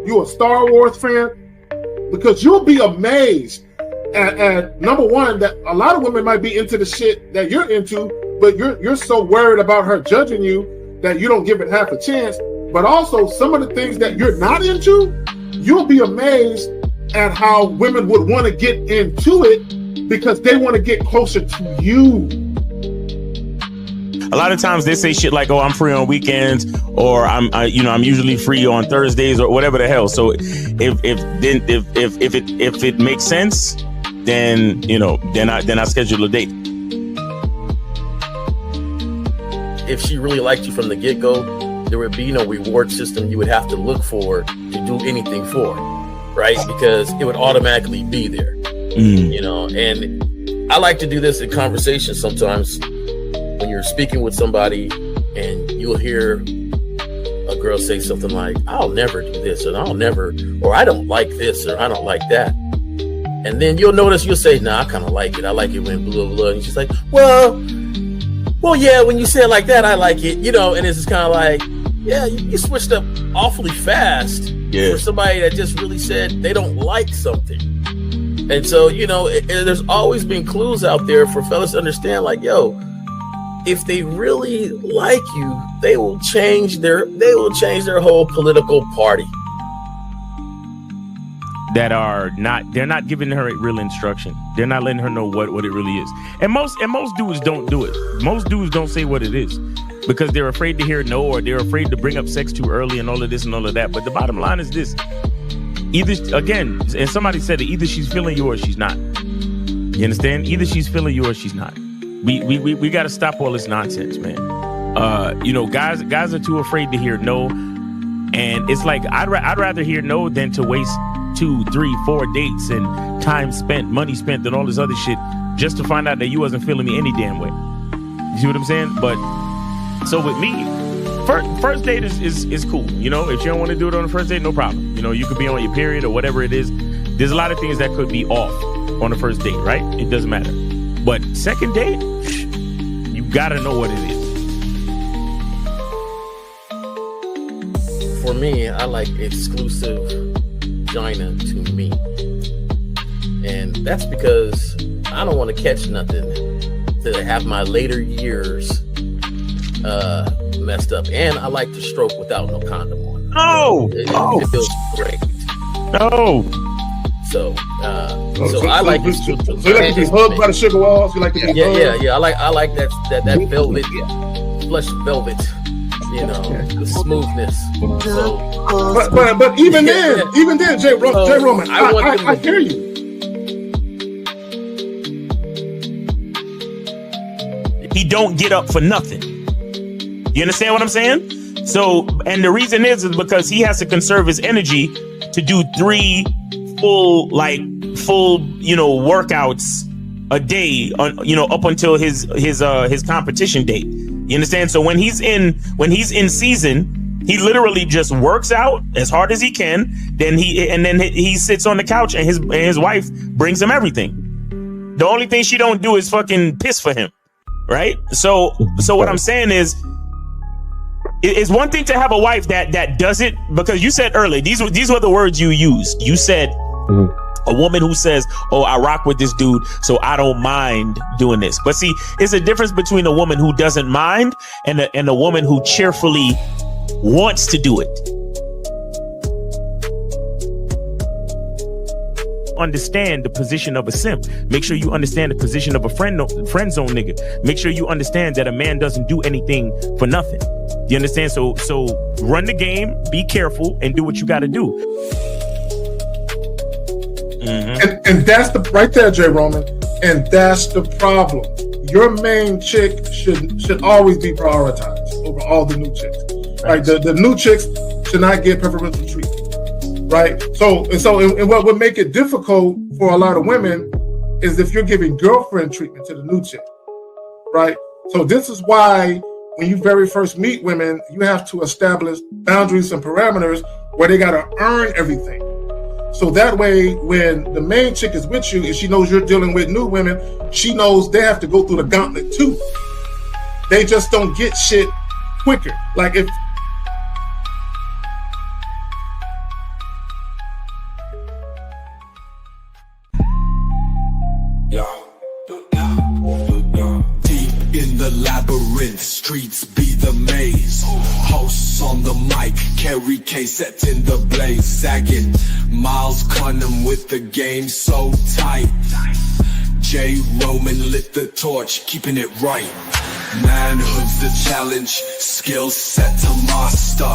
You a Star Wars fan? Because you'll be amazed at number one, that a lot of women might be into the shit that you're into, but you're so worried about her judging you that you don't give it half a chance. But also some of the things that you're not into, you'll be amazed at how women would want to get into it because they want to get closer to you. A lot of times they say shit like, "Oh, I'm free on weekends," or I'm usually free on Thursdays," or whatever the hell. So if it makes sense, then I schedule a date. If she really liked you from the get-go, there would be no reward system you would have to look for to do anything for, right? Because it would automatically be there, And I like to do this in conversation sometimes. When you're speaking with somebody and you'll hear a girl say something like, "I'll never do this," or "I don't like this," or "I don't like that." And then you'll notice, you'll say, "Nah, I kind of like it. I like it when blah, blah, blah." And she's like, well, yeah, when you say it like that, I like it, and it's just kind of like, yeah, you switched up awfully fast for somebody that just really said they don't like something. And so, there's always been clues out there for fellas to understand, like, yo, if they really like you, they will change their whole political party. They're not giving her real instruction. They're not letting her know what it really is. And most dudes don't do it. Most dudes don't say what it is because they're afraid to hear no, or they're afraid to bring up sex too early and all of this and all of that. But the bottom line is this: either, again, and somebody said it, either she's feeling you or she's not. You understand? Either she's feeling you or she's not. We got to stop all this nonsense, man. Guys are too afraid to hear no, and it's like I'd rather hear no than to waste 2, 3, 4 dates and time spent, money spent, and all this other shit just to find out that you wasn't feeling me any damn way. You see what I'm saying? But so with me, first date is cool. If you don't want to do it on the first date, no problem. You could be on your period or whatever it is. There's a lot of things that could be off on the first date, right? It doesn't matter. But second date, you gotta know what it is. For me, I like exclusive vagina to me. And that's because I don't want to catch nothing to have my later years messed up. And I like to stroke without no condom on. It feels great. No. So I like it. So you like to be hugged by the sugar walls? You like to be hugged? Yeah. I like that velvet, plush velvet. The smoothness. So, but even then, J. Roman, I hear you. He don't get up for nothing. You understand what I'm saying? So, and the reason is because he has to conserve his energy to do 3 full workouts a day up until his competition date. You understand? So when he's in season, he literally just works out as hard as he can. Then he sits on the couch and his wife brings him everything. The only thing she don't do is fucking piss for him, right? So what I'm saying is, it's one thing to have a wife that does it, because you said earlier, these were the words you used. You said a woman who says, "Oh, I rock with this dude, so I don't mind doing this." But see, it's a difference between a woman who doesn't mind and a woman who cheerfully wants to do it. Understand the position of a simp. Make sure you understand the position of a friend zone nigga. Make sure you understand that a man doesn't do anything for nothing. You understand? So run the game, be careful, and do what you got to do. Mm-hmm. And that's right there, J. Roman. And that's the problem. Your main chick should always be prioritized over all the new chicks. Right? The new chicks should not get preferential treatment. Right? So what would make it difficult for a lot of women is if you're giving girlfriend treatment to the new chick. Right? So this is why when you very first meet women, you have to establish boundaries and parameters where they got to earn everything. So that way, when the main chick is with you and she knows you're dealing with new women, she knows they have to go through the gauntlet too. They just don't get shit quicker. Like if Kerry K set in the blaze, sagging. Miles Cunham with the game so tight. J. Roman lit the torch, keeping it right. Manhood's the challenge, skill set to master.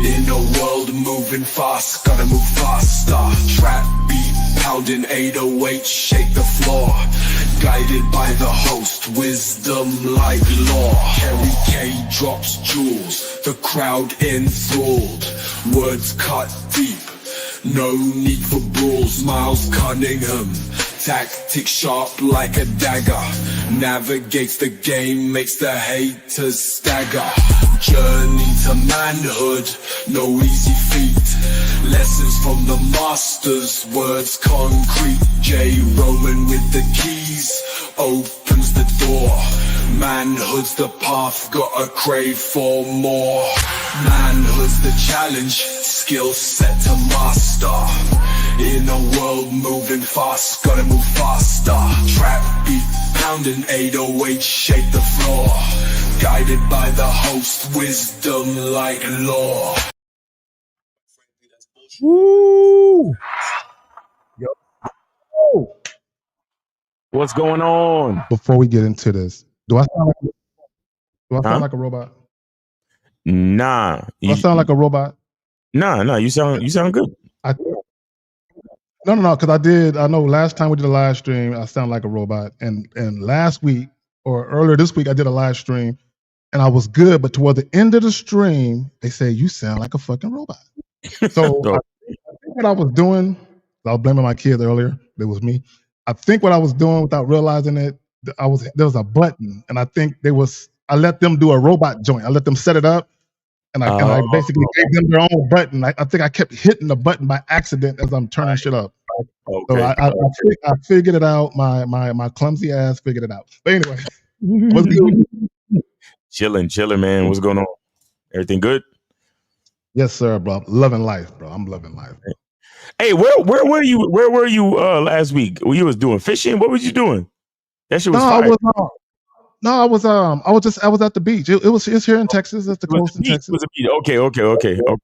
In a world moving fast, gotta move faster. Trap beat pounding 808, shake the floor. Guided by the host, wisdom like law. Kerry K drops jewels, the crowd enthralled. Words cut deep, no need for brawls. Miles Cunningham, tactics sharp like a dagger. Navigates the game, makes the haters stagger. Journey to manhood, no easy feat. Lessons from the masters, words concrete. J. Roman with the keys, opens the door. Manhood's the path, gotta crave for more. Manhood's the challenge, skill set to master. In a world moving fast, gotta move faster. Trap beat pounding 808, shake the floor. Guided by the host, wisdom like law. Woo! Yo. What's going on? Before we get into this, do I sound like a robot? Nah. Do I sound like a robot? Nah, you sound good. No, because I know last time we did a live stream, I sound like a robot. And last week, or earlier this week, I did a live stream, and I was good. But toward the end of the stream, they say, you sound like a fucking robot. So I think what I was doing, I was blaming my kids earlier. It was me. I think what I was doing without realizing it, there was a button, and I think I let them do a robot joint. I let them set it up. And I basically gave them their own button. I think I kept hitting the button by accident as I'm turning shit up. Okay. So I figured it out. My clumsy ass figured it out. But anyway, what's good? Chilling, man. What's going on? Everything good? Yes, sir, bro. Loving life, bro. I'm loving life. Hey, where were you last week? You was doing fishing? What was you doing? That shit was fire. I was at the beach. It's here in Texas. It's the coast in Texas. Okay.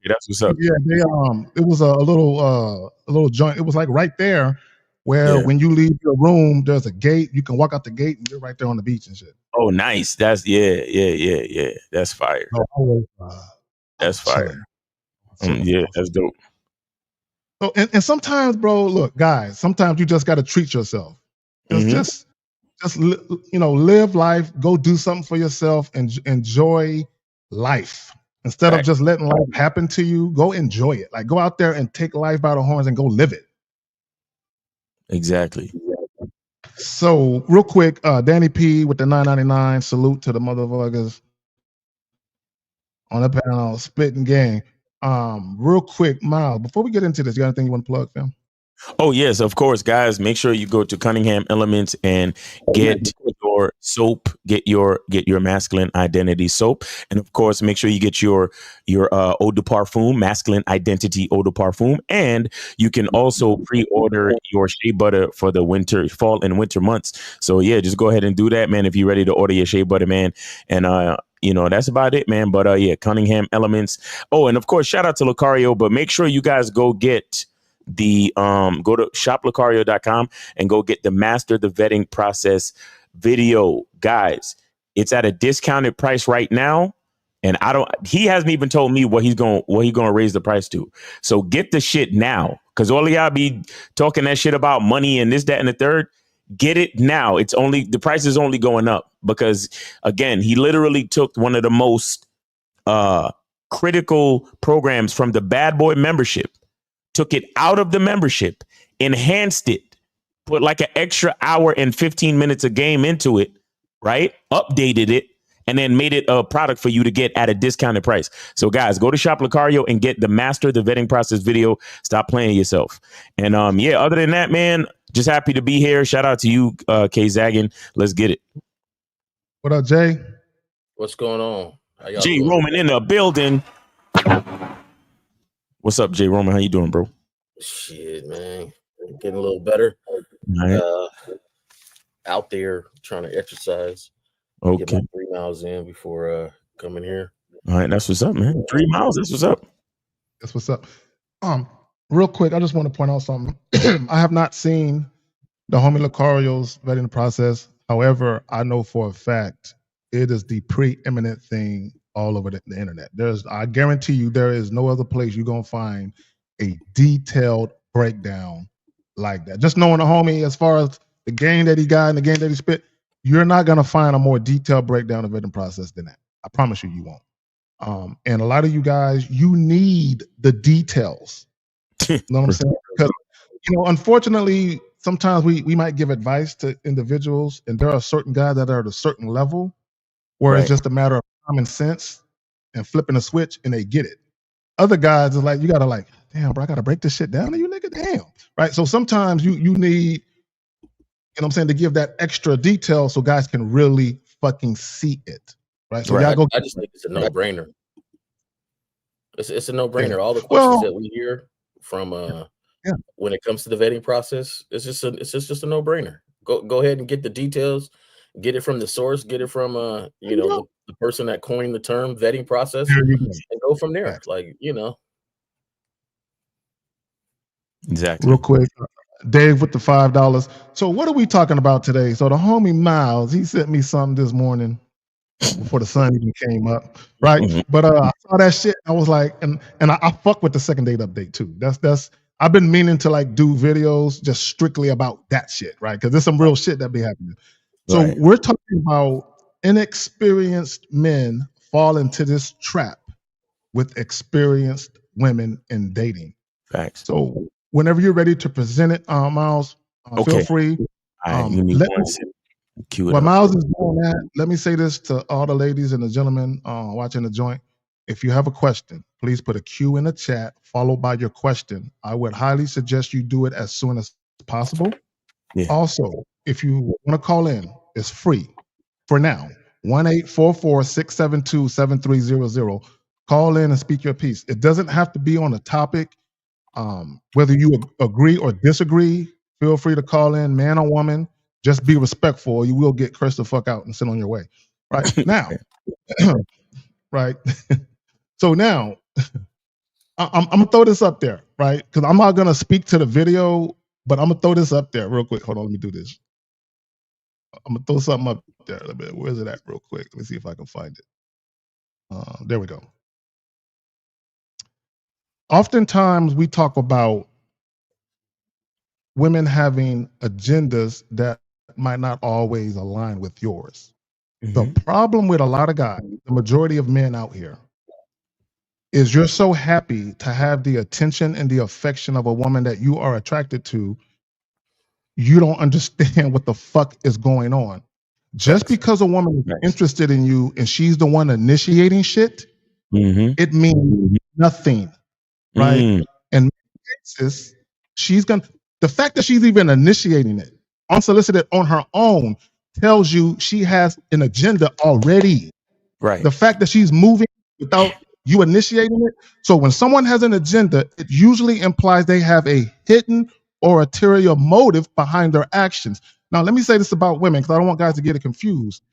That's what's up. Yeah, it was a little joint. It was like right there where when you leave your room, there's a gate. You can walk out the gate and you're right there on the beach and shit. Oh, nice. That's yeah. That's fire. That's fire. Yeah, that's dope. So and sometimes, bro, look, guys, sometimes you just got to treat yourself. Just live life, go do something for yourself, and enjoy life. Instead of just letting life happen to you, go enjoy it. Like, go out there and take life by the horns and go live it. Exactly. So, real quick, Danny P with the $9.99. Salute to the motherfuckers on the panel, spitting game. Real quick, Miles, before we get into this, you got anything you want to plug, fam? Oh, yes, of course, guys. Make sure you go to Cunningham Elements and get your soap, get your masculine identity soap. And of course, make sure you get your eau de parfum, masculine identity eau de parfum. And you can also pre-order your shea butter for the fall and winter months. So yeah, just go ahead and do that, man, if you're ready to order your shea butter, man. And that's about it, man. But Cunningham Elements. Oh, and of course, shout out to Lucario, but make sure you guys go get go to shoplucario.com and go get the Master the Vetting Process video, guys. It's at a discounted price right now, and he hasn't even told me what he's going to raise the price to. So get the shit now, because all of y'all be talking that shit about money and this, that, and the third. Get it now. The price is only going up because, again, he literally took one of the most critical programs from the Bad Boy membership, took it out of the membership, enhanced it, put like an extra hour and 15 minutes of game into it, right? Updated it, and then made it a product for you to get at a discounted price. So guys, go to Shop Lucario and get the Master the Vetting Process video. Stop playing yourself. And other than that, man, just happy to be here. Shout out to you, K Zaggin. Let's get it. What up, Jay? What's going on? J Roman in the building. What's up, J Roman? How you doing, bro? Shit, man. Getting a little better. Right. Out there trying to exercise. Okay. Get my 3 miles in before coming here. All right, that's what's up, man. 3 miles, that's what's up. That's what's up. Real quick, I just want to point out something. I have not seen the homie Lucario's vetting process. However, I know for a fact it is the preeminent thing all over the internet. I guarantee you, there is no other place you're gonna find a detailed breakdown like that. Just knowing the homie as far as the game that he got and the game that he spit, you're not gonna find a more detailed breakdown of vetting process than that. I promise you, you won't. And a lot of you guys, you need the details. You know what I'm saying? Because unfortunately, sometimes we might give advice to individuals, and there are certain guys that are at a certain level where it's just a matter of common sense and flipping a switch, and they get it. Other guys is like, you gotta like, damn, bro, I gotta break this shit down to you, nigga. Damn, right? So sometimes you need, what I'm saying, to give that extra detail so guys can really fucking see it, right? So y'all go. I just think it's a no-brainer. It's a no-brainer. All the questions that we hear from when it comes to the vetting process, it's just a no-brainer. Go ahead and get the details, get it from the source, get it from the person that coined the term vetting process, and go from there. Like, Exactly. Real quick, Dave with the $5. So what are we talking about today? So the homie Miles, he sent me something this morning before the sun even came up, right? Mm-hmm. But I saw that shit. I was like, and I fuck with the second date update too. That's I've been meaning to like do videos just strictly about that shit, right? Because there's some real shit that be happening. So we're talking about inexperienced men fall into this trap with experienced women in dating. Facts. So whenever you're ready to present it, Miles, feel free. While Miles is doing that, let me say this to all the ladies and the gentlemen watching the joint. If you have a question, please put a Q in the chat followed by your question. I would highly suggest you do it as soon as possible. Yeah. Also, if you want to call in, it's free for now. 1-844-672-7300. Call in and speak your piece. It doesn't have to be on a topic. Whether you agree or disagree, feel free to call in, man or woman. Just be respectful, or you will get cursed the fuck out and sent on your way. Right now, right. So now, I'm gonna throw this up there, right? Because I'm not gonna speak to the video, but I'm gonna throw this up there real quick. Hold on, let me do this. I'm gonna throw something up there a little bit. Where's it at, real quick? Let me see if I can find it. There we go. Oftentimes, we talk about women having agendas that might not always align with yours. Mm-hmm. The problem with a lot of guys, the majority of men out here, is you're so happy to have the attention and the affection of a woman that you are attracted to, you don't understand what the fuck is going on. Just because a woman is interested in you and she's the one initiating shit, it means nothing, right? And the fact that she's even initiating it unsolicited on her own tells you she has an agenda already. Right. The fact that she's moving without you initiating it. So when someone has an agenda, it usually implies they have a hidden or ulterior motive behind their actions. Now, let me say this about women, because I don't want guys to get it confused.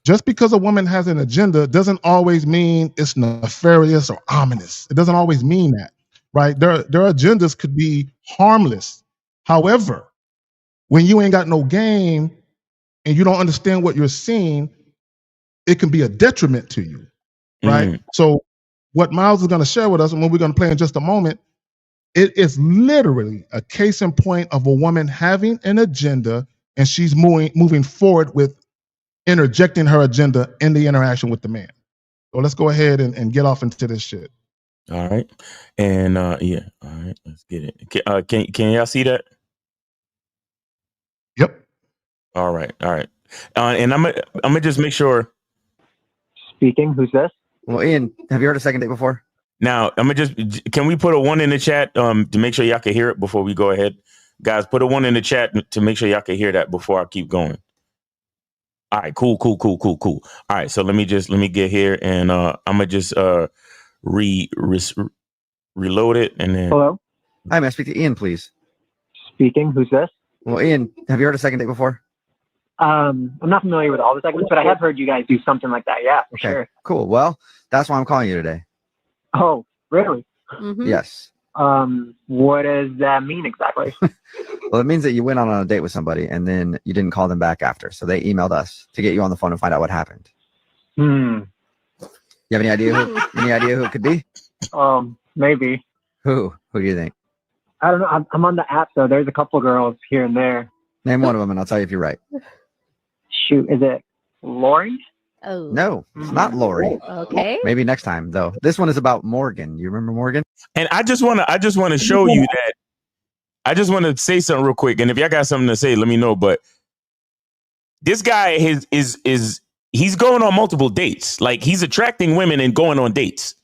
Just because a woman has an agenda doesn't always mean it's nefarious or ominous. It doesn't always mean that, right? Their agendas could be harmless. However, when you ain't got no game and you don't understand what you're seeing, it can be a detriment to you, right? So what Miles is going to share with us, and what we're going to play in just a moment, it is literally a case in point of a woman having an agenda, and she's moving forward with interjecting her agenda in the interaction with the man. So let's go ahead and get off into this shit. All right. And yeah, all right, let's get it. Can y'all see that? Yep. All right. And I'm gonna just make sure. Speaking. Who's this? Well, Ian, have you heard a second date before? Now, can we put a 1 in the chat to make sure y'all can hear it before we go ahead? Guys, put a 1 in the chat to make sure y'all can hear that before I keep going. All right, cool. All right, so let me get here, and I'm gonna just reload it, and then. Hello. Hi, may I speak to Ian, please? Speaking. Who's this? Well, Ian, have you heard a second date before? I'm not familiar with all the segments, but I have heard you guys do something like that. Yeah, for sure. Cool. Well, that's why I'm calling you today. Oh, really? Mhm. Yes. What does that mean exactly? Well, it means that you went on a date with somebody and then you didn't call them back after. So they emailed us to get you on the phone and find out what happened. Hmm. You have any idea who it could be? Maybe. Who do you think? I don't know. I'm on the app, so there's a couple girls here and there. Name one of them and I'll tell you if you're right. Shoot, is it Lori? Oh. No, it's not Lori. Okay. Maybe next time though. This one is about Morgan. You remember Morgan? And I just want to show you that. I just want to say something real quick. And if y'all got something to say, let me know. But this guy he's going on multiple dates. Like he's attracting women and going on dates.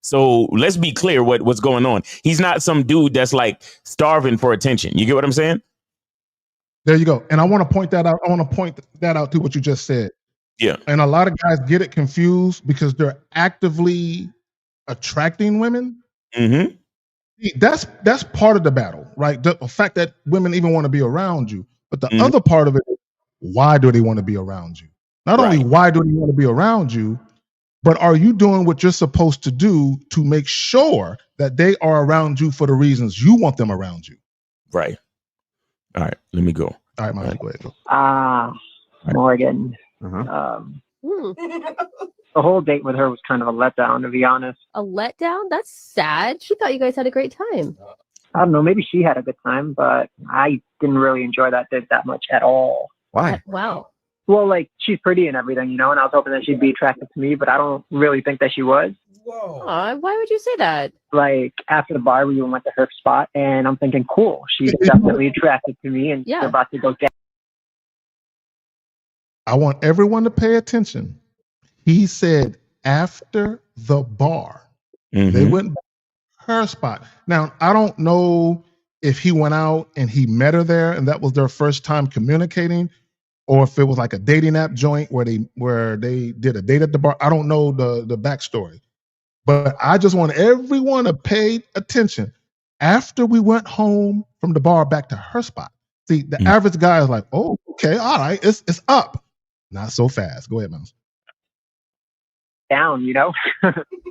So let's be clear what's going on. He's not some dude that's like starving for attention. You get what I'm saying? There you go. And I want to point that out. I want to point that out to what you just said. Yeah. And a lot of guys get it confused because they're actively attracting women. Mm-hmm. That's part of the battle, right? The fact that women even want to be around you. But the other part of it is, why do they want to be around you? Not only why do they want to be around you, but are you doing what you're supposed to do to make sure that they are around you for the reasons you want them around you? Right. All right. Let me go. All right, Molly, go ahead. Morgan. The whole date with her was kind of a letdown, to be honest. A letdown? That's sad. She thought you guys had a great time. I don't know. Maybe she had a good time, but I didn't really enjoy that date that much at all. Why? Wow. Well, like, she's pretty and everything, you know, and I was hoping that she'd be attracted to me, but I don't really think that she was. Whoa. Why would you say that? Like, after the bar, we went to her spot, and I'm thinking, cool, she's definitely attracted to me, and we're about to go get. I want everyone to pay attention. He said after the bar. They went to her spot. Now, I don't know if he went out and he met her there and that was their first time communicating, or if it was like a dating app joint where they did a date at the bar. I don't know the backstory. But I just want everyone to pay attention. After we went home from the bar back to her spot. See, the average guy is like, oh, okay, all right, it's up. Not so fast. Go ahead, Mouse. Down, you know.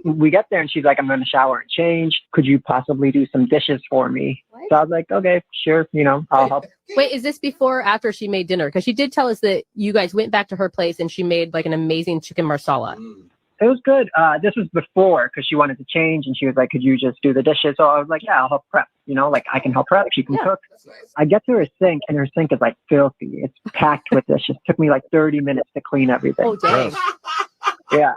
We get there and she's like, I'm going to shower and change. Could you possibly do some dishes for me? What? So I was like, okay, sure, you know, I'll help. Wait, is this before or after she made dinner? Because she did tell us that you guys went back to her place and she made like an amazing chicken marsala. It was good. This was before because she wanted to change and she was like, could you just do the dishes? So I was like, yeah, I'll help prep. You know, like I can help prep. She can cook. Nice. I get to her sink and her sink is like filthy. It's packed with dishes. Took me like 30 minutes to clean everything. Oh, dang. Yeah.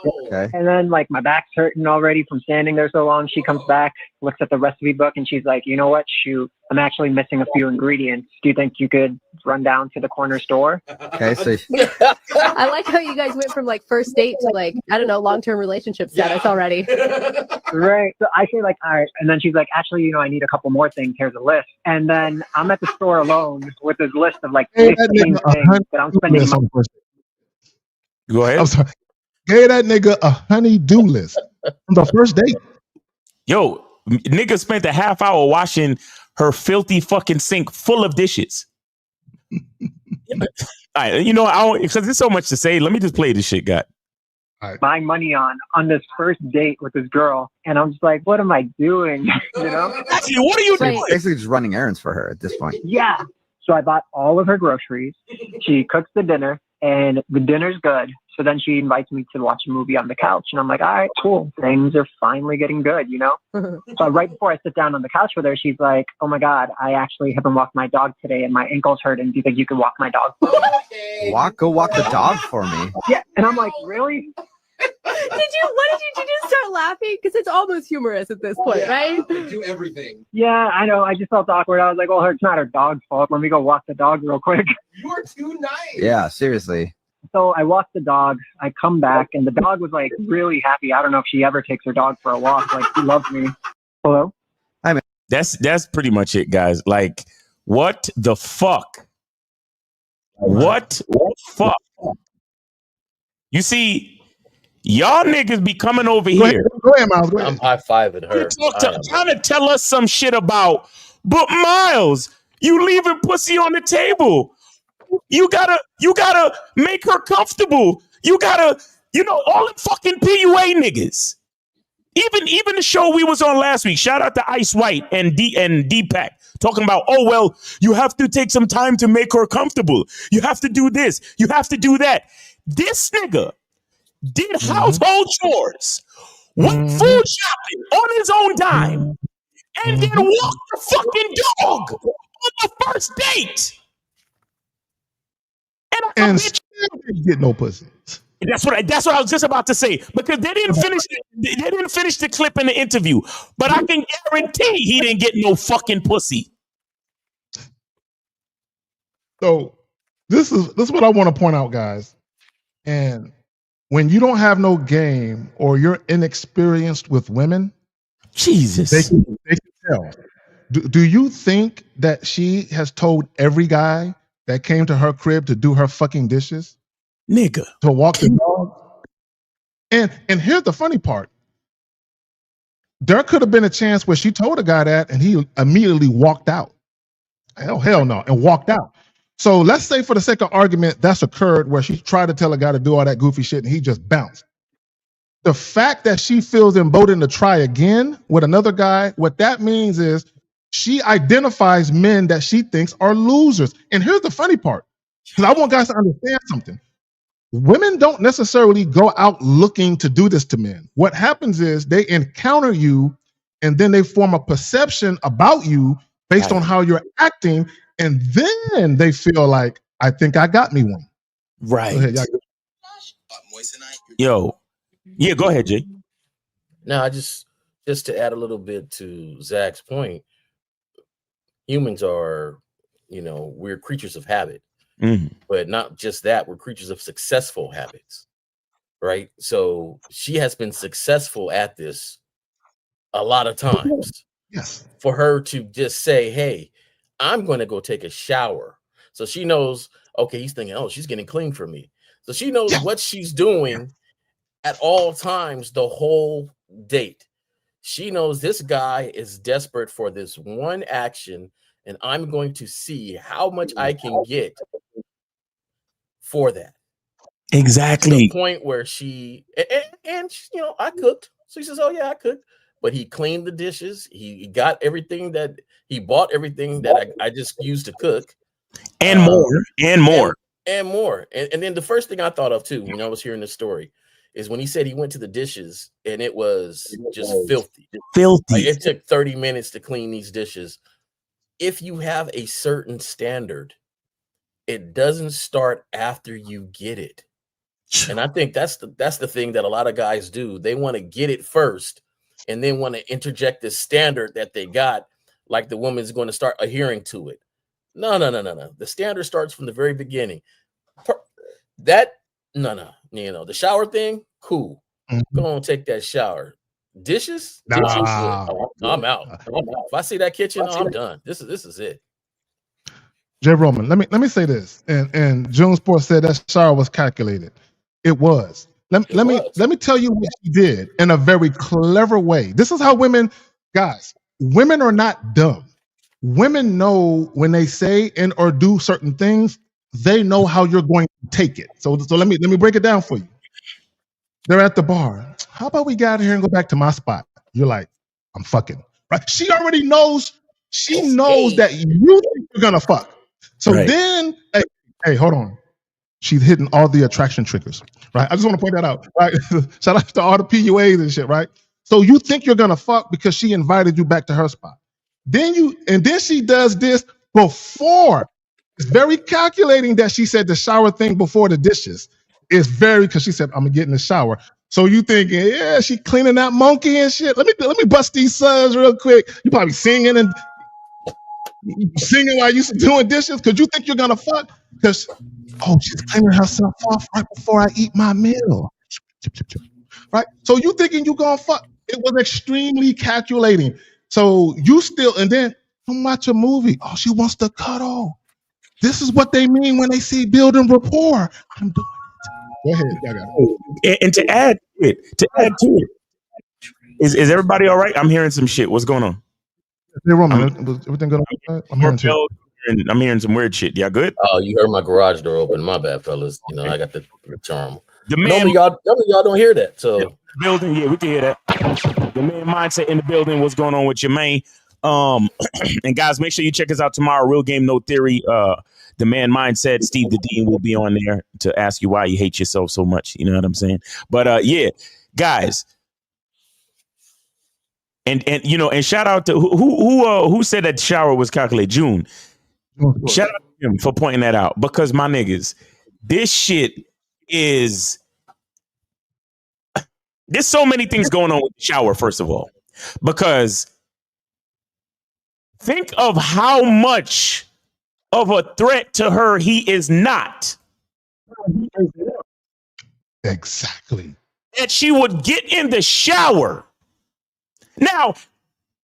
Okay. And then like my back's hurting already from standing there so long. She comes back, looks at the recipe book, and she's like, you know what? Shoot, I'm actually missing a few ingredients. Do you think you could run down to the corner store? Okay, so I like how you guys went from like first date to like, I don't know, long-term relationship status already. Right. So I say like, all right. And then she's like, actually, you know, I need a couple more things. Here's a list. And then I'm at the store alone with this list of like 15 things that I'm spending money. Go ahead. I'm sorry. Gave that nigga a honey-do list on the first date. Yo, nigga spent a half hour washing her filthy fucking sink full of dishes. All right, you know, because there's so much to say. Let me just play this shit, God. Right. My money on this first date with this girl, and I'm just like, what am I doing? You know? Actually, what are you doing? Basically, just running errands for her at this point. Yeah. So I bought all of her groceries. She cooks the dinner, and the dinner's good. So then she invites me to watch a movie on the couch. And I'm like, all right, cool. Things are finally getting good, you know? So right before I sit down on the couch with her, she's like, oh my God, I actually haven't walked my dog today and my ankle's hurting. Do you think you can walk my dog for me? Go walk the dog for me. Yeah. And I'm like, really? What did you just start laughing? Because it's almost humorous at this point, right? Do everything. Yeah, I know. I just felt awkward. I was like, well, it's not her dog's fault. Let me go walk the dog real quick. You're too nice. Yeah, seriously. So I walked the dog. I come back, and the dog was like really happy. I don't know if she ever takes her dog for a walk. Like, she loves me. Hello? Hi, man. That's pretty much it, guys. Like, what the fuck? What the fuck? You see, y'all niggas be coming over here. Go ahead, Miles. Go ahead. I'm high-fiving her. Trying to tell us some shit about, but Miles, you leaving pussy on the table. You gotta make her comfortable. You gotta, you know, all the fucking PUA niggas. Even the show we was on last week. Shout out to Ice White and Deepak talking about, oh well, you have to take some time to make her comfortable. You have to do this. You have to do that. This nigga did household chores, went food shopping on his own dime, and then walked the fucking dog on the first date. And still didn't get no pussy. That's what I was just about to say, because they didn't finish the clip in the interview, but I can guarantee he didn't get no fucking pussy. So this is what I want to point out, guys. And when you don't have no game or you're inexperienced with women, Jesus, they can tell. Do you think that she has told every guy that came to her crib to do her fucking dishes? Nigga. To walk the dog? And here's the funny part. There could have been a chance where she told a guy that and he immediately walked out. Hell no, and walked out. So let's say for the sake of argument, that's occurred where she tried to tell a guy to do all that goofy shit and he just bounced. The fact that she feels emboldened to try again with another guy, what that means is she identifies men that she thinks are losers. And here's the funny part, because I want guys to understand something. Women don't necessarily go out looking to do this to men. What happens is they encounter you and then they form a perception about you based on how you're acting. And then they feel like, I think I got me one. Right. Go ahead, yo. Yeah, go ahead, Jay. Now, just to add a little bit to Zach's point, humans are, we're creatures of habit. But not just that, we're creatures of successful habits, right? So she has been successful at this a lot of times. Yes. For her to just say, hey, I'm going to go take a shower. So she knows, okay, he's thinking, oh, she's getting clean for me. So she knows what she's doing at all times, the whole date. She knows this guy is desperate for this one action, and I'm going to see how much I can get for that. Exactly. To the point where she I cooked. So he says, oh yeah, I cooked. But he cleaned the dishes. He got everything that he bought, everything that I just used to cook. And more. And more. And then the first thing I thought of too, when I was hearing this story, is when he said he went to the dishes and it was just filthy. Like, it took 30 minutes to clean these dishes. If you have a certain standard, it doesn't start after you get it. And I think that's the thing that a lot of guys do. They want to get it first and then want to interject the standard that they got, like the woman's going to start adhering to it. No. The standard starts from the very beginning. The shower thing, cool. Go on, take that shower. Dishes? Nah. I'm out. If I see that kitchen, I'm done. This is it. Jay Roman, let me say this. And June Sports said that shower was calculated. It was. Let me tell you what she did in a very clever way. This is how women are not dumb. Women know when they say and or do certain things, they know how you're going to take it. So let me break it down for you. They're at the bar. How about we get out of here and go back to my spot? You're like, I'm fucking. Right? She already knows. She knows that you think you're gonna fuck. So then, hey, hold on. She's hitting all the attraction triggers, right? I just want to point that out, right? Shout out to all the PUAs and shit, right? So you think you're gonna fuck because she invited you back to her spot. Then she does this before. It's very calculating that she said the shower thing before the dishes. It's very, because she said, I'm gonna get in the shower. So you thinking, yeah, she cleaning that monkey and shit. Let me bust these suds real quick. You probably singing while you doing dishes because you think you're gonna fuck. Because she's cleaning herself off right before I eat my meal. Right? So you thinking you gonna fuck. It was extremely calculating. So you still, and then come watch a movie. Oh, she wants to cuddle. This is what they mean when they see building rapport. I'm doing it. Go ahead. I got it. And to add to it, is everybody all right? I'm hearing some shit. What's going on? Hey, Roman, everything good? I'm hearing some weird shit. Y'all good? Oh, you heard my garage door open. My bad, fellas. I got the charm. The man, y'all don't hear that. So building, yeah, we can hear that. The man mindset in the building. What's going on with your man? And guys, make sure you check us out tomorrow. Real Game No Theory. The man mindset. Steve the Dean will be on there to ask you why you hate yourself so much. You know what I'm saying? But yeah, guys. And you know, and shout out to who said that shower was calculated. June. Shout out to him for pointing that out, because my niggas, this shit is. There's so many things going on with the shower. First of all, because think of how much of a threat to her he is not. Exactly. That she would get in the shower. Now,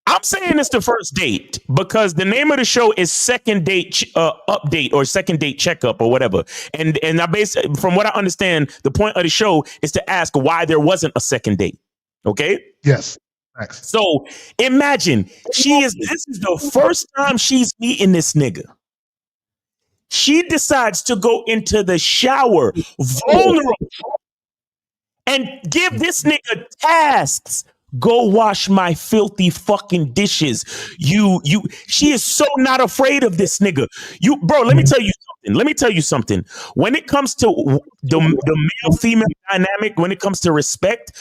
I'm saying it's the first date because the name of the show is Second Date Update or Second Date Checkup or whatever. And I basically, from what I understand, the point of the show is to ask why there wasn't a second date. Okay? Yes. Thanks. So imagine this is the first time she's meeting this nigga. She decides to go into the shower vulnerable and give this nigga tasks. Go wash my filthy fucking dishes. She is so not afraid of this nigga. Bro, let me tell you something. When it comes to the male-female dynamic, when it comes to respect,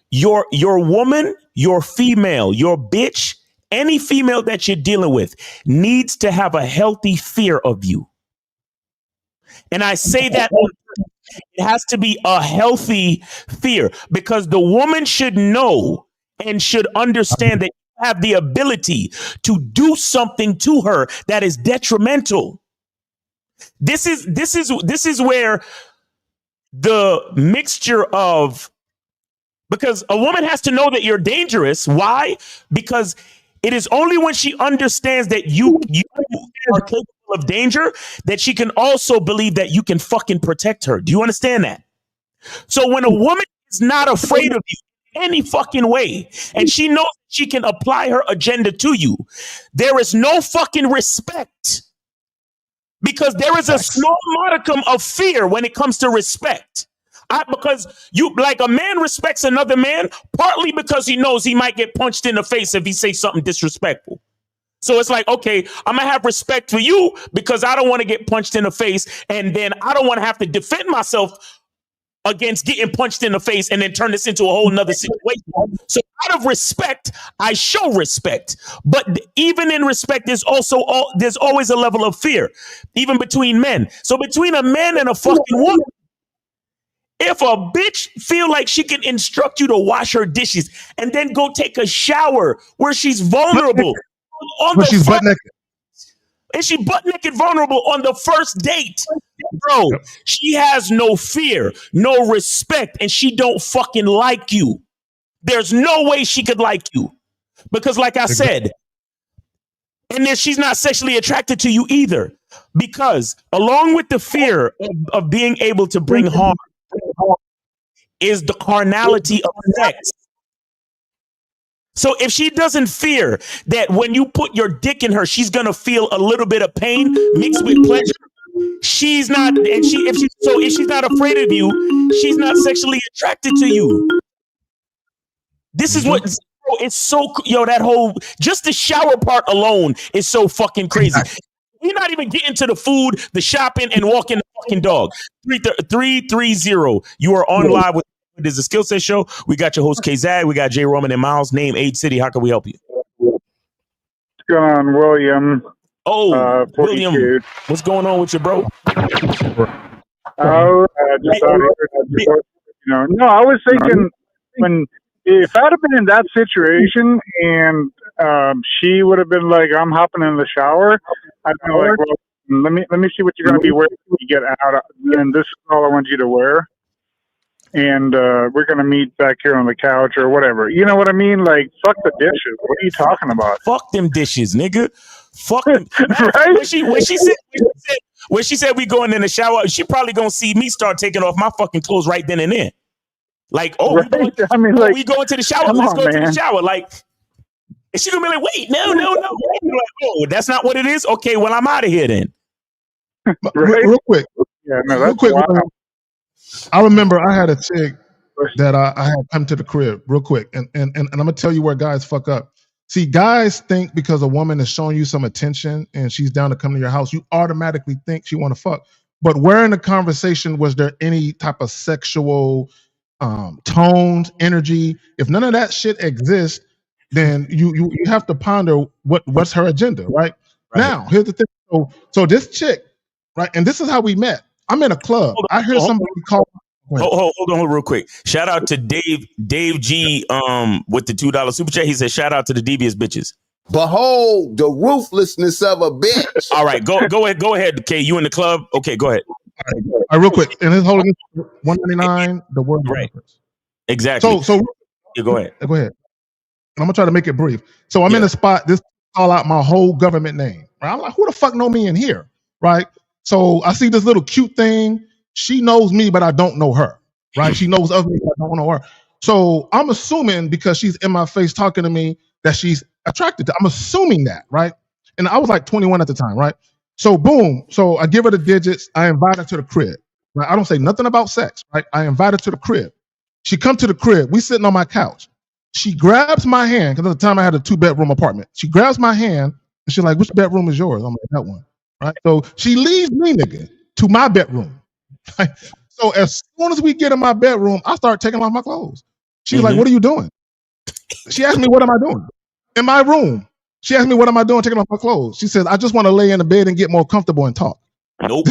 your woman, your female, your bitch, any female that you're dealing with needs to have a healthy fear of you. And I say that it has to be a healthy fear, because the woman should know and should understand that you have the ability to do something to her that is detrimental. This is where the mixture of, because a woman has to know that you're dangerous. Why? Because it is only when she understands that you are capable of danger that she can also believe that you can fucking protect her. Do you understand that? So when a woman is not afraid of you any fucking way, and she knows she can apply her agenda to you, there is no fucking respect, because there is a small modicum of fear when it comes to respect. Because a man respects another man partly because he knows he might get punched in the face if he says something disrespectful. So it's like, okay, I'm gonna have respect for you because I don't want to get punched in the face, and then I don't want to have to defend myself against getting punched in the face and then turn this into a whole nother situation. So out of respect, I show respect. But even in respect, there's always a level of fear, even between men. So between a man and a fucking woman, if a bitch feel like she can instruct you to wash her dishes and then go take a shower where she's vulnerable, she's butt naked. And she butt naked vulnerable on the first date, bro, she has no fear, no respect, and she don't fucking like you. There's no way she could like you, because like I said, and then she's not sexually attracted to you either, because along with the fear of being able to bring harm is the carnality of sex. So if she doesn't fear that when you put your dick in her, she's going to feel a little bit of pain mixed with pleasure, she's not, and if she's not afraid of you, she's not sexually attracted to you. This is what, it's so, that whole, just the shower part alone is so fucking crazy. We're not even getting to the food, the shopping, and walking the fucking dog. 330, you are on live with This is a Skill Set Show. We got your host, K-Zag. We got J. Roman and Miles. Name, age, city. How can we help you? What's going on, William? Oh, William. What's going on with you, bro? Oh, no, I was thinking if I'd have been in that situation and she would have been like, I'm hopping in the shower, I'd be like, well, let me see what you're going to be wearing when you get out, and this is all I want you to wear. And we're going to meet back here on the couch or whatever. You know what I mean? Like, fuck the dishes. What are you talking about? Fuck them dishes, nigga. Fuck them. Right? When she said we going in the shower, she probably going to see me start taking off my fucking clothes right then and there. Like, oh, right? We going to the shower. Let's go to the shower. Like, and she going to be like, wait, no. Like, oh, that's not what it is? Okay, well, I'm out of here then. Right? Real quick. Yeah, no, that's real quick. I remember I had a chick that I had come to the crib real quick, and I'm gonna tell you where guys fuck up. See, guys think because a woman is showing you some attention and she's down to come to your house, you automatically think she want to fuck. But where in the conversation was there any type of sexual tones, energy? If none of that shit exists, then you have to ponder what's her agenda, right? Now, here's the thing. So this chick, right, and this is how we met. I'm in a club. I hear somebody call. Hold on real quick. Shout out to Dave G with the $2 super chat. He said, shout out to the devious bitches. Behold the ruthlessness of a bitch. All right, go ahead, K. You in the club? Okay, go ahead. All right, real quick. And it's holding $199, the word reference. Exactly. So yeah, go ahead. Go ahead. I'm gonna try to make it brief. So I'm in a spot, this call out my whole government name. Right? I'm like, who the fuck know me in here? Right? So I see this little cute thing. She knows me, but I don't know her. Right? She knows of me, but I don't know her. So I'm assuming because she's in my face talking to me that she's attracted to. I'm assuming that, right? And I was like 21 at the time, right? So boom. So I give her the digits. I invite her to the crib. Right? I don't say nothing about sex, right? I invite her to the crib. She come to the crib. We sitting on my couch. She grabs my hand, because at the time I had a 2-bedroom apartment. She grabs my hand and she's like, which bedroom is yours? I'm like, that one. Right? So she leads me, nigga, to my bedroom. Right? So as soon as we get in my bedroom, I start taking off my clothes. She's like, what are you doing? She asked me, what am I doing? In my room. She asked me, what am I doing taking off my clothes? She says, I just want to lay in the bed and get more comfortable and talk. Nope.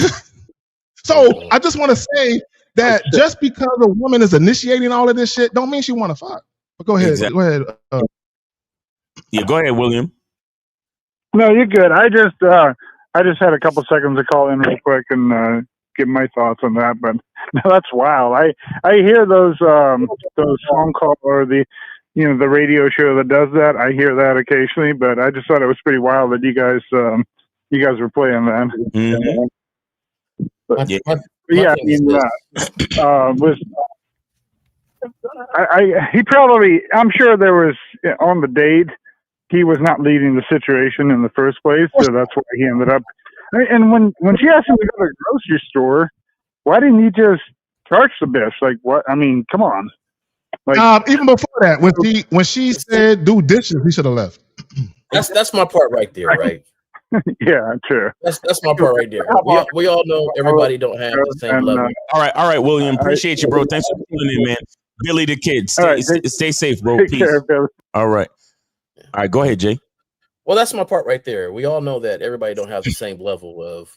So I just want to say that just because a woman is initiating all of this shit, don't mean she want to fuck. But go ahead. Exactly. Go ahead. Yeah, go ahead, William. No, you're good. I just had a couple seconds to call in real quick and give my thoughts on that. But no, that's wild. I hear those phone call or the radio show that does that. I hear that occasionally, but I just thought it was pretty wild that you guys were playing that. Mm-hmm. But, yeah, he probably, I'm sure there was on the date, he was not leading the situation in the first place, so that's why he ended up. And when she asked him to go to the grocery store, why didn't he just charge the bitch? Like, what? I mean, come on. Like, even before that, when she said do dishes, he should have left. That's my part right there, right? Yeah, true. That's my part right there. We all know everybody don't have the same level. All right, William. Appreciate you, bro. Thanks for tuning in, man. Billy the Kid. Stay safe, bro. Take Peace. care, Billy. All right, go ahead, Jay. Well, that's my part right there. We all know that everybody don't have the same level of,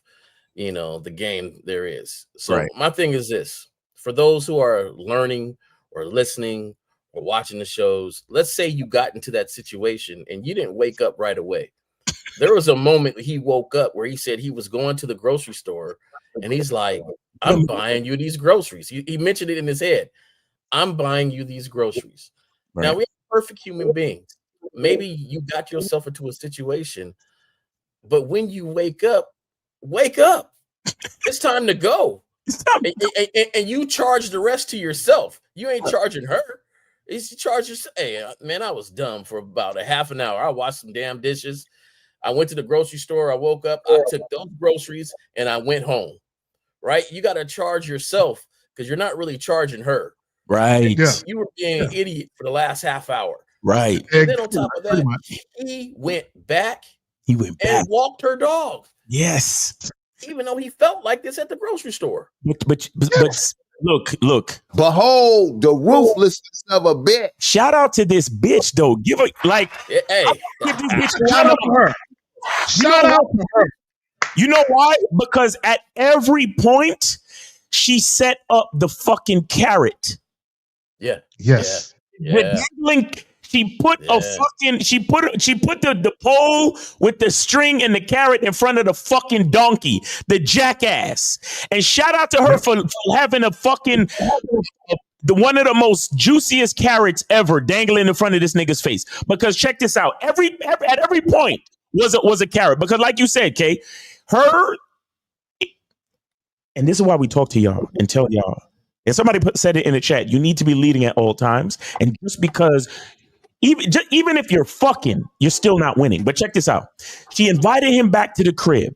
the game there is. So my thing is this: for those who are learning or listening or watching the shows, let's say you got into that situation and you didn't wake up right away. There was a moment he woke up where he said he was going to the grocery store and he's like, I'm buying you these groceries. He mentioned it in his head. I'm buying you these groceries. Right. Now, we're perfect human beings. Maybe you got yourself into a situation, but when you wake up. It's time to go. And you charge the rest to yourself. You ain't charging her. You charge yourself. Hey, man, I was dumb for about a half an hour. I washed some damn dishes. I went to the grocery store. I woke up. I took those groceries and I went home. Right? You got to charge yourself because you're not really charging her. Right. Yeah. You were being an idiot for the last half hour. Right. And then on top of that, he went back and walked her dog. Yes. Even though he felt like this at the grocery store. But look. Behold the ruthlessness of a bitch. Shout out to this bitch though. Give her like hey. Give this bitch shout out to her. Shout out to her. You know why? Because at every point she set up the fucking carrot. Yeah. Yes. Yeah. The dangling. She put the pole with the string and the carrot in front of the fucking donkey, the jackass. And shout out to her for having a fucking one of the most juiciest carrots ever dangling in front of this nigga's face. Because check this out, at every point was a carrot. Because like you said, Kay, and this is why we talk to y'all and tell y'all. And somebody said it in the chat. You need to be leading at all times, and just because. Even if you're fucking, you're still not winning. But check this out. She invited him back to the crib.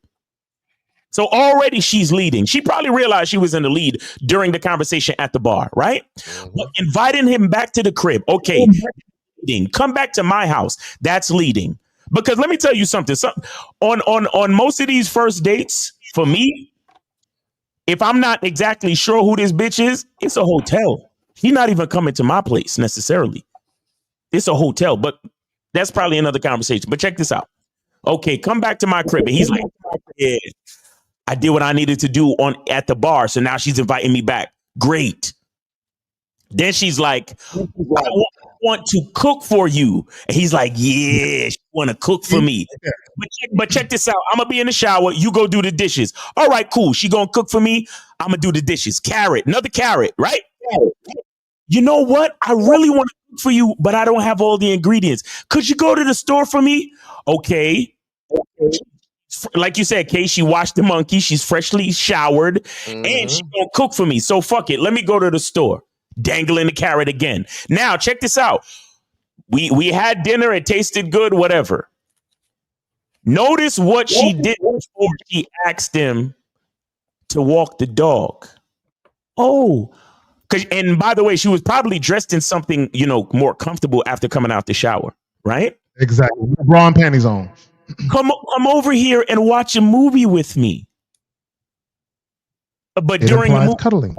So already she's leading. She probably realized she was in the lead during the conversation at the bar, right? But inviting him back to the crib, okay, leading. Come back to my house. That's leading. Because let me tell you something. On most of these first dates, for me, if I'm not exactly sure who this bitch is, it's a hotel. She's not even coming to my place necessarily. It's a hotel, but that's probably another conversation. But check this out. Okay, come back to my crib. And he's like, yeah, I did what I needed to do at the bar. So now she's inviting me back. Great. Then she's like, I want to cook for you. And he's like, yeah, she want to cook for me. But check this out. I'm going to be in the shower. You go do the dishes. All right, cool. She going to cook for me. I'm going to do the dishes. Carrot, another carrot, right? You know what? I really want to cook for you, but I don't have all the ingredients. Could you go to the store for me? Okay. Like you said, Kay, she washed the monkey. She's freshly showered and she gonna cook for me. So fuck it. Let me go to the store. Dangling the carrot again. Now, check this out. We had dinner. It tasted good, whatever. Notice what she did before she asked him to walk the dog. Oh, and by the way, she was probably dressed in something, more comfortable after coming out the shower, right? Exactly. Bra and panties on. Come over here and watch a movie with me. But during the movie, cuddling.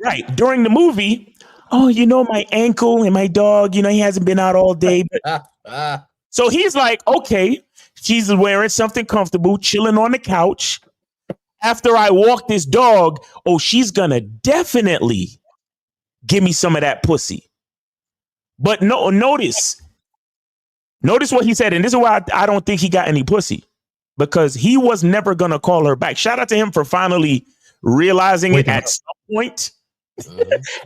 Right. During the movie, my ankle and my dog, he hasn't been out all day. But so he's like, okay, she's wearing something comfortable, chilling on the couch. After I walk this dog, she's gonna definitely give me some of that pussy. But notice what he said, and this is why I don't think he got any pussy, because he was never gonna call her back. Shout out to him for finally realizing it at some point.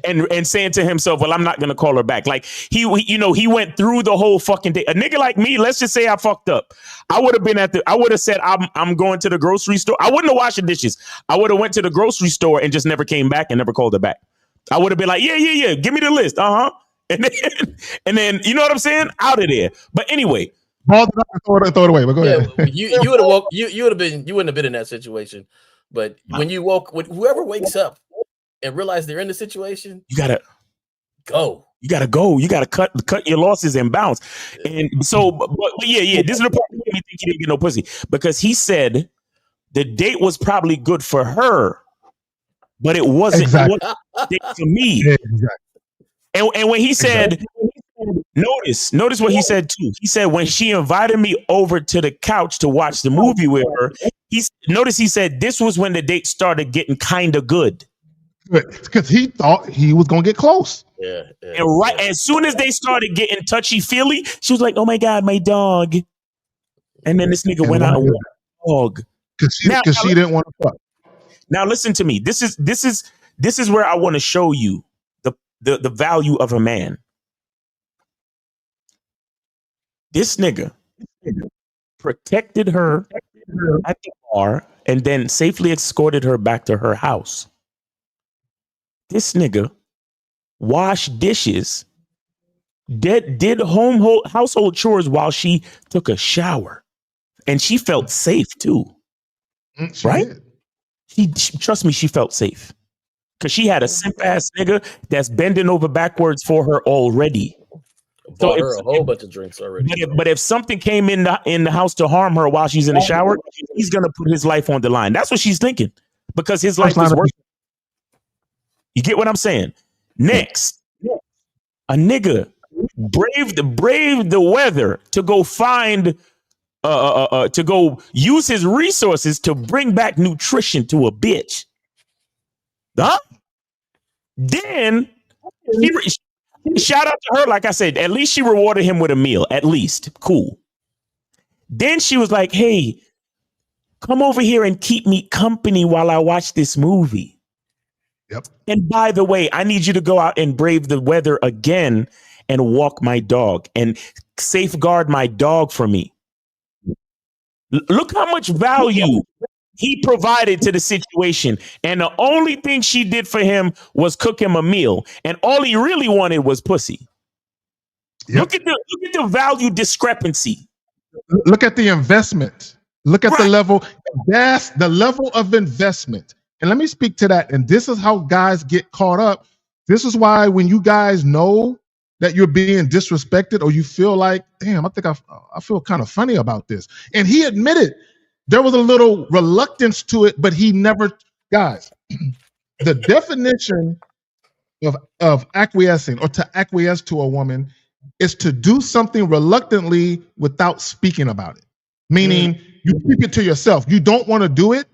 and saying to himself, well, I'm not gonna call her back. Like he went through the whole fucking day. A nigga like me, let's just say I fucked up. I would have said I'm going to the grocery store. I wouldn't have washed the dishes. I would have went to the grocery store and just never came back and never called her back. I would have been like, yeah, give me the list. And then you know what I'm saying? Out of there. But anyway, throw it away. But go ahead. You would have woke. You wouldn't have been in that situation. But when you woke, whoever wakes up and realize they're in the situation, you gotta go. You gotta cut your losses and bounce. And so, but yeah. This is the part that made me think he didn't get no pussy, because he said the date was probably good for her, but it wasn't a date for me. Exactly. And when he said, notice what he said too. He said when she invited me over to the couch to watch the movie with her, he said this was when the date started getting kind of good. Because he thought he was gonna get close. Yeah. And as soon as they started getting touchy feely, she was like, "Oh my god, my dog!" And then this nigga went out and walked the dog because she didn't want to fuck. Now listen to me. This is where I want to show you the value of a man. This nigga protected her at the bar and then safely escorted her back to her house. This nigga washed dishes, did household chores while she took a shower, and she felt safe too. Right? Trust me, she felt safe because she had a simp ass nigga that's bending over backwards for her already. Bought her a whole bunch of drinks already. But if something came in the house to harm her while she's in the shower, he's gonna put his life on the line. That's what she's thinking, because his life is working. You get what I'm saying? Next, a nigga braved the weather to go find, to go use his resources to bring back nutrition to a bitch. Huh? Then, shout out to her. Like I said, at least she rewarded him with a meal. At least. Cool. Then she was like, hey, come over here and keep me company while I watch this movie. Yep. And by the way, I need you to go out and brave the weather again and walk my dog and safeguard my dog for me. Look how much value he provided to the situation. And the only thing she did for him was cook him a meal. And all he really wanted was pussy. Yep. Look at the value discrepancy. Look at the investment Look at the level. That's the level of investment. And let me speak to that. And this is how guys get caught up. This is why when you guys know that you're being disrespected or you feel like, damn, I think I feel kind of funny about this. And he admitted there was a little reluctance to it, but he never, guys, the definition of acquiescing or to acquiesce to a woman is to do something reluctantly without speaking about it. Meaning you keep it to yourself. You don't want to do it,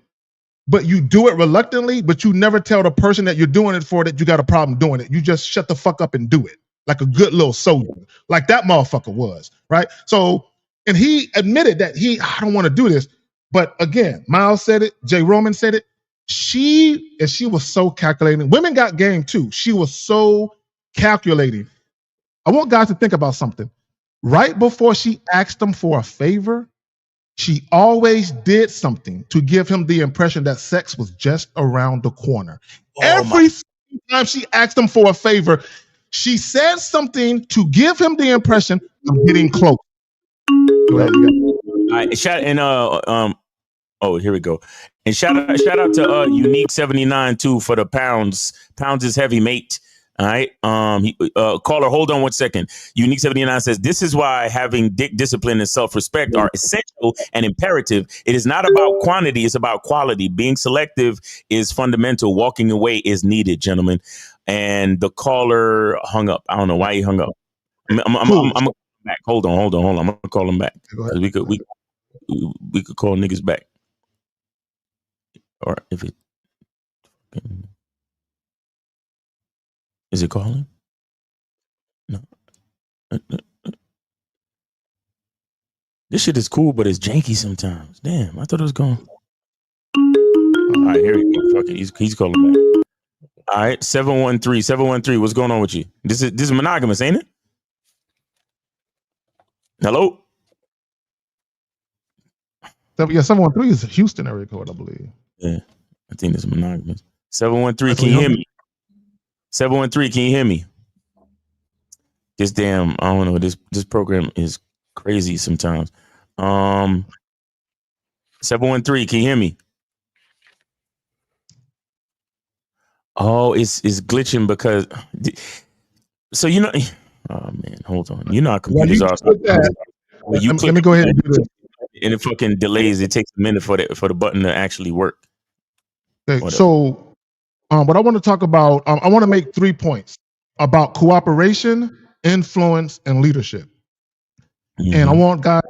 but you do it reluctantly, but you never tell the person that you're doing it for that you got a problem doing it. You just shut the fuck up and do it like a good little soldier, like that motherfucker was, right? So, and he admitted that I don't want to do this. But again, Miles said it, Jay Roman said it. She was so calculating. Women got game too. She was so calculating. I want guys to think about something. Right before she asked him for a favor, she always did something to give him the impression that sex was just around the corner. Every time she asked him for a favor, she said something to give him the impression of getting close. Go ahead, oh, here we go. And shout out to Unique 79 too for the pounds. Pounds is heavy, mate. All right. Caller, hold on 1 second. Unique 79 says, this is why having dick discipline and self-respect are essential and imperative. It is not about quantity, it's about quality. Being selective is fundamental. Walking away is needed, gentlemen. And the caller hung up. I don't know why he hung up. I'm gonna back. Hold on. I'm gonna call him back. We could call niggas back. Or if it is it calling? No. This shit is cool, but it's janky sometimes. Damn, I thought it was going. All right, here we go. Fuck it. He's calling back. All right, 713. What's going on with you? This is monogamous, ain't it? Hello? Yeah, 713 is a Houston area code, I believe. Yeah, I think it's monogamous. 713, can you hear me? 713, can you hear me? This damn, I don't know, this program is crazy sometimes. 713, can you hear me? Oh, it's glitching because so you know. Oh man, hold on. You know how computers are. Let me go ahead and do this. And it fucking delays. It takes a minute for the button to actually work. Okay, so what I want to talk about, I want to make 3 points about cooperation, influence, and leadership. Mm-hmm. And I want guys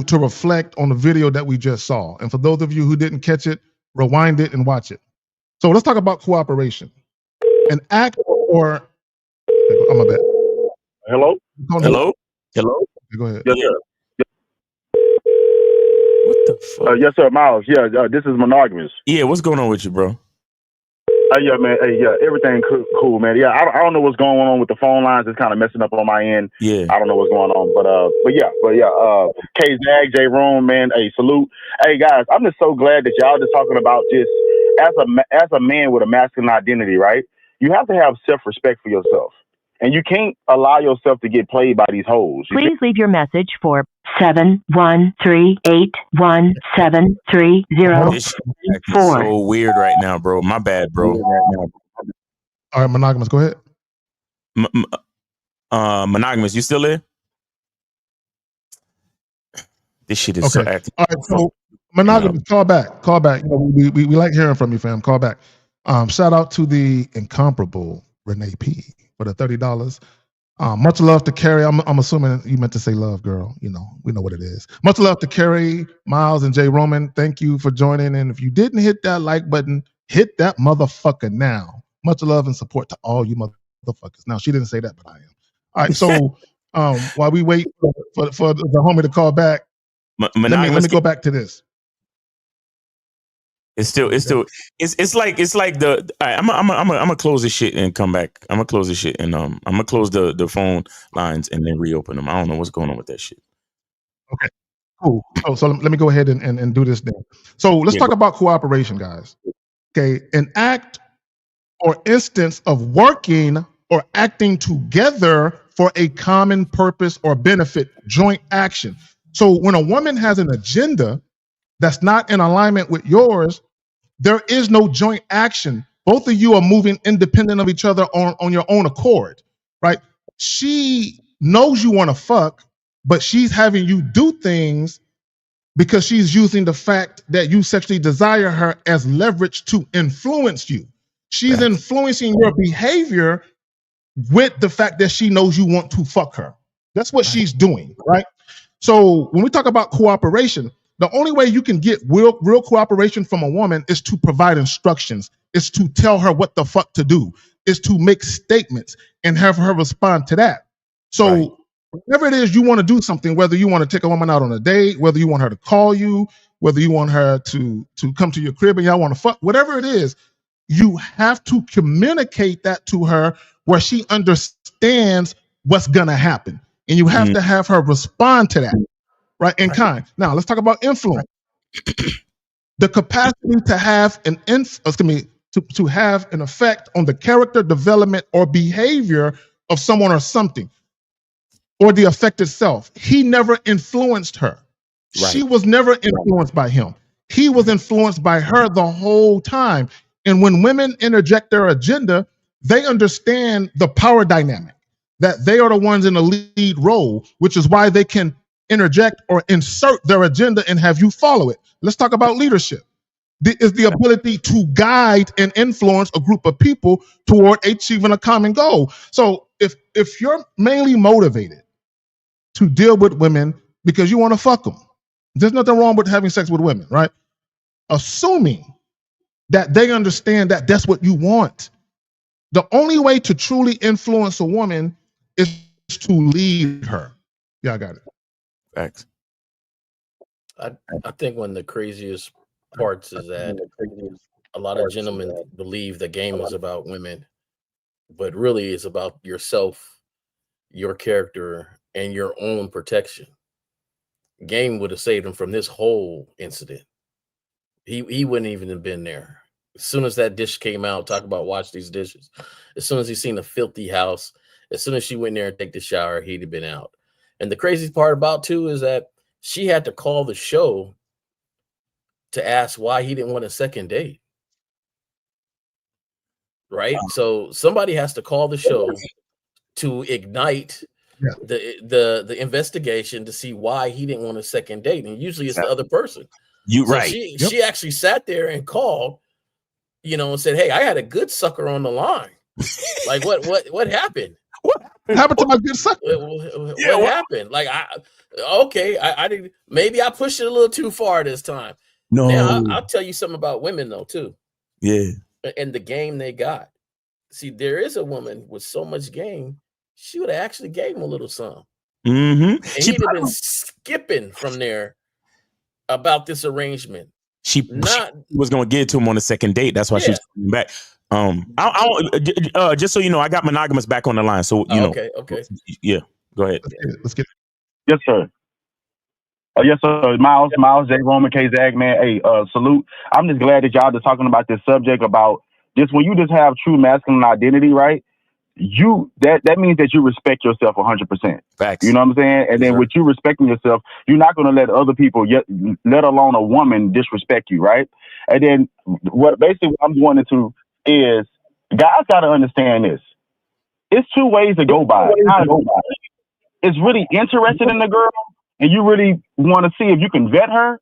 to reflect on the video that we just saw. And for those of you who didn't catch it, rewind it and watch it. So let's talk about cooperation. An act or I'm a bit. Hello? Hello? Go ahead. Yes, sir. What the fuck? Yes, sir, Miles. Yeah, this is monogamous. Yeah, what's going on with you, bro? Yeah, man. Hey, yeah, everything cool, man. Yeah, I don't know what's going on with the phone lines. It's kind of messing up on my end. Yeah, I don't know what's going on, but yeah. K Zag, J Room, man. Hey, salute. Hey, guys, I'm just so glad that y'all just talking about just as a man with a masculine identity, right? You have to have self-respect for yourself, and you can't allow yourself to get played by these hoes. Please leave your message for 713-817-30. This shit is so weird right now, bro. My bad, bro. All right, monogamous, go ahead. Monogamous, you still there? This shit is so active. All right, so monogamous, call back. You know, we like hearing from you, fam. Call back. Shout out to the incomparable Renee P for the $30. Much love to Carrie. I'm assuming you meant to say love, girl. You know, we know what it is. Much love to Carrie, Miles, and Jay Roman. Thank you for joining. And if you didn't hit that like button, hit that motherfucker now. Much love and support to all you motherfuckers. Now, she didn't say that, but I am. All right, so while we wait for the homie to call back, let me go back to this. It's like the. All right, I'm gonna close this shit and come back. I'm gonna close this shit and I'm gonna close the phone lines and then reopen them. I don't know what's going on with that shit. Okay, cool. So let me go ahead and do this then. So let's talk about cooperation, guys. Okay, an act or instance of working or acting together for a common purpose or benefit, joint action. So when a woman has an agenda, that's not in alignment with yours, there is no joint action. Both of you are moving independent of each other on your own accord, right? She knows you want to fuck, but she's having you do things because she's using the fact that you sexually desire her as leverage to influence you. She's influencing your behavior with the fact that she knows you want to fuck her. That's what she's doing, right? So when we talk about cooperation, the only way you can get real cooperation from a woman is to provide instructions, is to tell her what the fuck to do, is to make statements and have her respond to that. So whatever it is you want to do something, whether you want to take a woman out on a date, whether you want her to call you, whether you want her to come to your crib and y'all want to fuck, whatever it is, you have to communicate that to her where she understands what's gonna happen. And you have to have her respond to that, right? In kind. Now let's talk about influence. The capacity to have to have an effect on the character development or behavior of someone or something, or the effect itself. He never influenced her. She was never influenced by him. He was influenced by her the whole time. And when women interject their agenda, they understand the power dynamic, that they are the ones in the lead role, which is why they can interject or insert their agenda and have you follow it. Let's talk about leadership. Is the ability to guide and influence a group of people toward achieving a common goal. So if you're mainly motivated to deal with women because you want to fuck them, there's nothing wrong with having sex with women, right? Assuming that they understand that that's what you want. The only way to truly influence a woman is to lead her. Yeah, I got it. Thanks. I think one of the craziest parts is that a lot of gentlemen believe the game is about women, but really it's about yourself, your character, and your own protection. Game would have saved him from this whole incident. He wouldn't even have been there. As soon as that dish came out, talk about wash these dishes. As soon as he seen a filthy house, as soon as she went there and take the shower, he'd have been out. And the craziest part about too is that she had to call the show to ask why he didn't want a second date. Right? So somebody has to call the show to ignite the investigation to see why he didn't want a second date. And usually it's the other person. She actually sat there and called, and said, "Hey, I had a good sucker on the line." Like what happened? What happened to my good sucker? What happened? Like I didn't. Maybe I pushed it a little too far this time. No, now, I'll tell you something about women though too. Yeah, and the game they got. See, there is a woman with so much game. She would have actually gave him a little something. And he'd have been skipping from there about this arrangement. She was going to get to him on the second date. That's why she was coming back. Just so you know, I got monogamous back on the line. So you know. Okay. Yeah, go ahead. Let's get it. Yes, sir. Yes, sir. Miles, J. Roman, K. Zag, man. Hey, salute. I'm just glad that y'all just talking about this subject about just when you just have true masculine identity, right? That means that you respect yourself 100%. Facts. You know what I'm saying? And then with you respecting yourself, you're not going to let other people, let alone a woman, disrespect you, right? And then what I'm wanting to is guys got to understand this. It's two ways to go by. It's really interested in the girl, and you really want to see if you can vet her.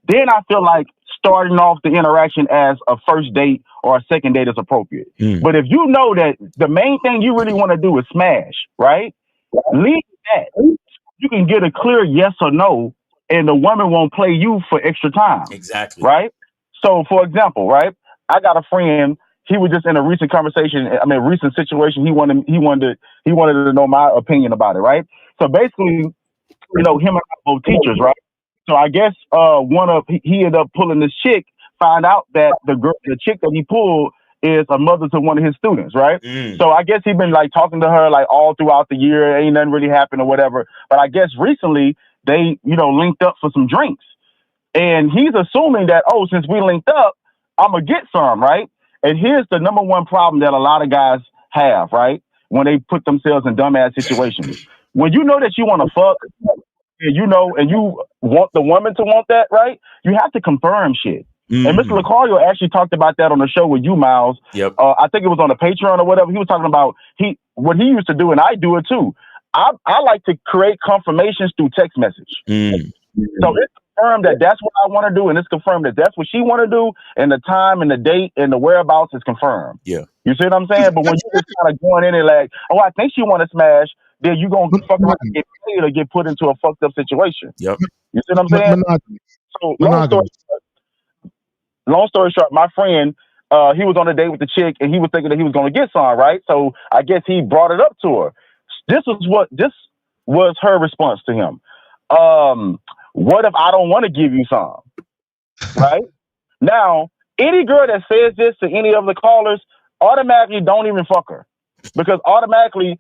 Then I feel like starting off the interaction as a first date or a second date is appropriate. But if you know that the main thing you really want to do is smash, right? Leave that. You can get a clear yes or no, and the woman won't play you for extra time. Exactly. Right? So, for example, right? I got a friend. He was just in a recent situation. He wanted to know my opinion about it, right? So basically, him and I both teachers, right? So I guess he ended up pulling this chick, found out that the chick that he pulled is a mother to one of his students, right? So I guess he'd been like talking to her like all throughout the year. Ain't nothing really happened or whatever. But I guess recently they, linked up for some drinks. And he's assuming that, since we linked up, I'm going to get some, right? And here's the number one problem that a lot of guys have, right? When they put themselves in dumbass situations. When you know that you want to fuck, and you want the woman to want that, right? You have to confirm shit. And Mr. Lucario actually talked about that on the show with you, Miles. Yep. I think it was on the Patreon or whatever. He was talking about what he used to do, and I do it too. I like to create confirmations through text message. So it's confirmed that that's what I want to do, and it's confirmed that that's what she want to do, and the time and the date and the whereabouts is confirmed. Yeah. You see what I'm saying? But when you just kind of going in and like, oh, I think she want to smash, then you gonna fuck around and get paid or get put into a fucked up situation. Yep. You see what I'm saying? So long story short, my friend, he was on a date with the chick, and he was thinking that he was going to get some, right? So I guess he brought it up to her. This was her response to him. What if I don't want to give you some? Right? Now, any girl that says this to any of the callers automatically don't even fuck her, because automatically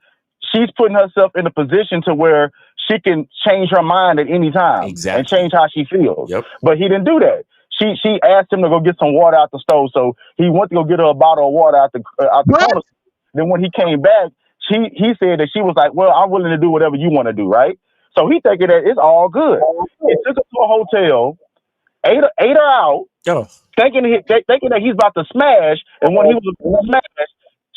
she's putting herself in a position to where she can change her mind at any time and change how she feels. Yep. But he didn't do that. She asked him to go get some water out the stove, so he went to go get her a bottle of water out the corner. Then when he came back, he said that she was like, "Well, I'm willing to do whatever you want to do," right? So he thinking that it's all good. He took her to a hotel, ate her out, thinking that he's about to smash. And when he was about to smash,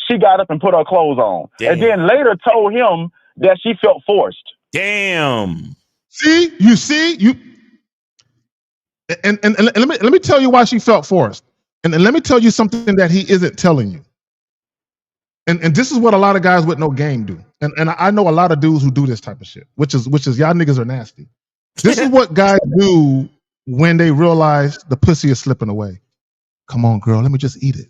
she got up and put her clothes on, and then later told him that she felt forced. Damn. See. And let me tell you why she felt forced. And let me tell you something that he isn't telling you. And this is what a lot of guys with no game do. And I know a lot of dudes who do this type of shit, which is y'all niggas are nasty. This is what guys do when they realize the pussy is slipping away. Come on, girl, let me just eat it.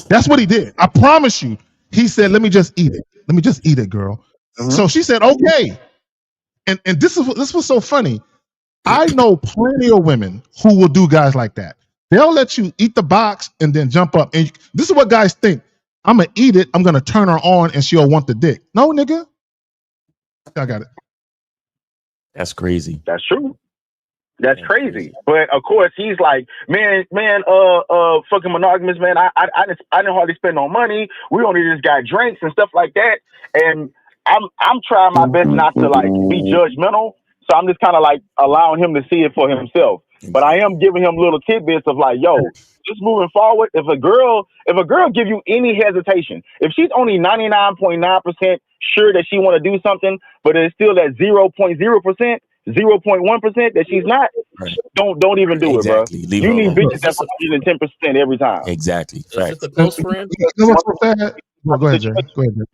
That's what he did. I promise you. He said, let me just eat it. Let me just eat it, girl. So she said, okay. And this was so funny. I know plenty of women who will do guys like that. They'll let you eat the box and then jump up. And this is what guys think. I'm going to eat it. I'm going to turn her on and she'll want the dick. No, nigga. I got it. That's crazy. That's true. That's crazy. But of course he's like, man, fucking monogamous, man. I didn't hardly spend no money. We only just got drinks and stuff like that. And I'm trying my best not to like be judgmental. So I'm just kind of like allowing him to see it for himself. But I am giving him little tidbits of like, yo, just moving forward. If a girl give you any hesitation, if she's only 99.9% sure that she want to do something, but it's still that 0.0%, 0.1% that she's not, don't even do it, bro. You need bitches that's 110% every time. Exactly. Is this a close friend? Go ahead, Jay. Go ahead, Jay.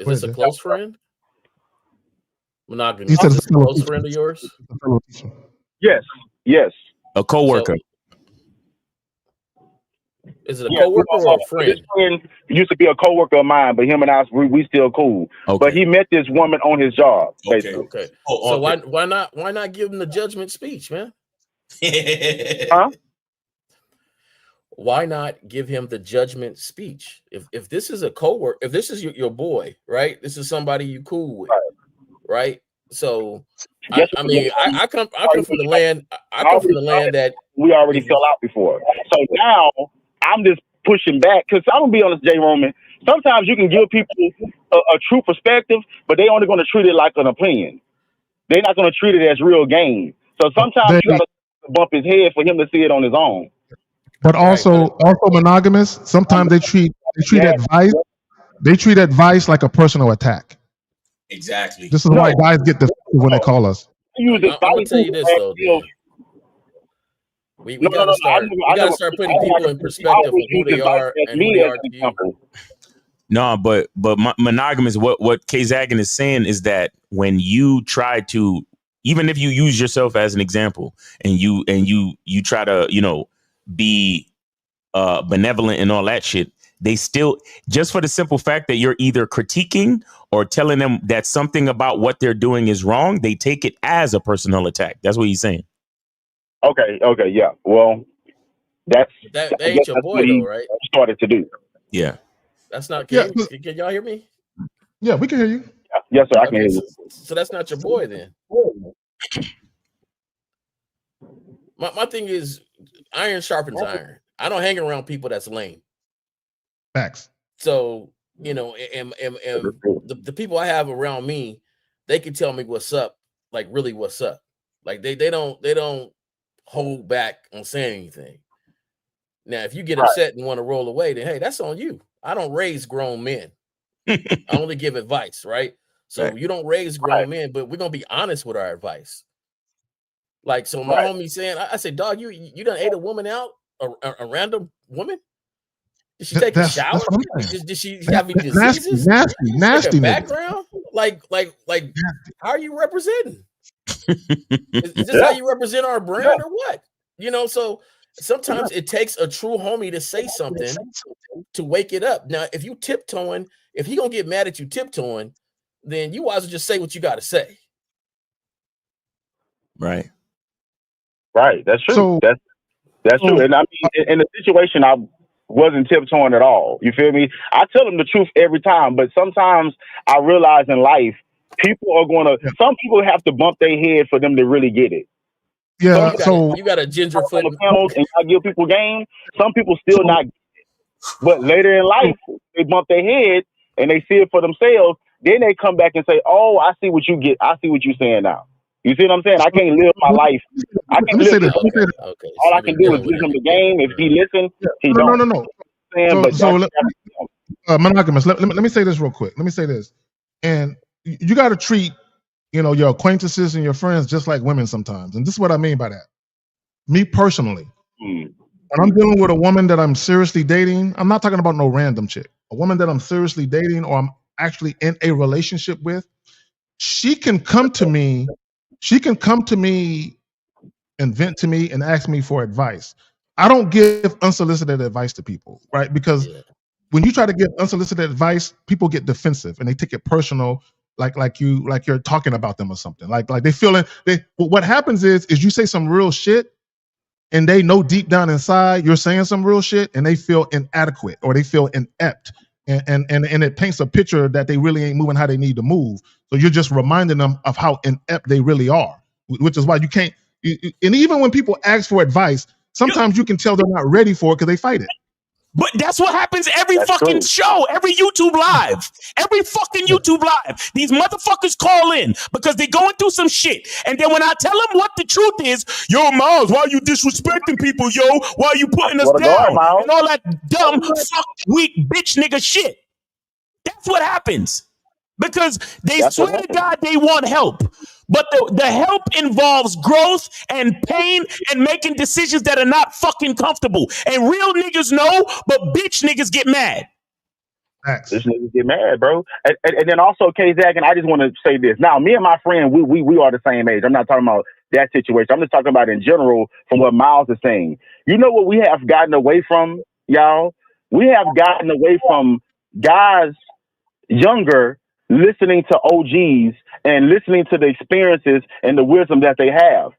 Is this a close friend? Monogamy. He said Is this a close friend of yours? Yes. A coworker. Is it a coworker or a friend? This friend used to be a coworker of mine, but him and I, we still cool. Okay. But he met this woman on his job. Basically. Okay. So why not give him the judgment speech, man? Huh? Why not give him the judgment speech? If this is a coworker, if this is your boy, right? This is somebody you cool with, right? So I come from the land. I come from the land that we already fell out before. So now I'm just pushing back because I'm gonna be honest, Jay Roman. Sometimes you can give people a true perspective, but they only going to treat it like an opinion. They're not going to treat it as real game. So sometimes you got to bump his head for him to see it on his own. But also monogamous. Sometimes they treat advice like a personal attack. Exactly. This is why guys get defensive when they call us. I'm gonna tell you this though. We gotta start putting people in perspective of who they are and who they are to you. No, but monogamous. What K Zagan is saying is that when you try to, even if you use yourself as an example, and you try to be benevolent and all that shit, they still, just for the simple fact that you're either critiquing or telling them that something about what they're doing is wrong, they take it as a personal attack. That's what he's saying. Okay, yeah. Well, that ain't your boy though, right? Started to do. Yeah. That's not. Can y'all hear me? Yeah, we can hear you. Yes, sir. I can hear you. So that's not your boy then. My thing is, iron sharpens iron. I don't hang around people that's lame. Facts. So and the people I have around me, they can tell me what's up, like really what's up. Like they don't hold back on saying anything. Now, if you get upset and want to roll away, then hey, that's on you. I don't raise grown men. I only give advice, right? So you don't raise grown men, but we're gonna be honest with our advice. Like, so my homie saying, I said, dog, you done ate a woman out, a random woman? Did she take a shower? Did she have any diseases? Nasty background? Like, how are you representing? Is this how you represent our brand or what? You know, so sometimes it takes a true homie to say something to wake it up. Now, if you tiptoeing, if he gonna get mad at you tiptoeing, then you might as well just say what you got to say. Right. Right. That's true. So- that's true. And I mean, in the situation, I wasn't tiptoeing at all. You feel me? I tell them the truth every time, but sometimes I realize in life, people are going to, some people have to bump their head for them to really get it. Yeah. You got a ginger foot panels and I give people game. Some people still not get it. But later in life, they bump their head and they see it for themselves. Then they come back and say, "Oh, I see what you get. I see what you're saying now." You see what I'm saying? I can't live my life. I can live it. Okay. All I can do is give him the game. If he listens, he don't. No. Monogamous. Let me say this real quick. Let me say this. And you got to treat, your acquaintances and your friends just like women sometimes. And this is what I mean by that. Me personally, when I'm dealing with a woman that I'm seriously dating, I'm not talking about no random chick. A woman that I'm seriously dating or I'm actually in a relationship with, she can come to me and vent to me and ask me for advice. I don't give unsolicited advice to people, right? Because when you try to give unsolicited advice, people get defensive and they take it personal, like you're talking about them or something. Like they feel it. What happens is you say some real shit, and they know deep down inside you're saying some real shit, and they feel inadequate or they feel inept, and it paints a picture that they really ain't moving how they need to move. So you're just reminding them of how inept they really are, which is why you can't. And even when people ask for advice, sometimes you can tell they're not ready for it because they fight it. But that's what happens every fucking show, every YouTube live, every fucking YouTube live. These motherfuckers call in because they're going through some shit. And then when I tell them what the truth is, yo, Miles, why are you disrespecting people, yo? Why are you putting us down? And all that dumb, fuck, weak, bitch nigga shit. That's what happens. Because they swear to God they want help. But the help involves growth and pain and making decisions that are not fucking comfortable. And real niggas know, but bitch niggas get mad. This niggas get mad, bro. And then also, K-Zach, and I just want to say this. Now, me and my friend, we are the same age. I'm not talking about that situation. I'm just talking about in general from what Miles is saying. You know what we have gotten away from, y'all? We have gotten away from guys younger listening to OGs and listening to the experiences and the wisdom that they have.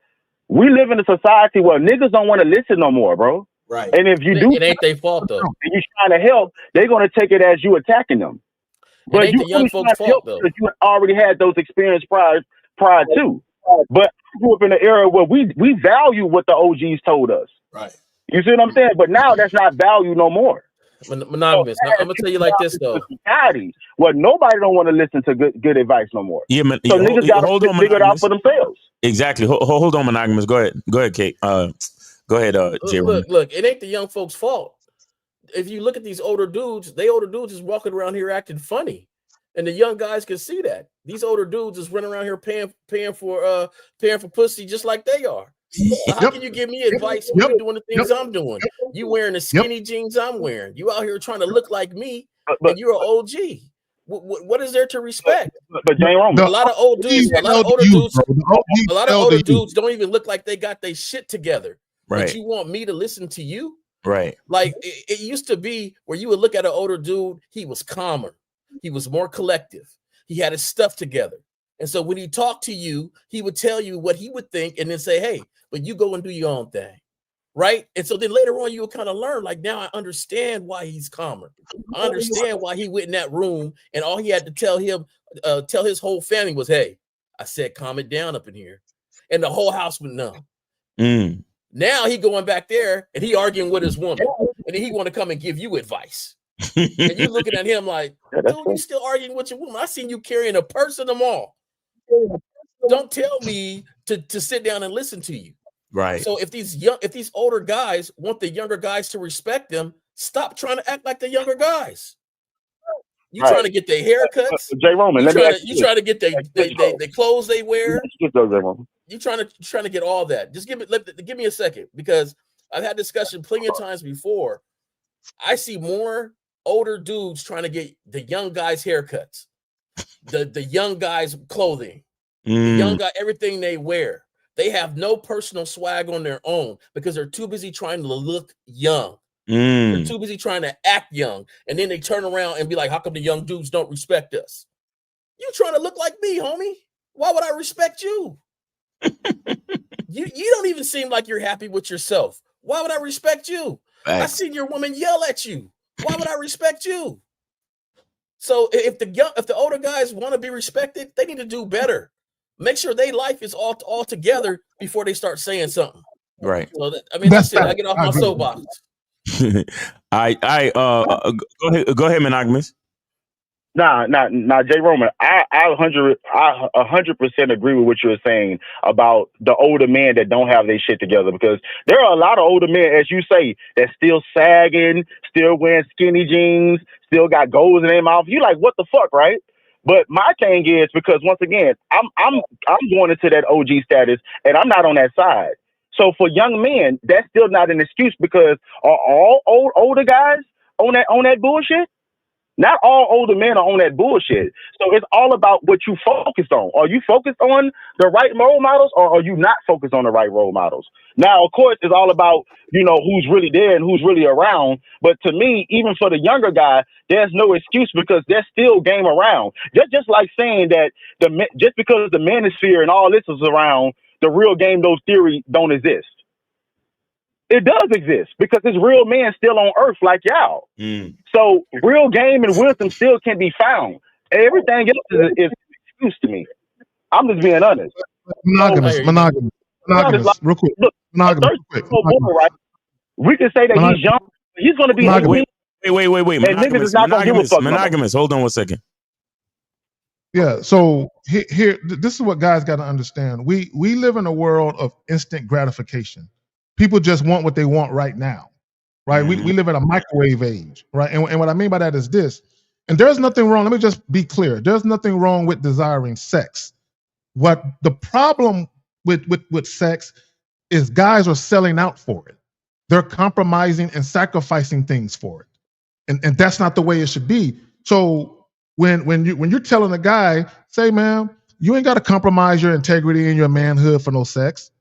We live in a society where niggas don't want to listen no more, bro. Right. And if you do, it ain't their fault though. And you trying to help, they're gonna take it as you attacking them. But you the young folks' fault though. Because you already had those experiences prior to. But I grew up in an era where we value what the OGs told us. Right. You see what I'm saying? But now that's not value no more. Monogamous. Now, I'm gonna tell you like this though. Society where nobody don't want to listen to good advice no more. Yeah, so niggas gotta figure it out for themselves. Exactly. Hold on, Monogamous. Go ahead, Kate. Go ahead, Jay. Look, it ain't the young folks' fault. If you look at these older dudes is walking around here acting funny, and the young guys can see that. These older dudes is running around here paying for pussy just like they are. So how can you give me advice when you're doing the things I'm doing? You wearing the skinny jeans I'm wearing. You out here trying to look like me, and you're an OG. What is there to respect? But Jay Roman, a lot of older dudes don't even look like they got their shit together. Right. But you want me to listen to you? Right. Like it used to be where you would look at an older dude, he was calmer, he was more collective, he had his stuff together. And so when he talked to you, he would tell you what he would think and then say, hey, but you go and do your own thing. Right. And so then later on, you will kind of learn, like, now I understand why he's calmer. I understand why he went in that room and all he had to tell his whole family was, hey, I said, calm it down up in here. And the whole house went numb. Now he going back there and he arguing with his woman and then he want to come and give you advice. And you looking at him like, dude, you still arguing with your woman? I seen you carrying a purse in the mall. don't tell me to sit down and listen to you. Right. So if these older guys want the younger guys to respect them, stop trying to act like the younger guys. You trying to get their haircuts, Jay Roman. You trying to get the clothes they wear. You trying to get all that. Just give me a second, because I've had discussion plenty of times before. I see more older dudes trying to get the young guys haircuts, the young guys clothing, the young guy everything they wear. They have no personal swag on their own because they're too busy trying to look young. They're too busy trying to act young, and then they turn around and be like, "How come the young dudes don't respect us?" You trying to look like me, homie? Why would I respect you? You don't even seem like you're happy with yourself. Why would I respect you? I seen your woman yell at you. Why would I respect you? So if the older guys want to be respected, they need to do better. Make sure their life is all together before they start saying something. Right. So that's it. I get off my soapbox. Go ahead, monogamous. Nah, Jay Roman. I 100% agree with what you were saying about the older men that don't have their shit together, because there are a lot of older men, as you say, that still sagging, still wearing skinny jeans, still got goals in their mouth. You like, what the fuck, right? But my thing is, because once again, I'm going into that OG status, and I'm not on that side. So for young men, that's still not an excuse, because are all older guys on that bullshit? Not all older men are on that bullshit. So it's all about what you focus on. Are you focused on the right role models, or are you not focused on the right role models? Now, of course, it's all about, who's really there and who's really around. But to me, even for the younger guy, there's no excuse, because there's still game around. Just like saying that just because the manosphere and all this is around, the real game, those theories don't exist. It does exist, because there's real men still on earth like y'all. So real game and wisdom still can be found. Everything else is an excuse to me. I'm just being honest. Monogamous, real quick. Look, monogamous, real quick. Right? We can say that he's young. He's going to be 18. Wait. Monogamous. Hold on 1 second. Yeah. So here, this is what guys got to understand. We live in a world of instant gratification. People just want what they want right now, right? We live in a microwave age, right? And what I mean by that is this, and there's nothing wrong. Let me just be clear. There's nothing wrong with desiring sex. What the problem with sex is, guys are selling out for it. They're compromising and sacrificing things for it. And that's not the way it should be. So when you're telling a guy, say, man, you ain't got to compromise your integrity and your manhood for no sex.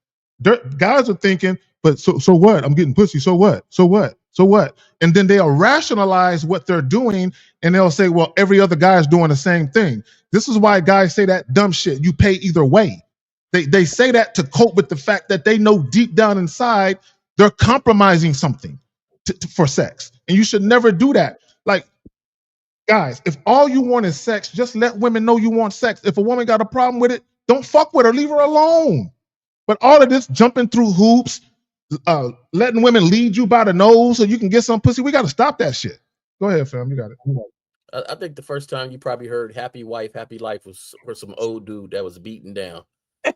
Guys are thinking, but so what? I'm getting pussy. So what? So what? So what? And then they'll rationalize what they're doing, and they'll say, well, every other guy is doing the same thing. This is why guys say that dumb shit. You pay either way. They say that to cope with the fact that they know deep down inside they're compromising something for sex. And you should never do that. Like, guys, if all you want is sex, just let women know you want sex. If a woman got a problem with it, don't fuck with her. Leave her alone. But all of this jumping through hoops, letting women lead you by the nose so you can get some pussy, we got to stop that shit. Go ahead, fam. You got it. I think the first time you probably heard "Happy Wife, Happy Life" was for some old dude that was beaten down.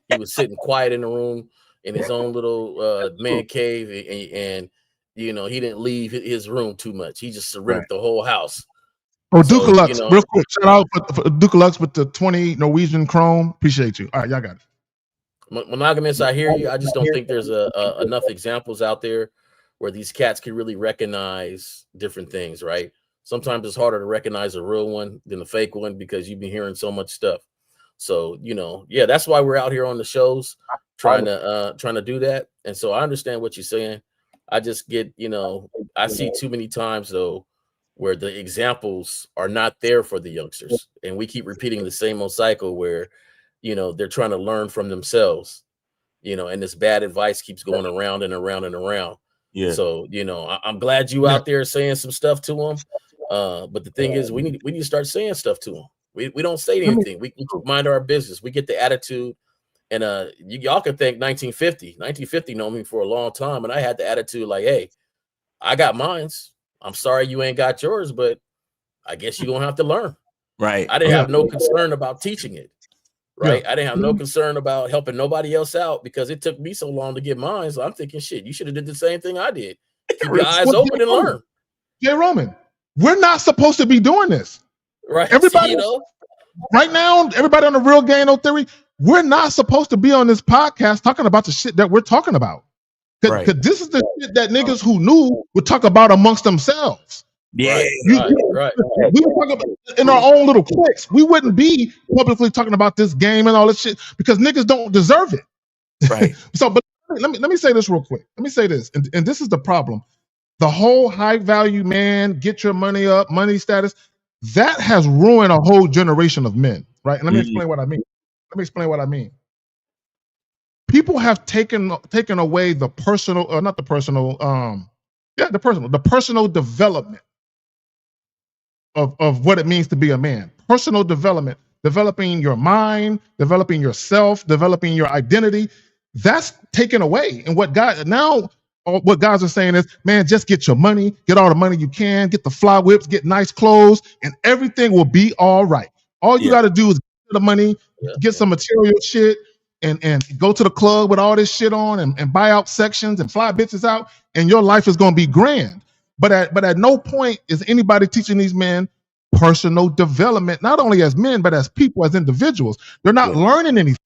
He was sitting quiet in the room in his own little man cave, and he didn't leave his room too much. He just surrendered the whole house. Oh, Dukalux, real quick, shout out for Dukalux with the 20 Norwegian Chrome. Appreciate you. All right, y'all got it. Monogamous, I hear you. I just don't think there's enough examples out there where these cats can really recognize different things, right? Sometimes it's harder to recognize a real one than a fake one because you've been hearing so much stuff. So, that's why we're out here on the shows trying to do that. And so I understand what you're saying. I just get, I see too many times though where the examples are not there for the youngsters, and we keep repeating the same old cycle where they're trying to learn from themselves, and this bad advice keeps going around and around and around. Yeah. So, I'm glad you out there saying some stuff to them. But the thing is, we need to start saying stuff to them. We don't say anything. We mind our business. We get the attitude. And y'all can thank 1950. 1950 known me for a long time. And I had the attitude like, hey, I got mines. I'm sorry you ain't got yours, but I guess you're going to have to learn. Right. I didn't have no concern about teaching it. right? I didn't have no concern about helping nobody else out because it took me so long to get mine. So I'm thinking, shit, you should have did the same thing I did. Keep your eyes open and learn. Jay Roman, we're not supposed to be doing this. Right. Everybody, right now, everybody on the Real Game No Theory, we're not supposed to be on this podcast talking about the shit that we're talking about. Because this is the shit that niggas who knew would talk about amongst themselves. Yeah, right. We would talk about in our own little cliques. We wouldn't be publicly talking about this game and all this shit because niggas don't deserve it. Right. So, but let me say this real quick. Let me say this, and this is the problem. The whole high value man, get your money up, money status, that has ruined a whole generation of men. Right. And let me explain what I mean. People have taken away the personal, the personal development of what it means to be a man. Personal development, developing your mind, developing yourself, developing your identity. That's taken away. And what guys are saying is, man, just get your money, get all the money you can, get the fly whips, get nice clothes, and everything will be all right. All you got to do is get the money, get some material shit, and go to the club with all this shit on and buy out sections and fly bitches out, and your life is going to be grand. But at no point is anybody teaching these men personal development, not only as men, but as people, as individuals. They're not learning anything.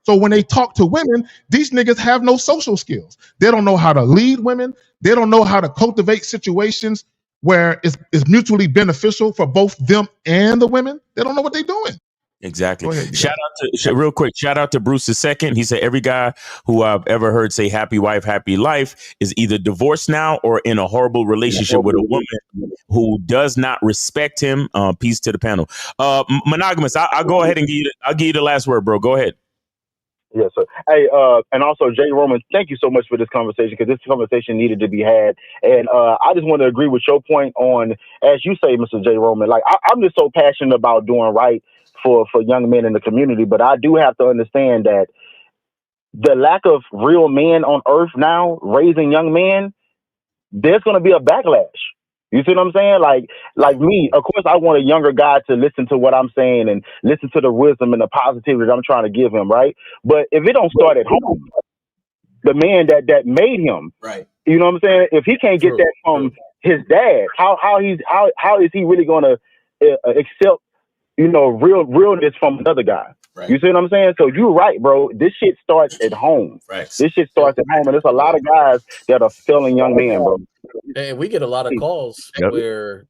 So when they talk to women, these niggas have no social skills. They don't know how to lead women. They don't know how to cultivate situations where it's mutually beneficial for both them and the women. They don't know what they're doing. Exactly. Ahead, shout out to Bruce II. He said every guy who I've ever heard say happy wife, happy life is either divorced now or in a horrible relationship with a woman who does not respect him. Peace to the panel. Monogamous, I'll go ahead and I'll give you the last word, bro. Go ahead. Yes, sir. Hey, and also Jay Roman, thank you so much for this conversation because this conversation needed to be had. And I just want to agree with your point on, as you say, Mr. Jay Roman, like I'm just so passionate about doing right for young men in the community. But I do have to understand that the lack of real men on earth now raising young men, there's going to be a backlash. You see what I'm saying? Like me, of course, I want a younger guy to listen to what I'm saying and listen to the wisdom and the positivity that I'm trying to give him, right? But if it don't start at home, the man that made him, right? You know what I'm saying? If he can't get that from his dad, how is he really going to accept, realness from another guy? Right. You see what I'm saying? So you're right, bro. This shit starts at home. Right. This shit starts at home, and there's a lot of guys that are failing young men, bro. And we get a lot of calls where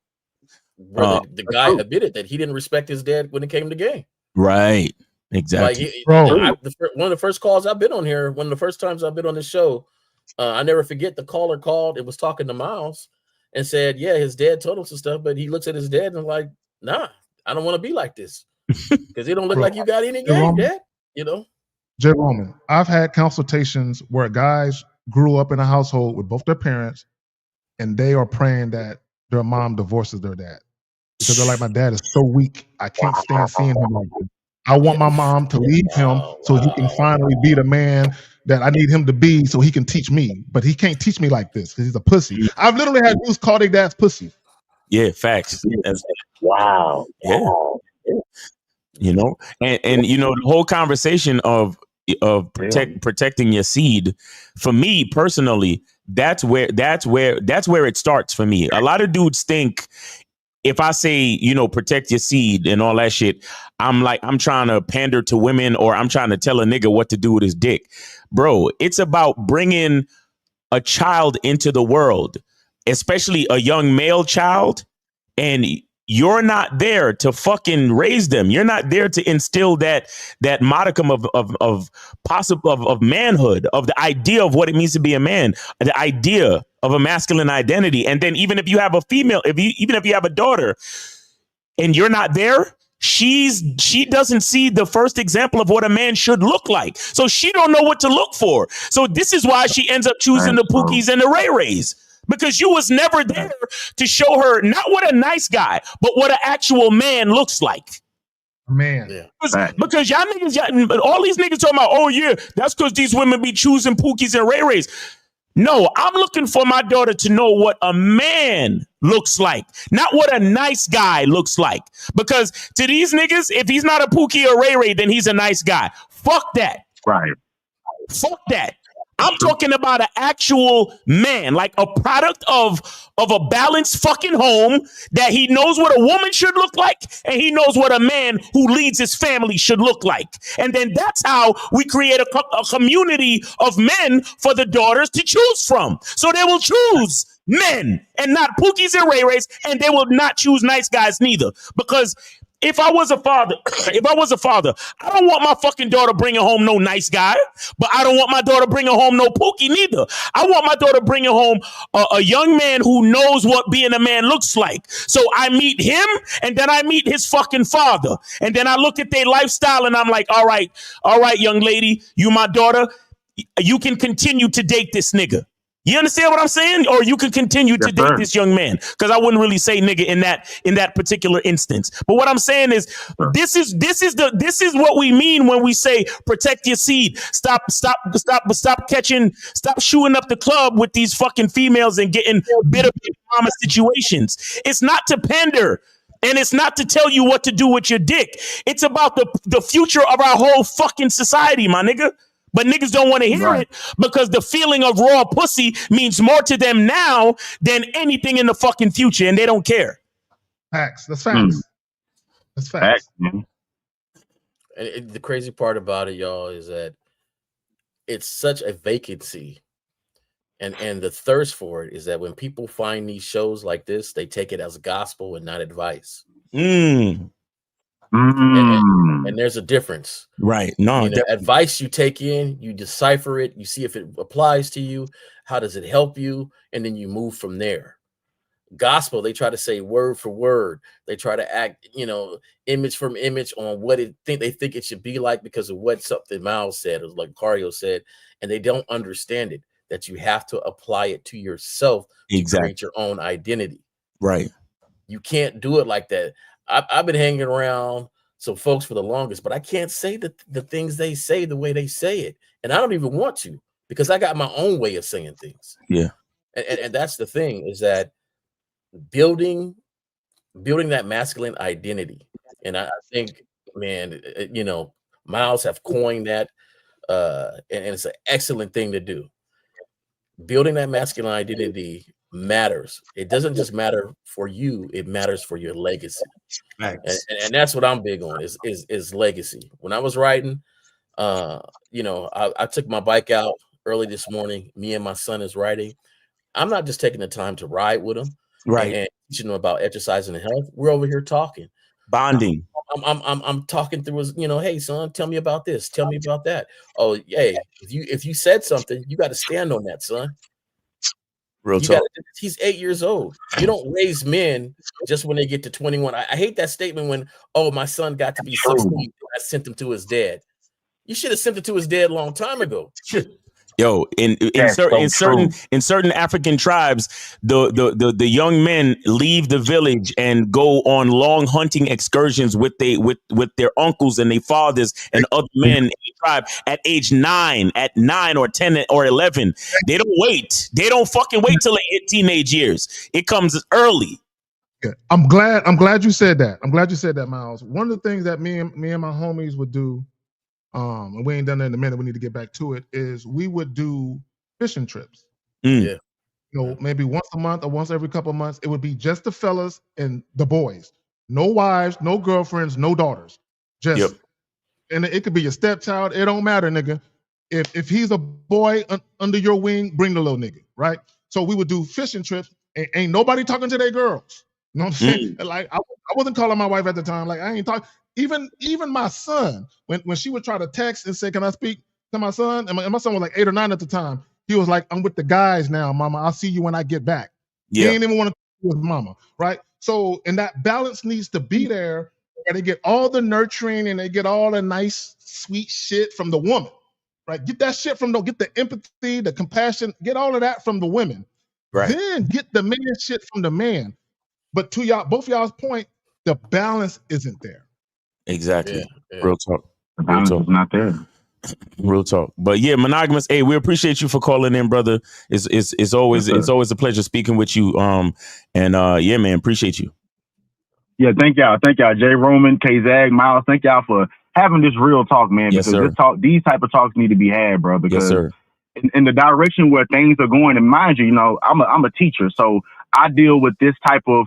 the guy admitted that he didn't respect his dad when it came to game. Right. Exactly. One of the first calls I've been on here, one of the first times I've been on this show, I never forget the caller called and was talking to Miles and said, yeah, his dad told him some stuff, but he looks at his dad and like, nah, I don't want to be like this because it don't look like you got any game, Dad. Jay Roman, I've had consultations where guys grew up in a household with both their parents and they are praying that their mom divorces their dad because they're like, my dad is so weak. I can't stand seeing him like this. I want my mom to leave him so he can finally be the man that I need him to be so he can teach me. But he can't teach me like this because he's a pussy. I've literally had dudes call their dads pussy. Yeah, facts. Wow. Yeah. And the whole conversation of protecting your seed, for me personally, that's where it starts for me. A lot of dudes think if I say, protect your seed and all that shit, I'm trying to pander to women or I'm trying to tell a nigga what to do with his dick. Bro, it's about bringing a child into the world, especially a young male child, and you're not there to fucking raise them. You're not there to instill that modicum of manhood, of the idea of what it means to be a man, the idea of a masculine identity. And then even if you have a female, even if you have a daughter and you're not there, she doesn't see the first example of what a man should look like. So she don't know what to look for. So this is why she ends up choosing the Pookies and the Ray Rays. Because you was never there to show her not what a nice guy, but what an actual man looks like. Man. Yeah. Because y'all niggas, all these niggas talking about, oh yeah, that's because these women be choosing Pookies and Ray Rays. No, I'm looking for my daughter to know what a man looks like, not what a nice guy looks like. Because to these niggas, if he's not a Pookie or Ray Ray, then he's a nice guy. Fuck that. Right. Fuck that. I'm talking about an actual man, like a product of a balanced fucking home that he knows what a woman should look like and he knows what a man who leads his family should look like. And then that's how we create a community of men for the daughters to choose from. So they will choose men and not Pookies and Ray Rays, and they will not choose nice guys neither. Because if I was a father, I don't want my fucking daughter bringing home no nice guy, but I don't want my daughter bringing home no Pookie neither. I want my daughter bringing home a young man who knows what being a man looks like. So I meet him, and then I meet his fucking father, and then I look at their lifestyle, and I'm like, all right, young lady, you my daughter, you can continue to date this nigga. You understand what I'm saying? Or you can continue to date this young man, because I wouldn't really say nigga in that particular instance. But what I'm saying is, this is what we mean when we say protect your seed. Stop shooing up the club with these fucking females and getting bitter mama situations. It's not to pander. And it's not to tell you what to do with your dick. It's about the future of our whole fucking society, my nigga. But niggas don't want to hear it because the feeling of raw pussy means more to them now than anything in the fucking future, and they don't care. Facts. That's facts. That's facts. And the crazy part about it, y'all, is that it's such a vacancy. And the thirst for it is that when people find these shows like this, they take it as gospel and not advice. And there's a difference, right? No, advice you take in, you decipher it, you see if it applies to you, how does it help you, and then you move from there. Gospel, they try to say word for word, they try to act, image from image on what they think it should be like because of what something Miles said, or like Cario said, and they don't understand it, that you have to apply it to yourself to create your own identity. Right. You can't do it like that. I've been hanging around some folks for the longest, but I can't say the things they say the way they say it. And I don't even want to, because I got my own way of saying things. Yeah. And that's the thing, is that building that masculine identity. And I think, man, Miles have coined that, and it's an excellent thing to do. Building that masculine identity matters. It doesn't just matter for you, it matters for your legacy. And that's what I'm big on, is legacy. When I was writing, I took my bike out early this morning. Me and my son is riding. I'm not just taking the time to ride with him, and teaching him about exercise and health. We're over here talking, bonding. I'm talking through his, hey son, tell me about this, tell me about that. Oh, hey, if you said something, you got to stand on that, son. Real talk. He's 8 years old. You don't raise men just when they get to 21. I hate that statement when, my son got to be 16, I sent him to his dad. You should have sent him to his dad a long time ago. Yo, in certain African tribes, the young men leave the village and go on long hunting excursions with their uncles and their fathers and other men in the tribe at age 9 or 10 or 11. They don't wait. They don't fucking wait till they hit teenage years. It comes early. Yeah. I'm glad you said that. I'm glad you said that, Miles. One of the things that me and my homies would do, and we ain't done that in a minute, we need to get back to it, is we would do fishing trips. Yeah. Maybe once a month or once every couple of months. It would be just the fellas and the boys. No wives, no girlfriends, no daughters. Just and it could be your stepchild. It don't matter, nigga. If he's a boy under your wing, bring the little nigga, right? So we would do fishing trips, and ain't nobody talking to their girls. You know what I'm saying? Like I wasn't calling my wife at the time. Like I ain't talking. Even my son, when she would try to text and say, "Can I speak to my son?" And my son was like 8 or 9 at the time. He was like, "I'm with the guys now, mama. I'll see you when I get back." Yeah. He ain't even want to talk with mama, right? So, and that balance needs to be there, where they get all the nurturing and they get all the nice, sweet shit from the woman, right? Get that shit get the empathy, the compassion, get all of that from the women. Right. Then get the man shit from the man. But to both y'all's point, the balance isn't there. Exactly. The balance is not there. Real talk. But yeah, monogamous. Hey, we appreciate you for calling in, brother. It's always a pleasure speaking with you. Yeah, man, appreciate you. Yeah, thank y'all. Jay Roman, K Zag, Miles, thank y'all for having this real talk, man. Yes, because these type of talks need to be had, bro. Because yes, sir. In the direction where things are going, and mind you, I'm a teacher, so I deal with this type of,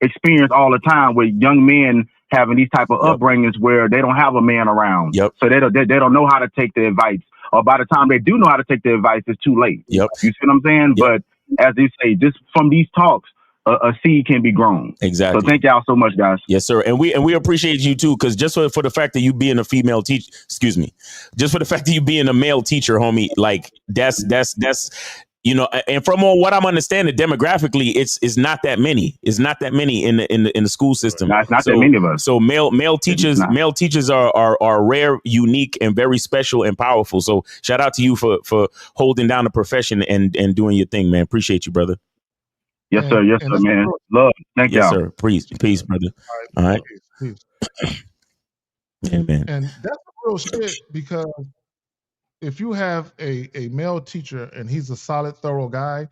experience all the time with young men having these type of upbringings where they don't have a man around. Yep. So they don't know how to take the advice, or by the time they do know how to take the advice, it's too late. Yep. You see what I'm saying? Yep. But as they say, just from these talks, a seed can be grown. Exactly. So thank y'all so much, guys. Yes, sir. And we appreciate you too, because just for the fact that you being a female teacher, just for the fact that you being a male teacher, homie, like that's and from what I'm understanding demographically, it's not that many. It's not that many in the school system. It's not that many of us. So male teachers are rare, unique, and very special and powerful. So shout out to you for holding down the profession and doing your thing, man. Appreciate you, brother. Yes, sir. Yes, sir, man. Love. Thank y'all. Yes, sir. Peace, brother. All right. Peace. Yeah, man. And that's real shit, because if you have a male teacher and he's a solid, thorough guy,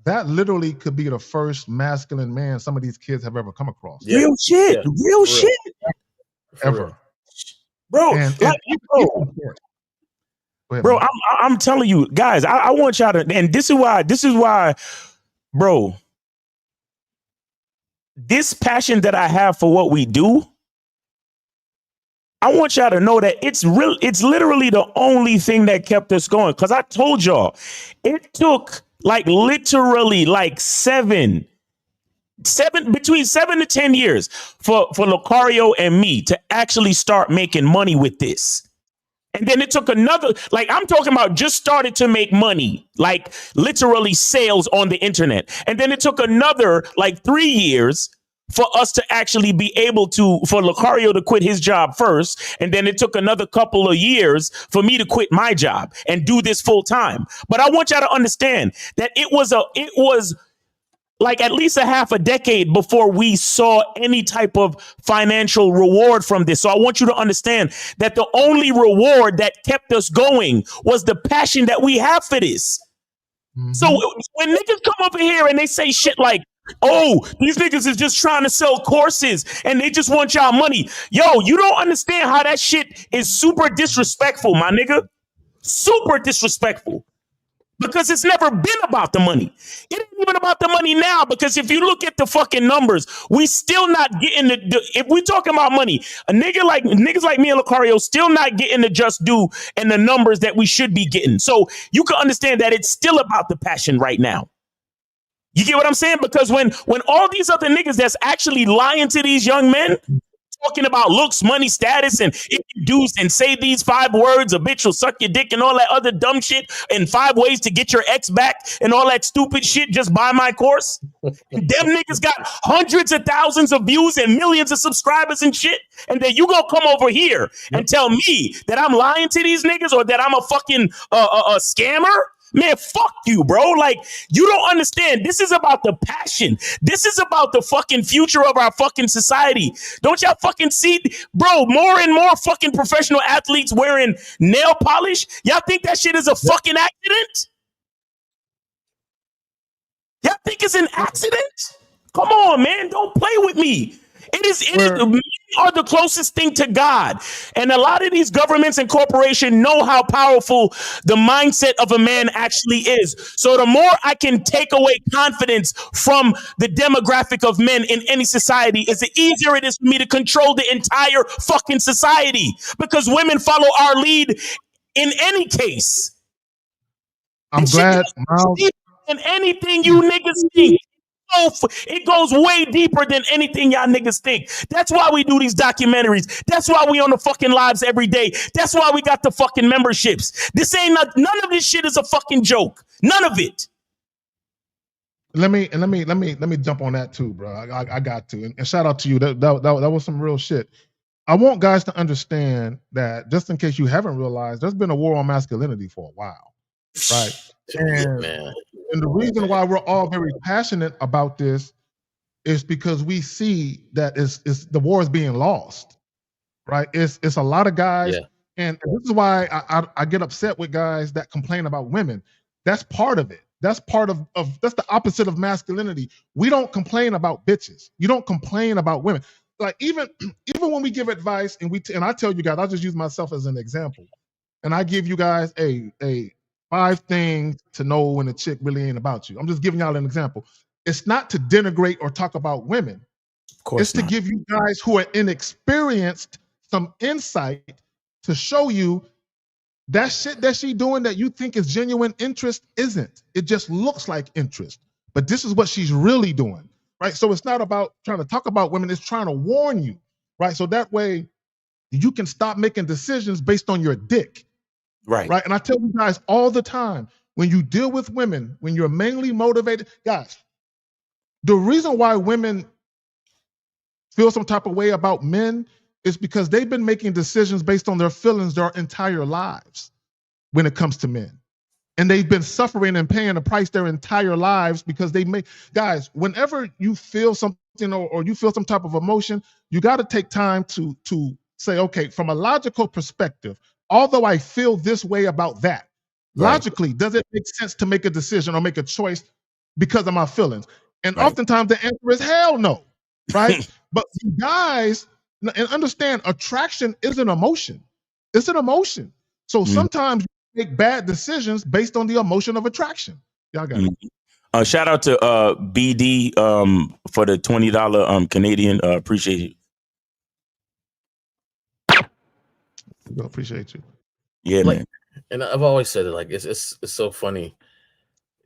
that literally could be the first masculine man some of these kids have ever come across. Yeah. Real shit. Yeah. Real shit. Ever. Bro, bro, I'm telling you, guys, I want y'all to, and this is why, bro, this passion that I have for what we do, I want y'all to know that it's literally the only thing that kept us going. Because I told y'all, it took literally between 7 to 10 years for Lucario and me to actually start making money with this. And then it took another, I'm talking about just started to make money, literally sales on the internet. And then it took another 3 years for us to actually be able for Lucario to quit his job first. And then it took another couple of years for me to quit my job and do this full time. But I want y'all to understand that it was at least a half a decade before we saw any type of financial reward from this. So I want you to understand that the only reward that kept us going was the passion that we have for this. Mm-hmm. So when niggas come over here and they say shit like, oh, these niggas is just trying to sell courses and they just want y'all money. Yo, you don't understand how that shit is super disrespectful, my nigga. Super disrespectful. Because it's never been about the money. It ain't even about the money now, because if you look at the fucking numbers, we still not getting if we talking about money, niggas like me and Lucario still not getting the just due and the numbers that we should be getting. So you can understand that it's still about the passion right now. You get what I'm saying? Because when all these other niggas that's actually lying to these young men, talking about looks, money, status, and if you do and say these 5 words, a bitch will suck your dick and all that other dumb shit, and 5 ways to get your ex back and all that stupid shit, just buy my course. Them niggas got hundreds of thousands of views and millions of subscribers and shit. And then you gonna come over here and tell me that I'm lying to these niggas or that I'm a fucking a scammer? Man, fuck you, bro. You don't understand. This is about the passion. This is about the fucking future of our fucking society. Don't y'all fucking see, bro, more and more fucking professional athletes wearing nail polish? Y'all think that shit is a fucking accident? Y'all think it's an accident? Come on, man. Don't play with me. Men are the closest thing to God. And a lot of these governments and corporations know how powerful the mindset of a man actually is. So the more I can take away confidence from the demographic of men in any society, is the easier it is for me to control the entire fucking society. Because women follow our lead in any case. I'm glad, Miles. In anything you niggas think. It goes way deeper than anything y'all niggas think. That's why we do these documentaries. That's why we on the fucking lives every day. That's why we got the fucking memberships. This ain't none of this shit is a fucking joke. None of it. Let me jump on that too, bro. I got to. And shout out to you. That was some real shit. I want guys to understand that, just in case you haven't realized, there's been a war on masculinity for a while. Right. And the reason why we're all very passionate about this is because we see that it's the war is being lost, right? It's a lot of guys And this is why I get upset with guys that complain about women. That's part of it. That's part of that's the opposite of masculinity. We don't complain about bitches. You don't complain about women. Like even when we give advice and I tell you guys, I'll just use myself as an example. And I give you guys a 5 things to know when a chick really ain't about you. I'm just giving y'all an example. It's not to denigrate or talk about women. Of course it's to give you guys who are inexperienced some insight to show you that shit that she doing that you think is genuine interest isn't. It just looks like interest. But this is what she's really doing, right? So it's not about trying to talk about women. It's trying to warn you, right? So that way you can stop making decisions based on your dick. Right. Right. And I tell you guys all the time, when you deal with women, when you're mainly motivated, guys, the reason why women feel some type of way about men is because they've been making decisions based on their feelings their entire lives when it comes to men. And they've been suffering and paying the price their entire lives because they make, guys, whenever you feel something or you feel some type of emotion, you got to take time to say, okay, from a logical perspective, although I feel this way about that, logically, does it make sense to make a decision or make a choice because of my feelings? And oftentimes the answer is hell no, right? But you guys, and understand, attraction is an emotion. It's an emotion. So sometimes you make bad decisions based on the emotion of attraction. Y'all got it. Shout out to BD for the $20 Canadian. Appreciate it. We appreciate you. Yeah, man. And I've always said it, like it's so funny.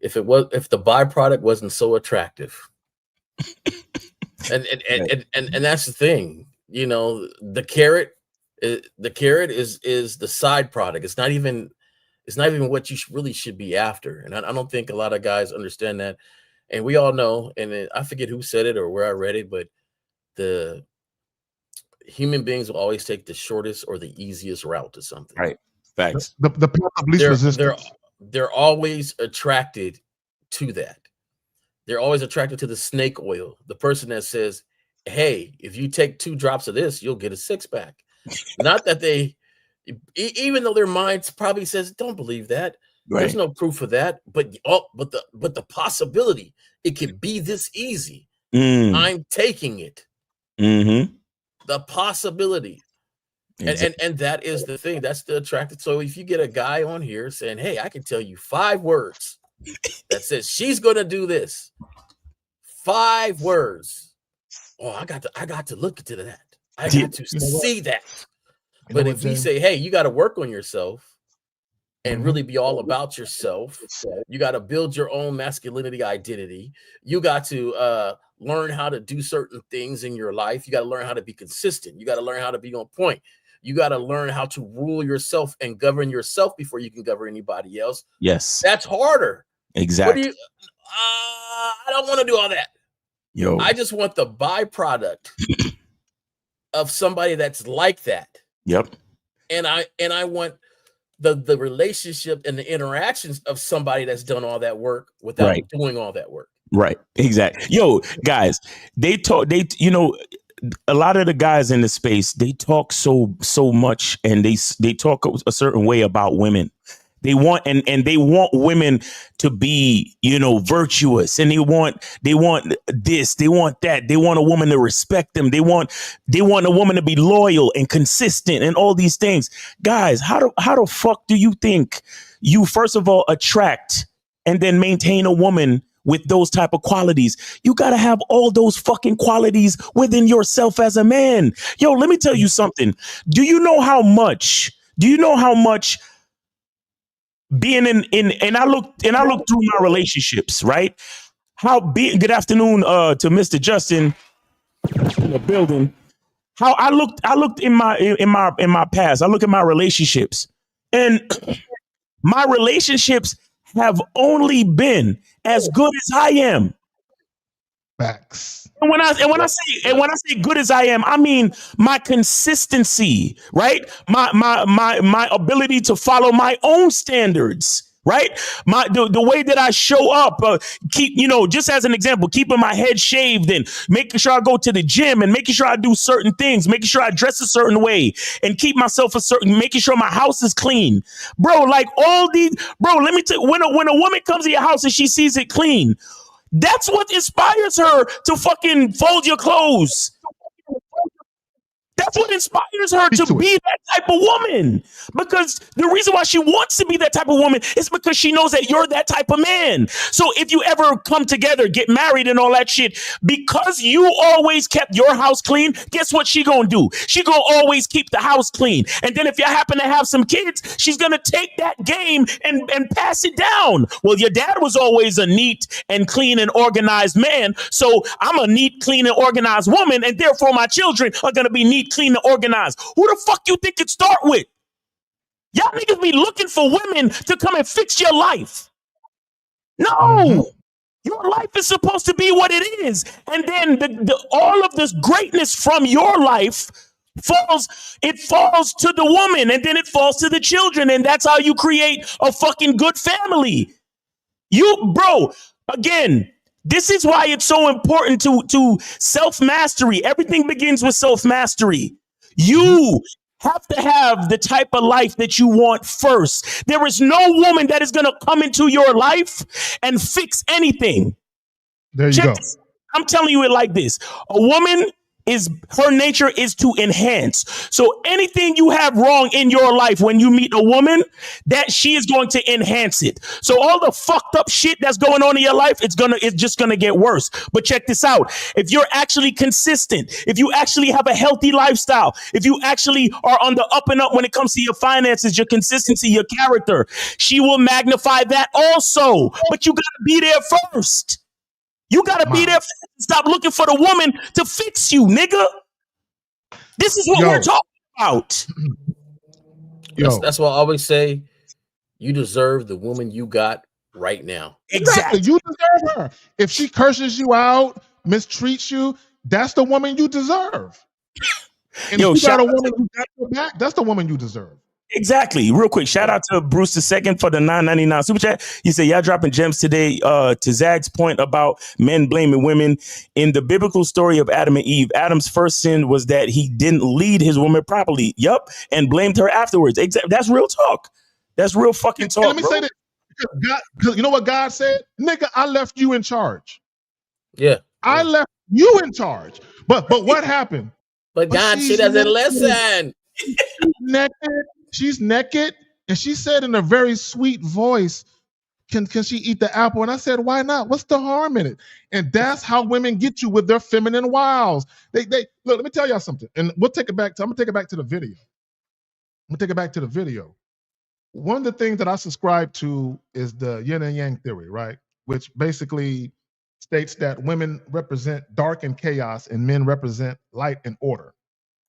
If the byproduct wasn't so attractive, and that's the thing, you know, the carrot is the side product. It's not even what you really should be after. And I don't think a lot of guys understand that. And we all know, and I forget who said it or where I read it, but the human beings will always take the shortest or the easiest route to something. Right. Facts. The path of least resistance. They're always attracted to that. They're always attracted to the snake oil. The person that says, hey, if you take 2 drops of this, you'll get a 6-pack. Not that they, even though their minds probably says, don't believe that. Right. There's no proof of that. But the possibility, it could be this easy. I'm taking it. Mm-hmm. The possibility. Exactly. And that is the thing. That's the attracted. So if you get a guy on here saying, hey, I can tell you 5 words that says she's gonna do this. 5 words. Oh, I got to look into that. I got to see that. But if we say, hey, you got to work on yourself and really be all about yourself, you got to build your own masculinity identity. You got to learn how to do certain things in your life. You got to learn how to be consistent. You got to learn how to be on point. You got to learn how to rule yourself and govern yourself before you can govern anybody else. Yes. That's harder. Exactly. I don't want to do all that. Yo, I just want the byproduct of somebody that's like that. Yep. And I want the relationship and the interactions of somebody that's done all that work without doing all that work. Right. Exactly. Yo, guys, you know, a lot of the guys in the space, they talk so much and they talk a certain way about women. They want and they want women to be, you know, virtuous, and they want this, they want that, they want a woman to respect them, they want a woman to be loyal and consistent and all these things. Guys, how the fuck do you think you first of all attract and then maintain a woman with those type of qualities? You got to have all those fucking qualities within yourself as a man. Yo, let me tell you something. Do you know how much being in and I looked through my relationships, right? Good afternoon to Mr. Justin in the building. How I looked in my past. I look at my relationships, and my relationships have only been as good as I am. Facts. And when I say good as I am, I mean my consistency, right? My ability to follow my own standards, right? The way that I show up, just as an example, keeping my head shaved and making sure I go to the gym and making sure I do certain things, making sure I dress a certain way and keep myself making sure my house is clean, bro. Like all these, bro. Let me tell you, when a woman comes to your house and she sees it clean, that's what inspires her to fucking fold your clothes. That's what inspires her to be that type of woman. Because the reason why she wants to be that type of woman is because she knows that you're that type of man. So if you ever come together, get married and all that shit, because you always kept your house clean, guess what she gonna do? She gonna always keep the house clean. And then if you happen to have some kids, she's gonna take that game and pass it down. Well, your dad was always a neat and clean and organized man. So I'm a neat, clean, and organized woman. And therefore my children are gonna be neat, clean, and organized. Who the fuck you think it start with? Y'all niggas be looking for women to come and fix your life. No, your life is supposed to be what it is. And then all of this greatness from your life falls to the woman, and then it falls to the children. And that's how you create a fucking good family. Bro, again, this is why it's so important to self-mastery. Everything begins with self-mastery. You have to have the type of life that you want first. There is no woman that is going to come into your life and fix anything. There you go. I'm telling you it like this. A woman her nature is to enhance. So anything you have wrong in your life, when you meet a woman, that she is going to enhance it. So all the fucked up shit that's going on in your life, it's just gonna get worse. But check this out. If you're actually consistent, if you actually have a healthy lifestyle, if you actually are on the up and up when it comes to your finances, your consistency, your character, she will magnify that also. But you gotta be there first. You gotta be there. Stop looking for the woman to fix you, nigga. This is what we're talking about. That's why I always say you deserve the woman you got right now. Exactly. You deserve her. If she curses you out, mistreats you, that's the woman you deserve. And if you got a woman who got your back, that's the woman you deserve. Exactly. Real quick, shout out to Bruce II for the $9.99 super chat. He said, y'all dropping gems today. To Zag's point about men blaming women. In the biblical story of Adam and Eve, Adam's first sin was that he didn't lead his woman properly. Yup. And blamed her afterwards. Exactly. That's real talk. That's real fucking talk. And let me say that. Because you know what God said? Nigga, I left you in charge. Yeah. I left you in charge. But what happened? But God, she doesn't listen. She's naked, and she said in a very sweet voice, can she eat the apple? And I said, why not? What's the harm in it? And that's how women get you with their feminine wiles. They look, let me tell y'all something. And we'll take it back to, I'm gonna take it back to the video. One of the things that I subscribe to is the yin and yang theory, right? Which basically states that women represent dark and chaos and men represent light and order,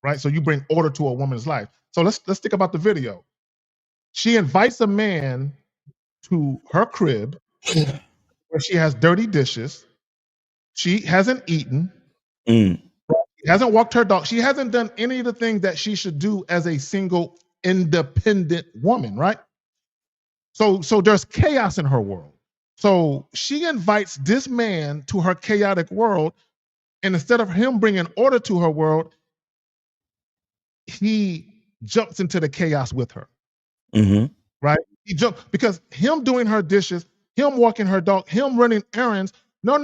right? So you bring order to a woman's life. So let's think about the video. She invites a man to her crib where she has dirty dishes. She hasn't eaten. She hasn't walked her dog. She hasn't done any of the things that she should do as a single independent woman, right? So there's chaos in her world. So she invites this man to her chaotic world, and instead of him bringing order to her world, he jumps into the chaos with her. Right? He jumps because him doing her dishes, him walking her dog, him running errands. No.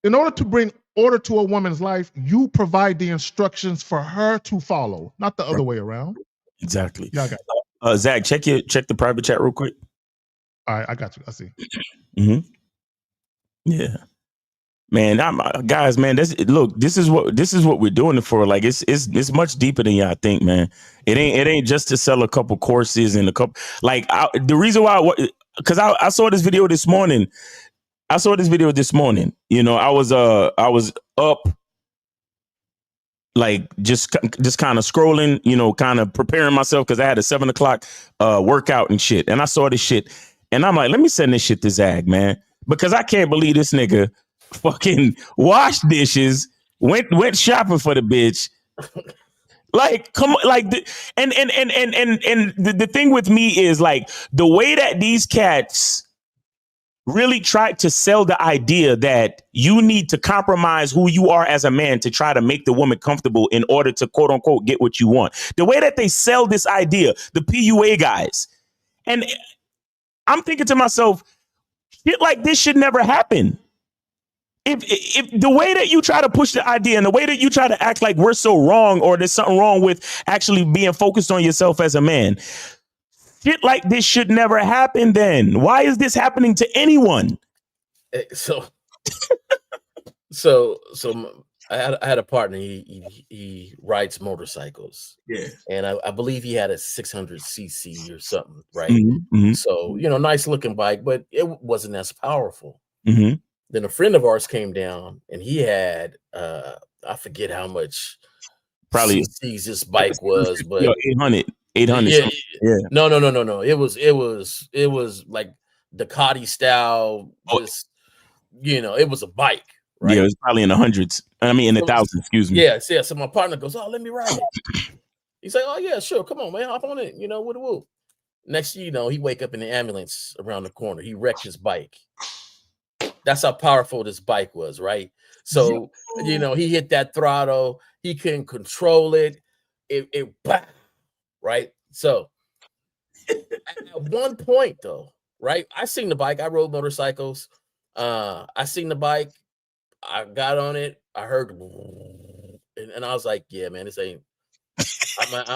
In order to bring order to a woman's life, you provide the instructions for her to follow, not the other way around. Exactly. Yeah, I got it. Zach, check the private chat real quick. All right, I got you. I see. Yeah. Man, guys, man, this is what we're doing it for. Like it's much deeper than y'all think, man. It ain't just to sell a couple courses and a couple the reason why, because I saw this video this morning. You know, I was up like just kind of scrolling, you know, kind of preparing myself because I had a 7 o'clock workout and shit. And I saw this shit and I'm like, let me send this shit to Zag, man, because I can't believe this nigga fucking washed dishes, went shopping for the bitch. Like, come on, like, and the thing with me is like the way that these cats really try to sell the idea that you need to compromise who you are as a man to try to make the woman comfortable in order to quote unquote get what you want. The way that they sell this idea, the PUA guys, and I'm thinking to myself, shit like this should never happen. If the way that you try to push the idea and the way that you try to act like we're so wrong or there's something wrong with actually being focused on yourself as a man, shit like this should never happen then. Why is this happening to anyone? So I had a partner. He rides motorcycles. Yeah. And I believe he had a 600cc or something, right? Mm-hmm. So, nice looking bike, but it wasn't as powerful. Mm-hmm. Then a friend of ours came down and he had, I forget how much probably cc's this bike was, but 800. Yeah. Yeah. No. It was like Ducati style. Just, it was a bike. Right? Yeah, it was probably in the hundreds. I mean, in the thousands, excuse me. Yeah. So my partner goes, "Oh, let me ride it." He's like, "Oh yeah, sure. Come on, man. Hop on it. Woo." Next thing you know, he wake up in the ambulance around the corner. He wrecked his bike. That's how powerful this bike was, right? So, he hit that throttle. He couldn't control it. It right? So, at one point, though, right? I seen the bike. I rode motorcycles. I seen the bike. I got on it. I heard, and I was like, "Yeah, man, this ain't."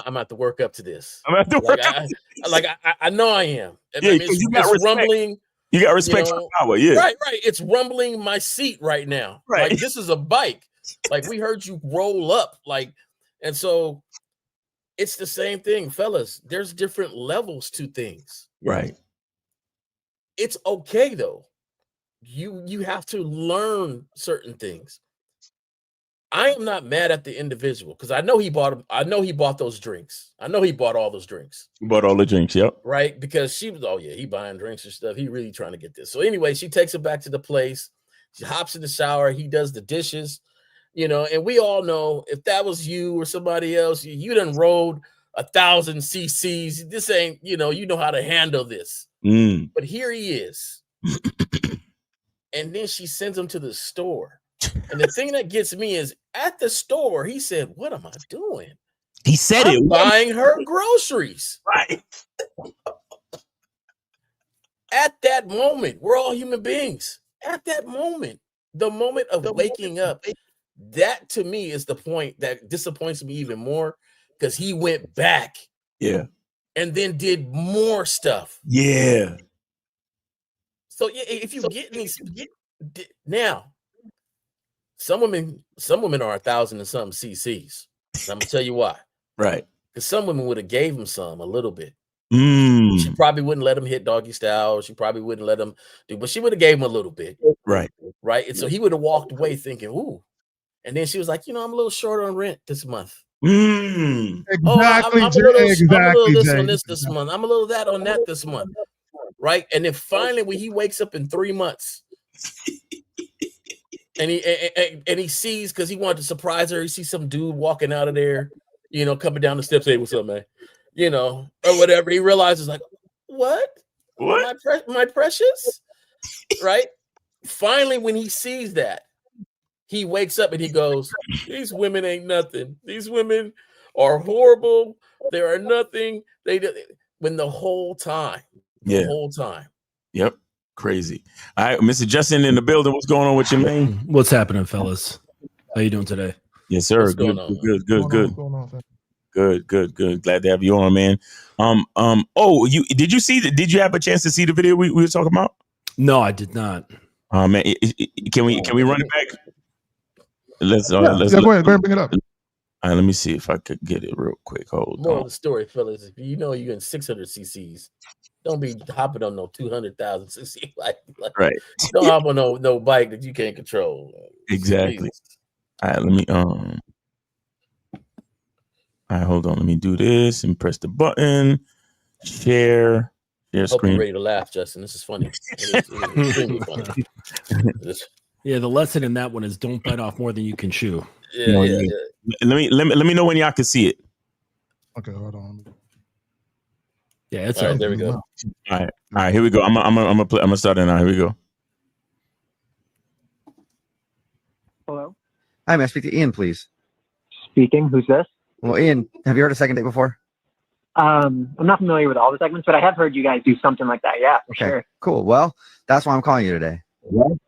I'm at to work up to this. I'm at to work up. I know I am. Yeah, it's rumbling. You got respect for power, yeah. Right. It's rumbling my seat right now. Right. Like, this is a bike. Like, we heard you roll up. Like, and so it's the same thing, fellas. There's different levels to things. Right. It's okay though. You have to learn certain things. I am not mad at the individual because I know he bought those drinks. I know he bought all those drinks. He bought all the drinks, yep. Right? Because she was, he buying drinks and stuff. He really trying to get this. So anyway, she takes it back to the place. She hops in the shower. He does the dishes, and we all know if that was you or somebody else, you done rode 1,000 cc's. This ain't, you know how to handle this. But here he is. And then she sends him to the store. And the thing that gets me is at the store, he said, "What am I doing?" He said I'm buying her groceries. Right. At that moment, we're all human beings. At that moment, the moment of waking up, that to me is the point that disappoints me even more because he went back. Yeah. And then did more stuff. Yeah. So if you get these now, some women are 1,000 and something cc's. I'm gonna tell you why. Right. Because some women would have gave him a little bit. She probably wouldn't let him hit doggy style. She probably wouldn't let him do, but she would have gave him a little bit. Right. Right. And so he would have walked away thinking, "Ooh." And then she was like, "I'm a little short on rent this month." Exactly. I'm a little this Jay. on this month. I'm a little that on that this month. Right. And then finally, when he wakes up in 3 months, and he sees, because he wanted to surprise her, he sees some dude walking out of there, coming down the steps. "Hey, what's up, man?" Or whatever. He realizes, like, what? My precious? Right? Finally, when he sees that, he wakes up and he goes, "These women ain't nothing. These women are horrible. They are nothing." When the whole time. Yep. Crazy. All right, Mr. Justin in the building. What's going on with you, man? What's happening, fellas? How you doing today? Yes, sir. What's Good. going on, Good. Glad to have you on, man. Oh, did you have a chance to see the video we were talking about? No, I did not. Man, can we run it back? Let's go ahead, bring it up. All right, let me see if I could get it real quick. Hold More on. of the story, fellas. If you're in 600 cc's, don't be hopping on no 200,000 cc. Like, right. Don't hop on no bike that you can't control. Exactly. All right, let me All right, hold on. Let me do this and press the button. Share Hope screen. you're ready to laugh, Justin. This is funny. It is extremely funny. Yeah, the lesson in that one is don't bite off more than you can chew. Yeah. Let me know when y'all can see it. Okay, hold on. Yeah, it's all right. There we go. All right. Here we go. I'm gonna start it now. Here we go. Hello? Hi, may I speak to Ian, please? Speaking. Who's this? Well, Ian, have you heard of Second Date before? I'm not familiar with all the segments, but I have heard you guys do something like that. Yeah, for sure. Cool. Well, that's why I'm calling you today.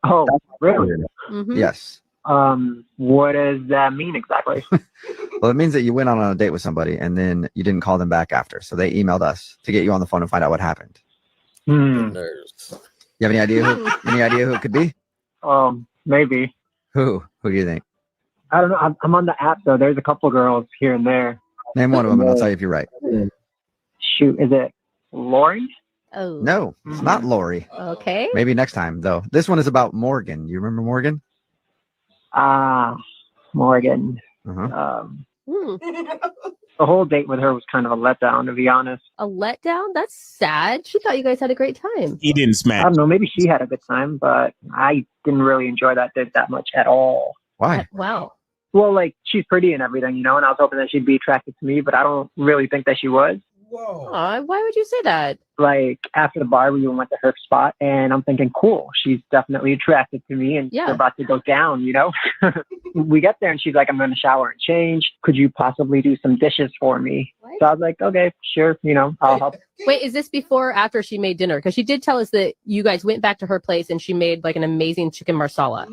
Oh, really? Mhm. Yes. What does that mean exactly? Well, it means that you went on a date with somebody and then you didn't call them back after. So they emailed us to get you on the phone and find out what happened. Nerves. You have any idea who it could be? Maybe. Who do you think? I don't know. I'm on the app, though. There's a couple girls here and there. Name one of them and I'll tell you if you're right. Shoot, is it Lauren? Oh. No, it's not Lori. Okay. Maybe next time, though. This one is about Morgan. You remember Morgan? Morgan. Uh-huh. The whole date with her was kind of a letdown, to be honest. A letdown? That's sad. She thought you guys had a great time. He didn't I smash. don't know. Maybe she had a good time, but I didn't really enjoy that date that much at all. Why? Wow. Well, like, she's pretty and everything, you know, and I was hoping that she'd be attracted to me, but I don't really think that she was. Aw, why would you say that? Like, after the bar, we went to her spot, and I'm thinking, cool, she's definitely attracted to me, and we're about to go down, you know? We get there, and she's like, I'm going to shower and change. Could you possibly do some dishes for me? What? So I was like, okay, sure, you know, I'll help. Wait, is this before or after she made dinner? Because she did tell us that you guys went back to her place and she made like an amazing chicken marsala.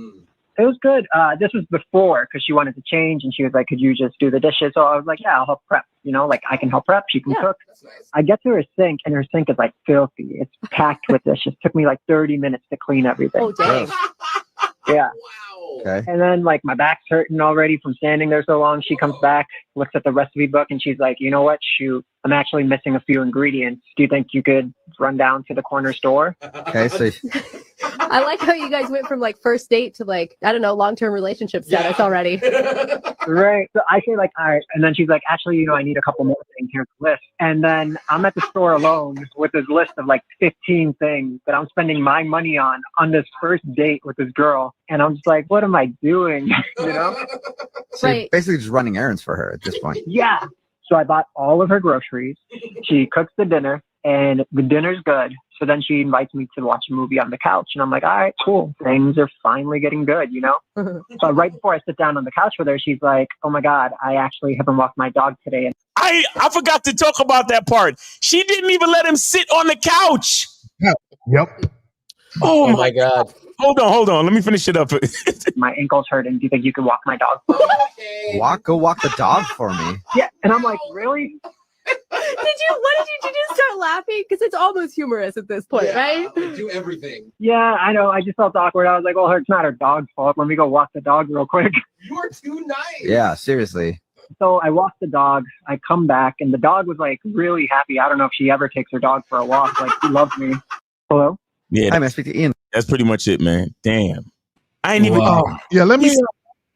It was good. This was before because she wanted to change and she was like, could you just do the dishes? So I was like, yeah, I'll help prep. You know, like I can help prep. She can cook. I get to her sink and her sink is like filthy. It's packed with dishes. Took me like 30 minutes to clean everything. Oh, dang. Yeah. Okay. And then like my back's hurting already from standing there so long. She comes back, looks at the recipe book and she's like, you know what? Shoot, I'm actually missing a few ingredients. Do you think you could run down to the corner store? Okay, so I like how you guys went from like first date to like, I don't know, long-term relationship status already. Right. So I say like, all right. And then she's like, actually, you know, I need a couple more things. Here's the list. And then I'm at the store alone with this list of like 15 things that I'm spending my money on this first date with this girl. And I'm just like, what am I doing? You know? So you're basically just running errands for her at this point. Yeah. So I bought all of her groceries. She cooks the dinner and the dinner's good. So then she invites me to watch a movie on the couch. And I'm like, all right, cool. Things are finally getting good, you know? So right before I sit down on the couch with her, she's like, oh my God, I actually haven't walked my dog today. And I forgot to talk about that part. She didn't even let him sit on the couch. Yep. Oh my God. Hold on. Let me finish it up. My ankle's hurting. Do you think you could walk my dog? Go walk the dog for me. Yeah. And I'm like, really? What did you just start laughing? Because it's almost humorous at this point, right? Do everything. Yeah, I know. I just felt awkward. I was like, well, it's not her dog's fault. Let me go walk the dog real quick. You're too nice. Yeah, seriously. So I walked the dog. I come back, and the dog was like really happy. I don't know if she ever takes her dog for a walk. Like, she loves me. Hello? Yeah. Hi, may I speak to Ian? That's pretty much it, man. Damn. I ain't even. Wow. Yeah, let me.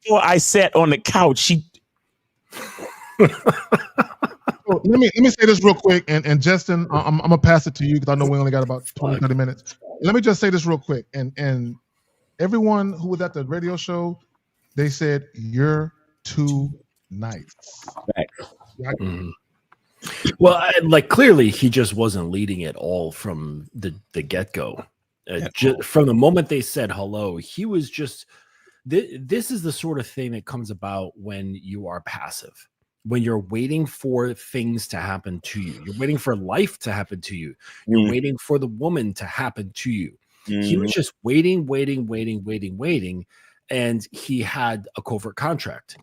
Before I sat on the couch, she. Let me say this real quick, and Justin, I'm gonna pass it to you because I know we only got about 20-30 minutes. Let me just say this real quick, and everyone who was at the radio show, they said you're too nice. Well, like clearly he just wasn't leading it all from the get-go. From the moment they said hello, he was just. This is the sort of thing that comes about when you are passive. When you're waiting for things to happen to you, you're waiting for life to happen to you. You're waiting for the woman to happen to you. He was just waiting. And he had a covert contract.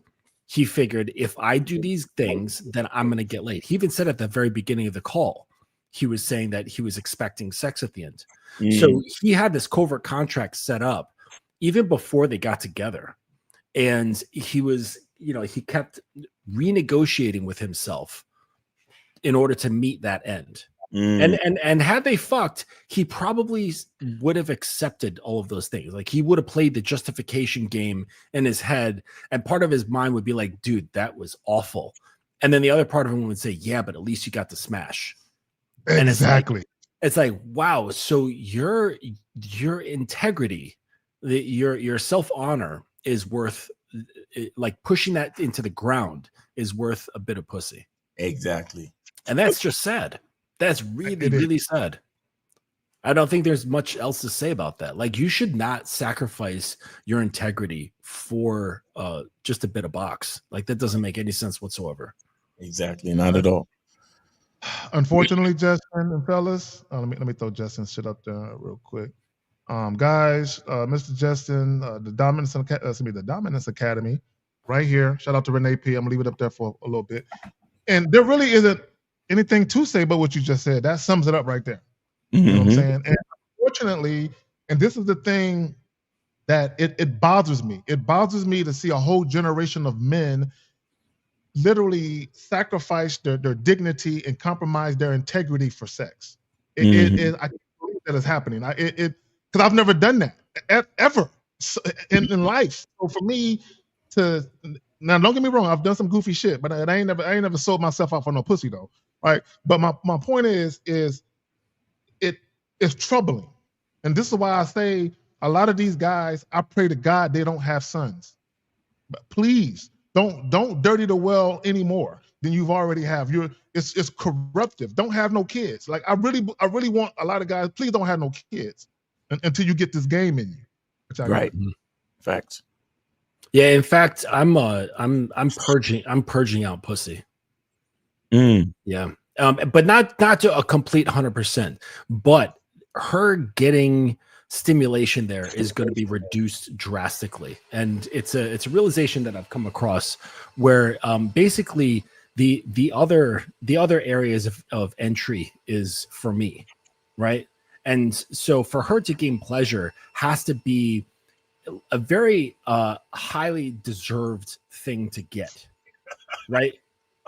He figured if I do these things, then I'm going to get laid. He even said at the very beginning of the call, he was saying that he was expecting sex at the end. So he had this covert contract set up even before they got together. And he was, he kept renegotiating with himself in order to meet that end. And had they fucked, he probably would have accepted all of those things. Like he would have played the justification game in his head, and part of his mind would be like, dude, that was awful. And then the other part of him would say, yeah, but at least you got the smash. Exactly. And it's like, wow. So your integrity, your self-honor is worth, like pushing that into the ground is worth a bit of pussy. Exactly. And that's just sad. That's really, really sad. I don't think there's much else to say about that. Like, you should not sacrifice your integrity for just a bit of box. Like, that doesn't make any sense whatsoever. Exactly. Not at all. Unfortunately, Justin and fellas, let me throw Justin's shit up there real quick. Guys, Mr. Justin, the Dominance Academy, right here. Shout out to Renee P. I'm gonna leave it up there for a little bit. And there really isn't anything to say but what you just said. That sums it up right there. You know what I'm saying? And unfortunately, and this is the thing that it bothers me. It bothers me to see a whole generation of men literally sacrifice their dignity and compromise their integrity for sex. I can't believe that is happening. Because I've never done that ever in life. So for me to now, don't get me wrong, I've done some goofy shit, but I ain't never sold myself out for no pussy though, right? But my point is it's troubling, and this is why I say a lot of these guys, I pray to God they don't have sons. But please don't dirty the well anymore than you've already have. It's corruptive. Don't have no kids. Like I really want a lot of guys. Please don't have no kids until you get this game in you. Right. Facts. Yeah. In fact, I'm purging out pussy. Yeah. But not to a complete 100%. But her getting stimulation there is going to be reduced drastically, and it's a realization that I've come across where basically the other areas of entry is for me, right? And so for her to gain pleasure has to be a very highly deserved thing to get, right?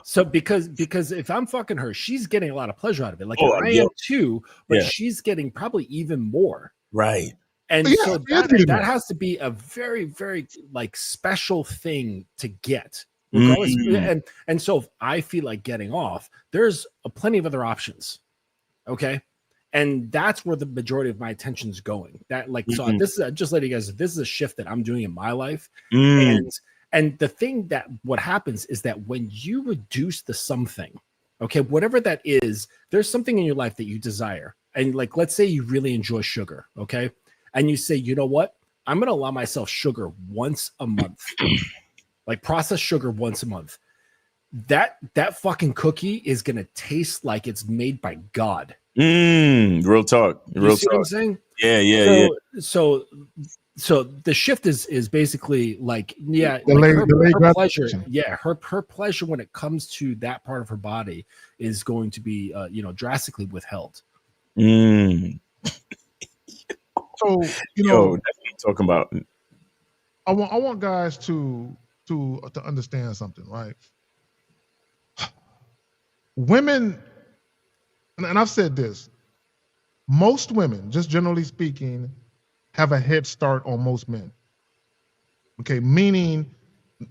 So because if I'm fucking her, she's getting a lot of pleasure out of it. Like I am too, but she's getting probably even more. Right. And so that has to be a very, very like special thing to get. Regardless. And so if I feel like getting off, there's plenty of other options. Okay. And that's where the majority of my attention is going. That like, so this is just letting you guys, this is a shift that I'm doing in my life. And the thing that what happens is that when you reduce the something, okay, whatever that is, there's something in your life that you desire. And like, let's say you really enjoy sugar. Okay. And you say, you know what? I'm going to allow myself sugar once a month, like processed sugar once a month. That fucking cookie is going to taste like it's made by God. Real talk. Real talk. What I'm saying? Yeah. So the shift is basically like, her pleasure. Yeah, her pleasure when it comes to that part of her body is going to be drastically withheld. So that's what I'm talking about. I want guys to understand something, right? Women, and I've said this, most women, just generally speaking, have a head start on most men. Okay, meaning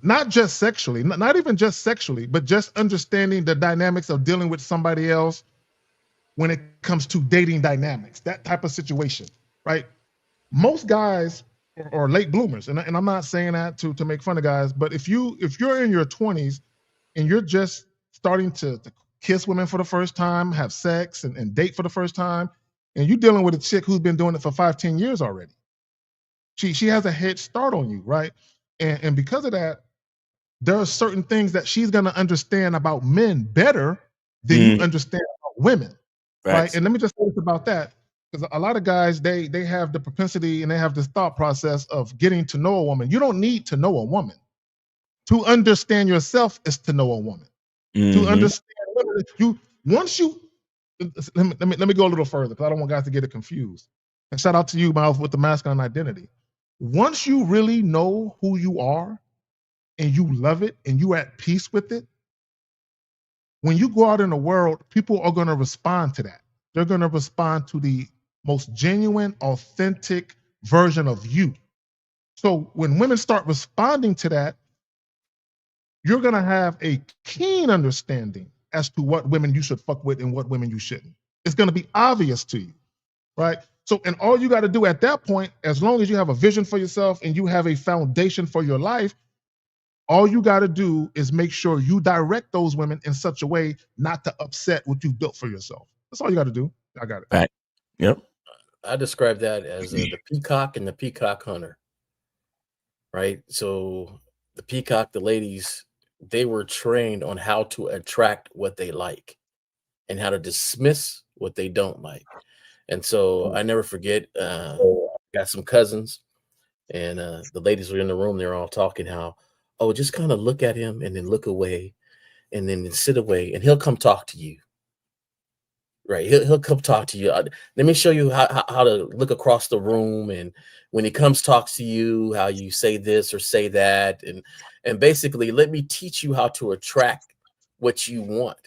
not just sexually, not even just sexually, but just understanding the dynamics of dealing with somebody else when it comes to dating dynamics, that type of situation, right? Most guys are late bloomers, and I'm not saying that to make fun of guys, but if you're in your 20s and you're just starting to kiss women for the first time, have sex and date for the first time, and you're dealing with a chick who's been doing it for 5-10 years already. She has a head start on you, right? And because of that, there are certain things that she's going to understand about men better than you understand about women, right? And let me just say this about that, because a lot of guys, they have the propensity and they have this thought process of getting to know a woman. You don't need to know a woman. To understand yourself is to know a woman. To understand women, let me go a little further because I don't want guys to get it confused. And shout out to you, Miles, with the masculine identity. Once you really know who you are and you love it and you're at peace with it, when you go out in the world, people are going to respond to that. They're going to respond to the most genuine, authentic version of you. So when women start responding to that, you're going to have a keen understanding as to what women you should fuck with and what women you shouldn't. It's going to be obvious to you, right? So, and all you got to do at that point, as long as you have a vision for yourself and you have a foundation for your life, All you got to do is make sure you direct those women in such a way not to upset what you built for yourself. That's all you got to do. I got it. Right. Yep. I describe that as the peacock and the peacock hunter. Right. So the peacock, the ladies, they were trained on how to attract what they like and how to dismiss what they don't like. And so I never forget, got some cousins, and the ladies were in the room. They're all talking how, oh, just kind of look at him and then look away and then sit away and he'll come talk to you. Right. He'll come talk to you. Let me show you how to look across the room. And when he comes, talks to you, how you say this or say that. And basically, let me teach you how to attract what you want.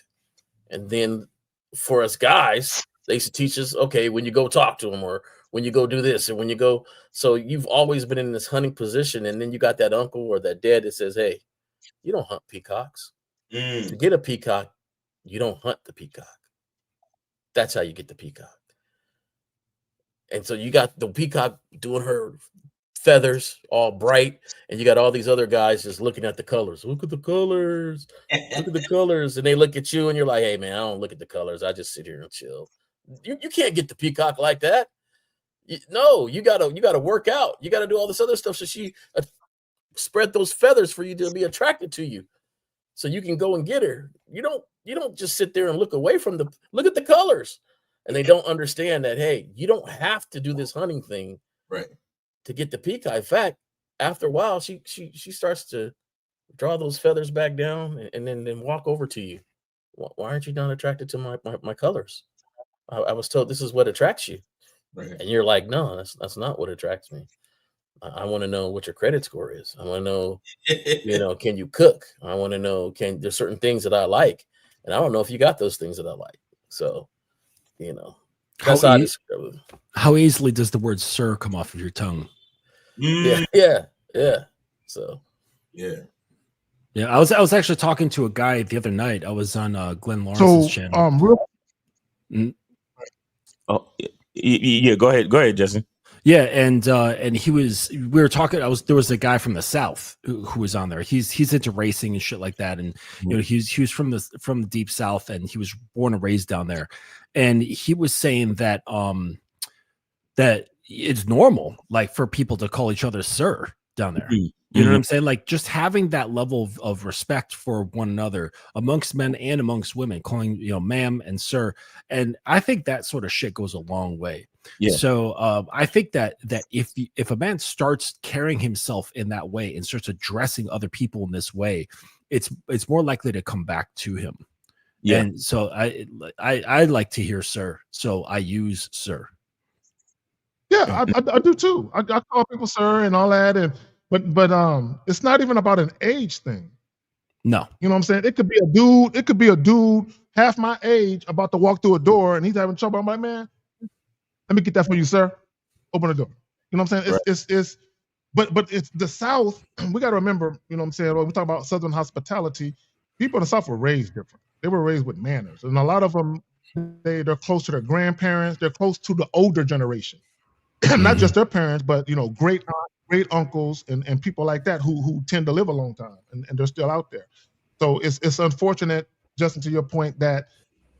And then for us guys, they used to teach us, okay, when you go talk to him or when you go do this and when you go. So you've always been in this hunting position. And then you got that uncle or that dad that says, hey, you don't hunt peacocks. To get a peacock, you don't hunt the peacock. That's how you get the peacock. And so you got the peacock doing her feathers all bright, and you got all these other guys just looking at the colors. Look at the colors. Look at the colors. And they look at you and you're like, hey man, I don't look at the colors. I just sit here and chill. You can't get the peacock like that. No, you gotta work out. You gotta do all this other stuff so she spread those feathers for you to be attracted to you. So you can go and get her. You don't just sit there and look away from look at the colors. And they don't understand that, hey, you don't have to do this hunting thing right to get the peacock. In fact, after a while, she starts to draw those feathers back down and then walk over to you. Why aren't you not attracted to my colors? I was told this is what attracts you. Right. And you're like, no, that's not what attracts me. I want to know what your credit score is. I want to know, can you cook? I want to know, there's certain things that I like. And I don't know if you got those things that I like. So, that's how easily does the word sir come off of your tongue? Yeah. So, yeah. I was actually talking to a guy the other night. I was on Glenn Lawrence's channel. Oh, yeah. Go ahead, Justin. Yeah, and we were talking. There was a guy from the South who was on there. He's into racing and shit like that, and he was from the deep South, and he was born and raised down there. And he was saying that that it's normal, like for people to call each other sir down there. You know what I'm saying? Like just having that level of respect for one another amongst men and amongst women, calling ma'am and sir. And I think that sort of shit goes a long way. Yeah. So I think that if a man starts carrying himself in that way and starts addressing other people in this way, it's more likely to come back to him. Yeah. And so I like to hear sir, so I use sir. Yeah, I do too. I call people sir and all that, but it's not even about an age thing. No. You know what I'm saying? It could be a dude half my age about to walk through a door and he's having trouble. I'm like, man, let me get that for you, sir. Open the door. You know what I'm saying? It's but it's the South. We got to remember, you know what I'm saying? When we talk about Southern hospitality, people in the South were raised different. They were raised with manners. And a lot of them, they're close to their grandparents. They're close to the older generation. Not just their parents, but, great aunts, great uncles and people like that who tend to live a long time and they're still out there. So it's unfortunate, Justin, to your point, that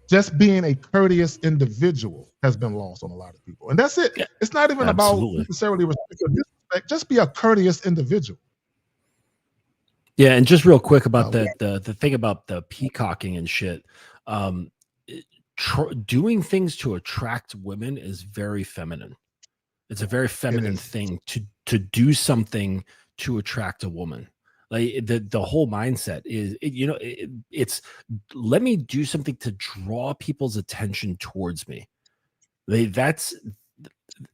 just being a courteous individual has been lost on a lot of people. And that's it. Yeah, it's not even about necessarily respect or disrespect. Just be a courteous individual. Yeah, and just real quick about the thing about the peacocking and shit. Doing things to attract women is very feminine. It's a very feminine thing to do something to attract a woman. Like the whole mindset is, it's let me do something to draw people's attention towards me. That's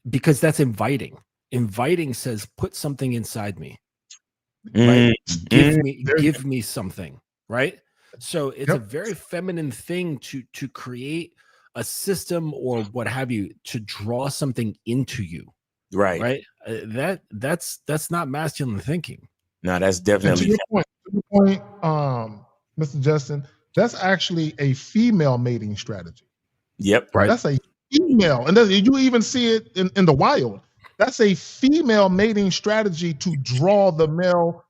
because that's inviting. Inviting says put something inside me. Right? Give me something. Right. So it's a very feminine thing to create a system or what have you to draw something into you. Right. That's not masculine thinking. No, that's definitely. To your point, Mr. Justin, that's actually a female mating strategy. Yep. Right. That's a female, and you even see it in the wild. That's a female mating strategy to draw the male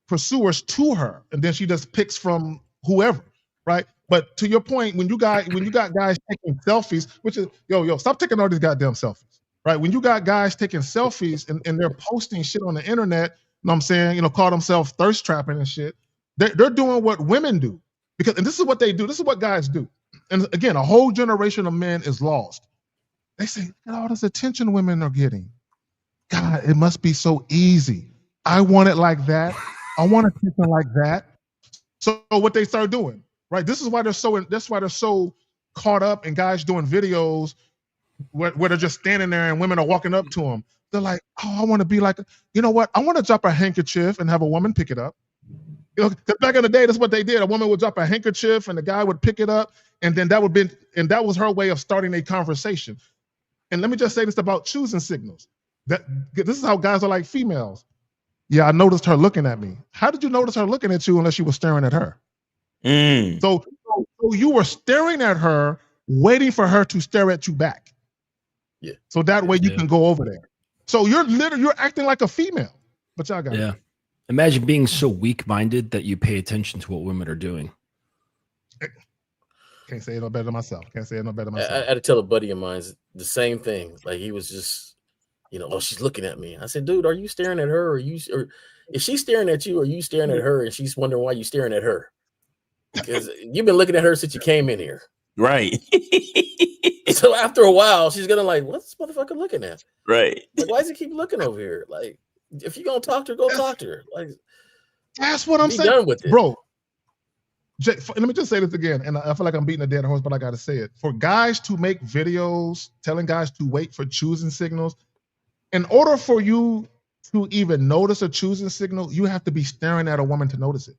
pursuers to her, and then she just picks from whoever, right? But to your point, when you got guys taking selfies, which is yo, stop taking all these goddamn selfies, right? When you got guys taking selfies and they're posting shit on the internet, you know what I'm saying, call themselves thirst trapping and shit, they're doing what women do, and this is what they do. This is what guys do. And again, a whole generation of men is lost. They say, look at all this attention women are getting. God, it must be so easy. I want it like that. I want attention like that. So what they start doing, right? This is why they're so caught up in guys doing videos where they're just standing there and women are walking up to them. They're like, oh, I want to be like, you know what? I want to drop a handkerchief and have a woman pick it up. Because back in the day, that's what they did. A woman would drop a handkerchief and the guy would pick it up, and then that was her way of starting a conversation. And let me just say this about choosing signals. This is how guys are like females. Yeah, I noticed her looking at me. How did you notice her looking at you unless you were staring at her? So you were staring at her, waiting for her to stare at you back. Yeah. So that way you can go over there. So you're acting like a female. But y'all got it. Imagine being so weak-minded that you pay attention to what women are doing. Can't say it no better than myself. I had to tell a buddy of mine the same thing. Like, he was just, oh, she's looking at me. I said, dude, are you staring at her? Or is she staring at you? Or are you staring at her? And she's wondering why you're staring at her. Because you've been looking at her since you came in here. Right. So after a while, she's gonna like, what's this motherfucker looking at? Right. Like, why does he keep looking over here? Like, if you're gonna talk to her, go talk to her. Like, that's what I'm saying. Done with it. Bro. Let me just say this again, and I feel like I'm beating a dead horse, but I got to say it. For guys to make videos telling guys to wait for choosing signals, in order for you to even notice a choosing signal, you have to be staring at a woman to notice it.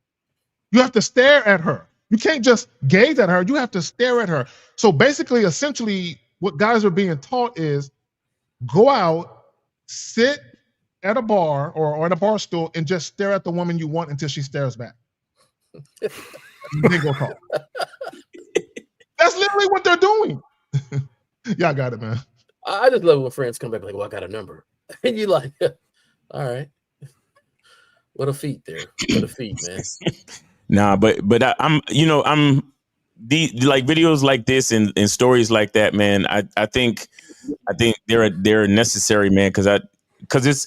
You have to stare at her. You can't just gaze at her. You have to stare at her. So basically, essentially, what guys are being taught is go out, sit at a bar or at a bar stool, and just stare at the woman you want until she stares back. Then go talk. That's literally what they're doing. Y'all got it, man. I just love when friends come back like, well, I got a number. And you like, all right. What a feat there. What a feat, man. Nah, but I'm like videos like this and stories like that, man. I think they're necessary, man, because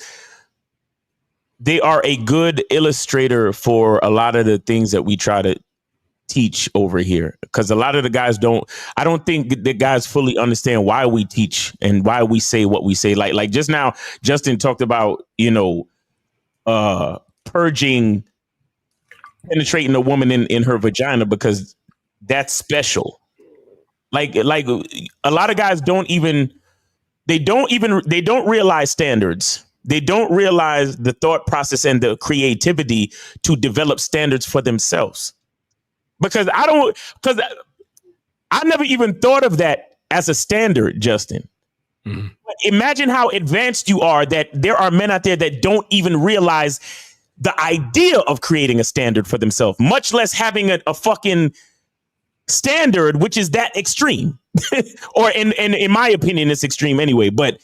they are a good illustrator for a lot of the things that we try to teach over here. Because a lot of the guys I don't think the guys fully understand why we teach and why we say what we say. Like just now, Justin talked about, penetrating a woman in her vagina because that's special. Like a lot of guys don't realize standards. They don't realize the thought process and the creativity to develop standards for themselves. Because I never even thought of that as a standard, Justin. Mm-hmm. Imagine how advanced you are that there are men out there that don't even realize the idea of creating a standard for themselves, much less having a fucking standard, which is that extreme. Or in my opinion, it's extreme anyway. But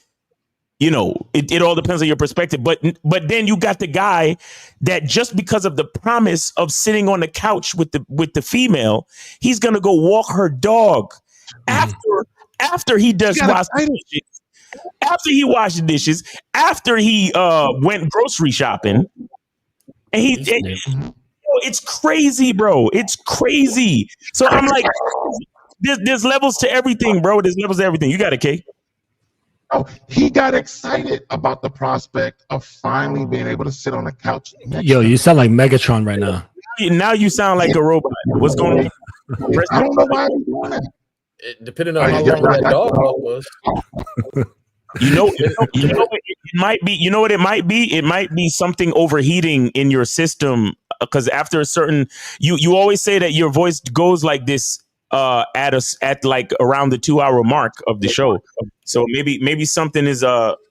it all depends on your perspective. But then you got the guy that just because of the promise of sitting on the couch with the female, he's gonna go walk her dog after he does wash the dishes, after he washed the dishes, after he went grocery shopping. And it's crazy, bro. It's crazy. So I'm like, there's levels to everything, bro. There's levels to everything. You got it, Kay. Oh, he got excited about the prospect of finally being able to sit on the couch. Yo, you sound like Megatron right now. Now you sound like a robot. What's going on? I don't know why he's doing that. Depending on how long that dog walk was. It might be. You know what it might be? It might be something overheating in your system. Because after a certain, you always say that your voice goes like this at like around the 2-hour mark of the show. So maybe something is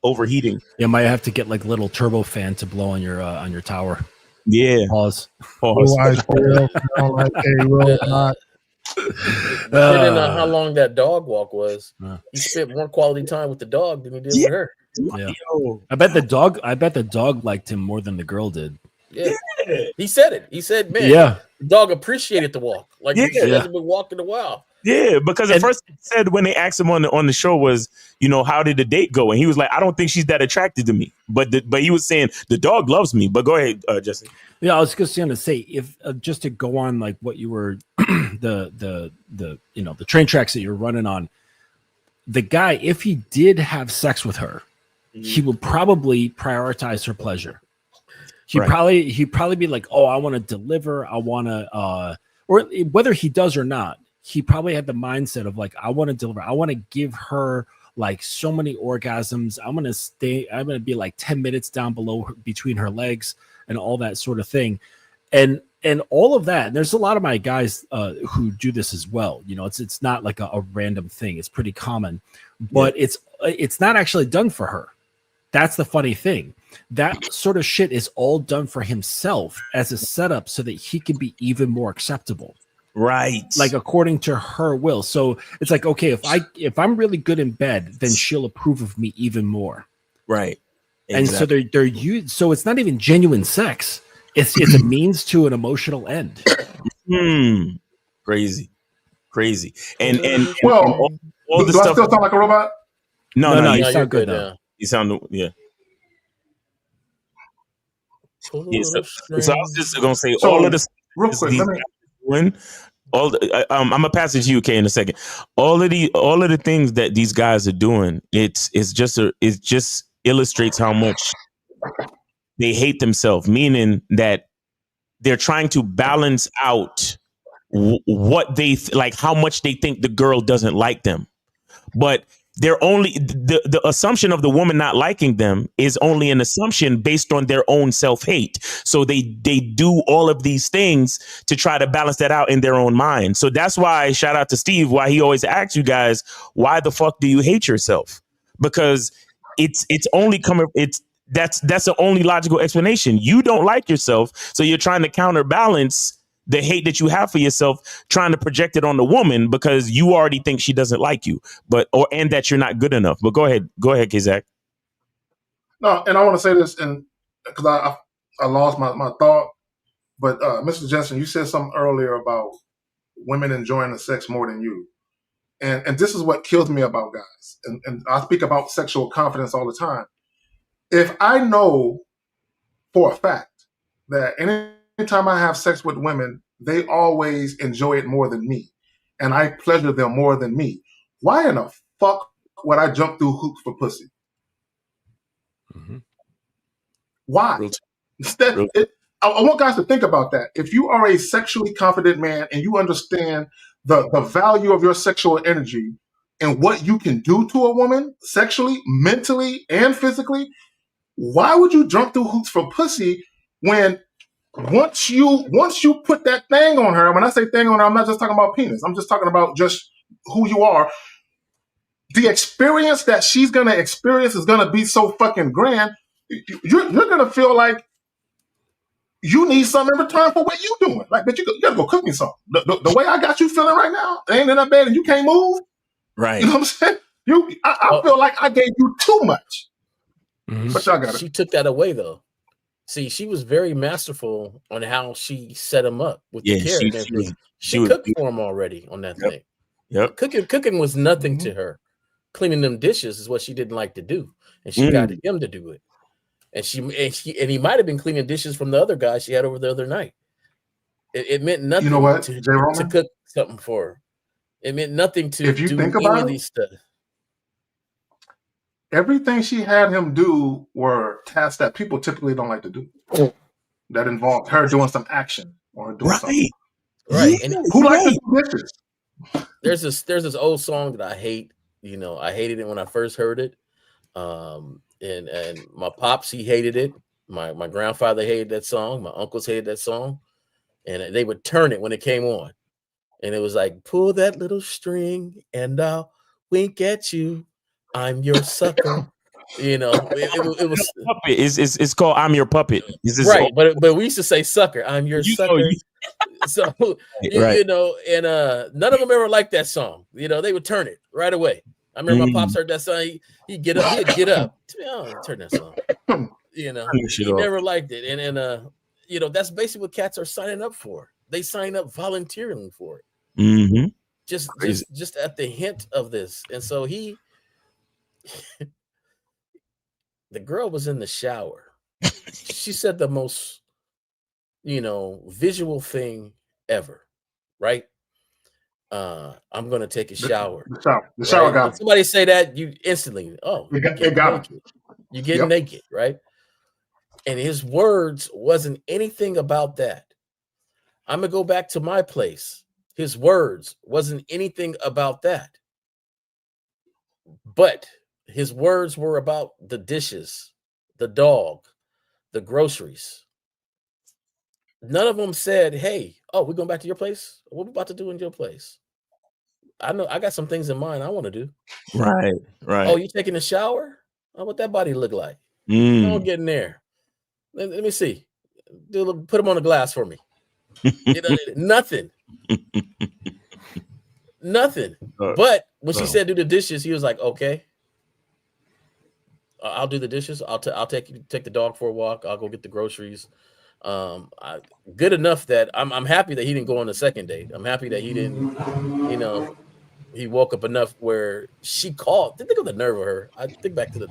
overheating. You might have to get like a little turbo fan to blow on your tower. Yeah. Pause. Depending on how long that dog walk was, he spent more quality time with the dog than he did with her. Yeah. I bet the dog liked him more than the girl did. Yeah. He said it. He said, man, the dog appreciated the walk. Like he hasn't been walking a while. Yeah, because the first thing he said when they asked him on the show was, you know, how did the date go? And he was like, I don't think she's that attracted to me. But he was saying the dog loves me. But go ahead, Jesse. Yeah, I was just going to say, if just to go on like what you were, the you know, the train tracks that you're running on, the guy, if he did have sex with her, he would probably prioritize her pleasure. He'd probably be like, oh, I want to deliver, I want to, or whether he does or not, he probably had the mindset of like, I want to deliver, I want to give her like so many orgasms. I'm going to be like 10 minutes down below between her legs and all that sort of thing. And all of that. And there's a lot of my guys who do this as well. You know, it's not like a random thing. It's pretty common, but it's not actually done for her. That's the funny thing. That sort of shit is all done for himself as a setup so that he can be even more acceptable. Right. Like according to her will. So it's like, okay, if I'm really good in bed, then she'll approve of me even more. Right. Exactly. And so they're used. So it's not even genuine sex. It's a means to an emotional end. Crazy. And well, all the do stuff. I still sound like a robot? No, you sound good now. You sound so I was just gonna say all of this. Real quick, I'm gonna pass it to you, Kay, in a second. All of the things that these guys are doing, it just illustrates how much they hate themselves. Meaning that they're trying to balance out what they like, how much they think the girl doesn't like them, but they're only the assumption of the woman not liking them is only an assumption based on their own self-hate. So they do all of these things to try to balance that out in their own mind. So that's why, shout out to Steve, why he always asks you guys, why the fuck do you hate yourself? Because that's the only logical explanation. You don't like yourself, so you're trying to counterbalance the hate that you have for yourself, trying to project it on the woman because you already think she doesn't like you, and that you're not good enough. But go ahead, Kazak. No, and I want to say this, and because I lost my thought, but Mr. Jensen, you said something earlier about women enjoying the sex more than you, and this is what kills me about guys, and I speak about sexual confidence all the time. If I know for a fact that anytime I have sex with women, they always enjoy it more than me, and I pleasure them more than me, why in the fuck would I jump through hoops for pussy? Mm-hmm. Why? I want guys to think about that. If you are a sexually confident man and you understand the value of your sexual energy and what you can do to a woman sexually, mentally, and physically, why would you jump through hoops for pussy when once you put that thing on her? When I say thing on her, I'm not just talking about penis. I'm just talking about just who you are. The experience that she's going to experience is going to be so fucking grand. You're going to feel like you need something in return for what you doing. Like, but you got to go cook me something. The way I got you feeling right now, ain't in that bed and you can't move. Right. You know what I'm saying? I feel like I gave you too much. Mm-hmm. But y'all got it. She took that away though. See, she was very masterful on how she set him up with the carrot. She cooked for him already on that thing. Yep. Cooking was nothing to her. Cleaning them dishes is what she didn't like to do, and she got him to do it. And he might have been cleaning dishes from the other guy she had over the other night. It meant nothing. You know what, to cook something for her. It meant nothing to if you do think any about of it, these stuff. Everything she had him do were tasks that people typically don't like to do. That involved her doing some action or doing something. Right. And who likes to do dishes? There's this old song that I hate. You know, I hated it when I first heard it. And my pops, he hated it. My grandfather hated that song. My uncles hated that song. And they would turn it when it came on. And it was like, pull that little string and I'll wink at you. I'm your sucker. You know, it was puppet. It's called I'm Your Puppet. Right, but we used to say sucker. I'm your sucker. So you know, and none of them ever liked that song. You know, they would turn it right away. I remember my pops heard that song. He'd get up. Turn that song. You know, he never liked it. And that's basically what cats are signing up for. They sign up voluntarily for it. Mm-hmm. Just at the hint of this. And so the girl was in the shower. She said the most, visual thing ever, right? I'm gonna take a shower. The shower got when somebody say that, you instantly, it got him. You get naked, right? And his words wasn't anything about that. I'm gonna go back to my place. His words wasn't anything about that. But his words were about the dishes, the dog, the groceries. None of them said, hey, we're going back to your place? What are we about to do in your place? I know I got some things in mind I want to do. Right. Oh, you taking a shower? What that body look like? Don't get in there. Let me see. Put them on the glass for me. Nothing. Nothing. But when she said do the dishes, he was like, okay. I'll do the dishes. I'll take the dog for a walk. I'll go get the groceries. Good enough that I'm happy that he didn't go on the second date. I'm happy that he didn't, he woke up enough where she called. Think of the nerve of her. I think back to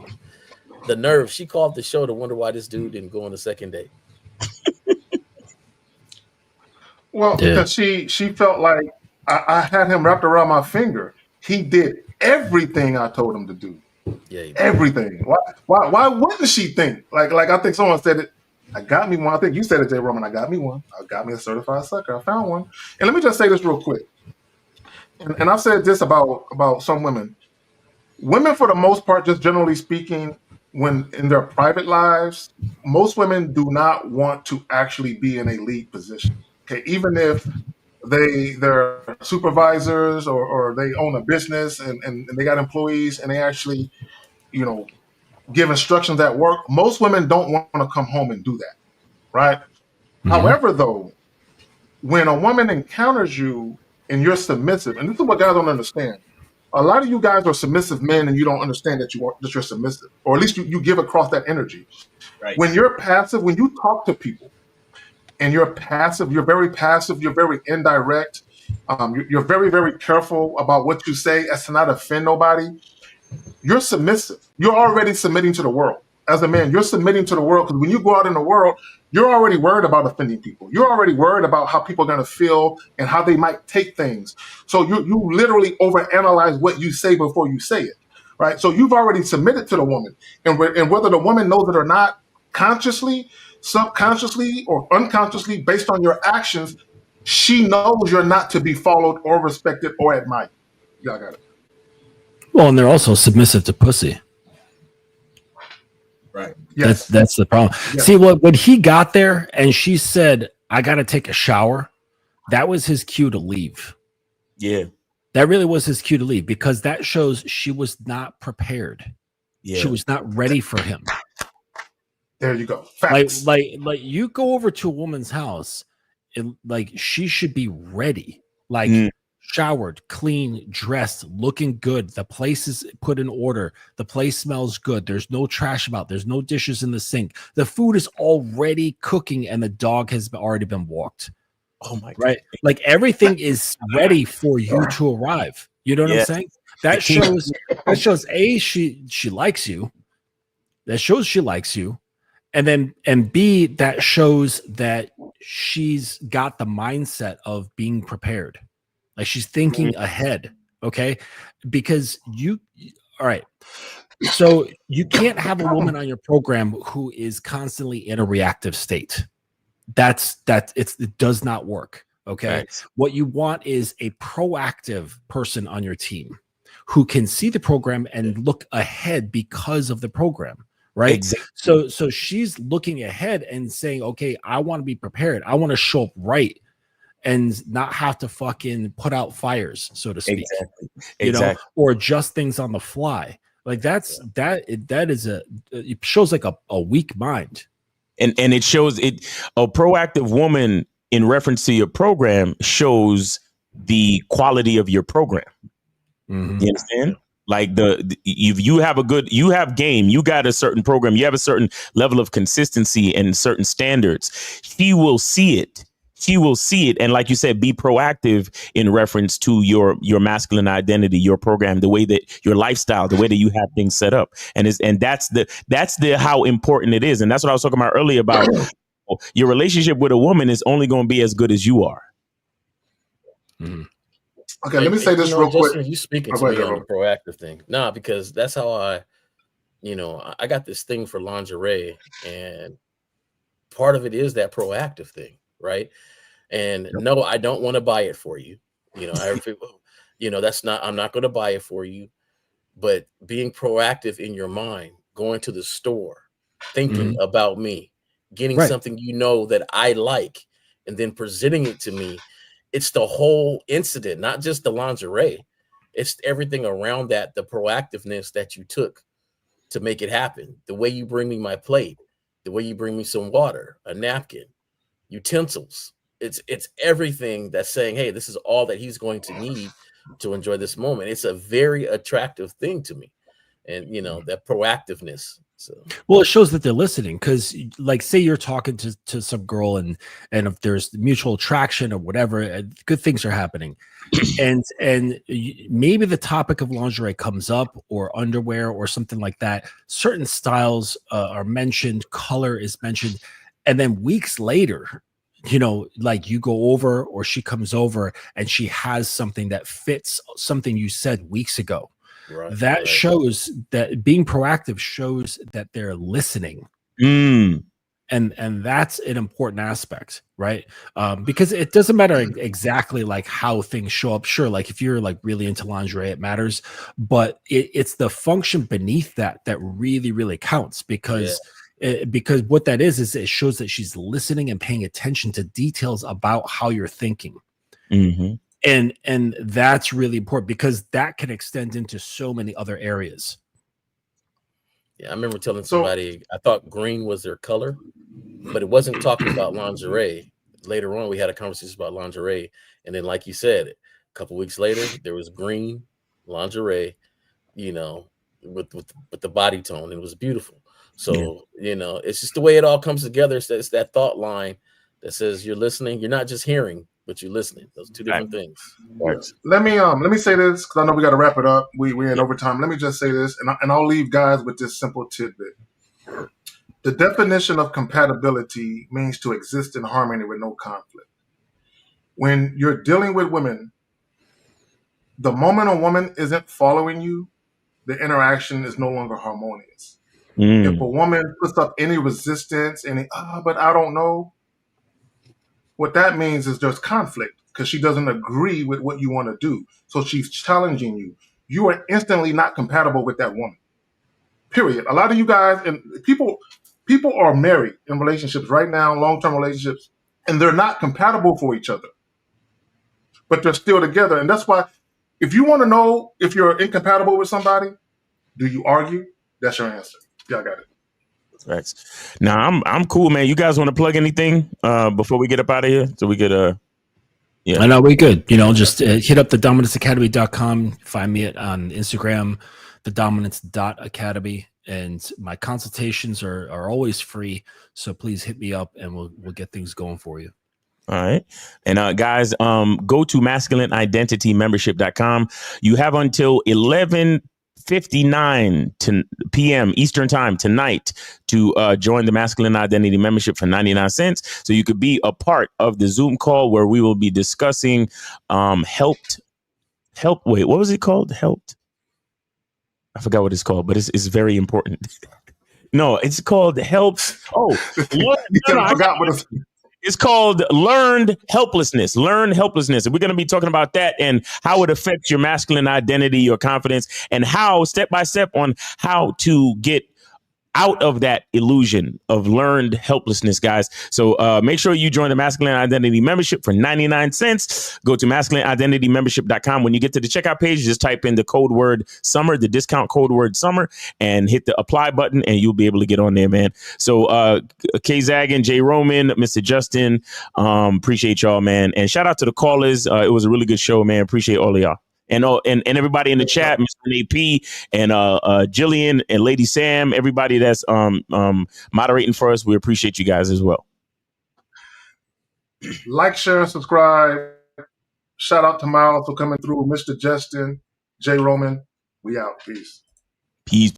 the nerve. She called the show to wonder why this dude didn't go on the second date. Well, because she felt like I had him wrapped around my finger. He did everything I told him to do. Yeah, everything. Why wouldn't she think? Like I think someone said it. I got me one. I think you said it, J. Roman. I got me one. I got me a certified sucker. I found one. And let me just say this real quick. And I've said this about some women. Women, for the most part, just generally speaking, when in their private lives, most women do not want to actually be in a lead position. Okay, even if they're supervisors or they own a business and they got employees and they actually, give instructions at work, most women don't want to come home and do that, right? Mm-hmm. However, though, when a woman encounters you and you're submissive, and this is what guys don't understand. A lot of you guys are submissive men and you don't understand that you're submissive, or at least you give across that energy. Right. When you're passive, when you talk to people and you're passive, you're very passive, you're very indirect, you're very, very careful about what you say as to not offend nobody. You're submissive. You're already submitting to the world. As a man, you're submitting to the world because when you go out in the world, you're already worried about offending people. You're already worried about how people are going to feel and how they might take things. So you literally overanalyze what you say before you say it, right? So you've already submitted to the woman. And whether the woman knows it or not, consciously, subconsciously, or unconsciously, based on your actions, she knows you're not to be followed or respected or admired. Y'all got it. Well, and they're also submissive to pussy. Right. Yes. That's the problem. Yes. See, when he got there and she said, I got to take a shower, that was his cue to leave. Yeah. That really was his cue to leave because that shows she was not prepared. Yeah. She was not ready for him. There you go. Facts. Like you go over to a woman's house and she should be ready. Showered, clean, dressed, looking good. The place is put in order. The place smells good. There's no trash about. There's no dishes in the sink. The food is already cooking and the dog has already been walked. Oh my God. Right? Like everything is ready for you to arrive. You know what I'm saying? That shows A, she likes you. That shows she likes you. And B, that shows that she's got the mindset of being prepared. Like she's thinking ahead, okay? Because all right. So you can't have a woman on your program who is constantly in a reactive state. It does not work, okay? Right. What you want is a proactive person on your team who can see the program and look ahead because of the program, right? Exactly. So she's looking ahead and saying, okay, I want to be prepared. I want to show up right. And not have to fucking put out fires, so to speak. Exactly. Or adjust things on the fly. Like that it shows like a weak mind. And it shows a proactive woman in reference to your program shows the quality of your program. Mm-hmm. You understand? Like if you have game, you got a certain program, you have a certain level of consistency and certain standards. She will see it. And like you said, be proactive in reference to your masculine identity, your program, the way that your lifestyle, the way that you have things set up. And that's the how important it is. And that's what I was talking about earlier about your relationship with a woman is only going to be as good as you are. Mm-hmm. Okay, let me say this real Justin, quick. You speaking to me on the proactive thing. Nah, because that's how I got this thing for lingerie, and part of it is that proactive thing, right? And no, I don't want to buy it for you. I'm not going to buy it for you, but being proactive in your mind, going to the store, thinking about me, getting something that I like, and then presenting it to me. It's the whole incident, not just the lingerie. It's everything around that, the proactiveness that you took to make it happen. The way you bring me my plate, the way you bring me some water, a napkin, utensils. It's everything that's saying, hey, this is all that he's going to need to enjoy this moment. It's a very attractive thing to me. And, that proactiveness. So, well, it shows that they're listening, because like, say you're talking to some girl and if there's mutual attraction or whatever, good things are happening. and maybe the topic of lingerie comes up, or underwear or something like that. Certain styles are mentioned, color is mentioned. And then weeks later, like you go over, or she comes over and she has something that fits something you said weeks ago. That shows that being proactive shows that they're listening. And that's an important aspect, right? Because it doesn't matter exactly like how things show up. Sure, like if you're like really into lingerie, it matters, but it's the function beneath that really, really counts, because what that is it shows that she's listening and paying attention to details about how you're thinking. And that's really important, because that can extend into so many other areas. Yeah, I remember telling somebody I thought green was their color, but it wasn't talking about lingerie. Later on, we had a conversation about lingerie, and then, like you said, a couple weeks later, there was green lingerie, with the body tone. It was beautiful. So it's just the way it all comes together. It's that thought line that says you're listening. You're not just hearing, but you're listening. Those are two different things. Let me say this, because I know we got to wrap it up. We're in overtime. Let me just say this, and I'll leave guys with this simple tidbit. The definition of compatibility means to exist in harmony with no conflict. When you're dealing with women, the moment a woman isn't following you, the interaction is no longer harmonious. If a woman puts up any resistance, but I don't know, what that means is there's conflict, because she doesn't agree with what you want to do. So she's challenging you. You are instantly not compatible with that woman. Period. A lot of you guys and people are married in relationships right now, long-term relationships, and they're not compatible for each other, but they're still together. And that's why, if you want to know if you're incompatible with somebody, do you argue? That's your answer. Y'all got it. Thanks. Now I'm cool, man. You guys want to plug anything before we get up out of here, so we could I know we good. Just hit up the dominanceacademy.com. Find me on Instagram, thedominance.academy, and my consultations are always free. So please hit me up, and we'll get things going for you. All right. And guys, go to masculineidentitymembership.com. You have until 11:59 p.m. Eastern time tonight to join the Masculine Identity Membership for 99 cents. So you could be a part of the Zoom call where we will be discussing help. Wait, what was it called? Helped. I forgot what it's called, but it's very important. No, it's called helps. Oh, I forgot what it's. It's called Learned Helplessness. Learned Helplessness. And we're going to be talking about that and how it affects your masculine identity, your confidence, and how step by step on how to get out of that illusion of learned helplessness, guys. So make sure you join the Masculine Identity Membership for 99 cents. Go to masculineidentitymembership.com. When you get to the checkout page, just type in the code word summer, the discount code word summer, and hit the apply button, and you'll be able to get on there, man. So K Zagan, J Roman, Mr. Justin, appreciate y'all, man. And shout out to the callers. It was a really good show, man. Appreciate all of y'all. And everybody in the chat, Mr. AP and Jillian and Lady Sam, everybody that's moderating for us, we appreciate you guys as well. Like, share, and subscribe. Shout out to Miles for coming through. Mr. Justin, J. Roman. We out. Peace. Peace.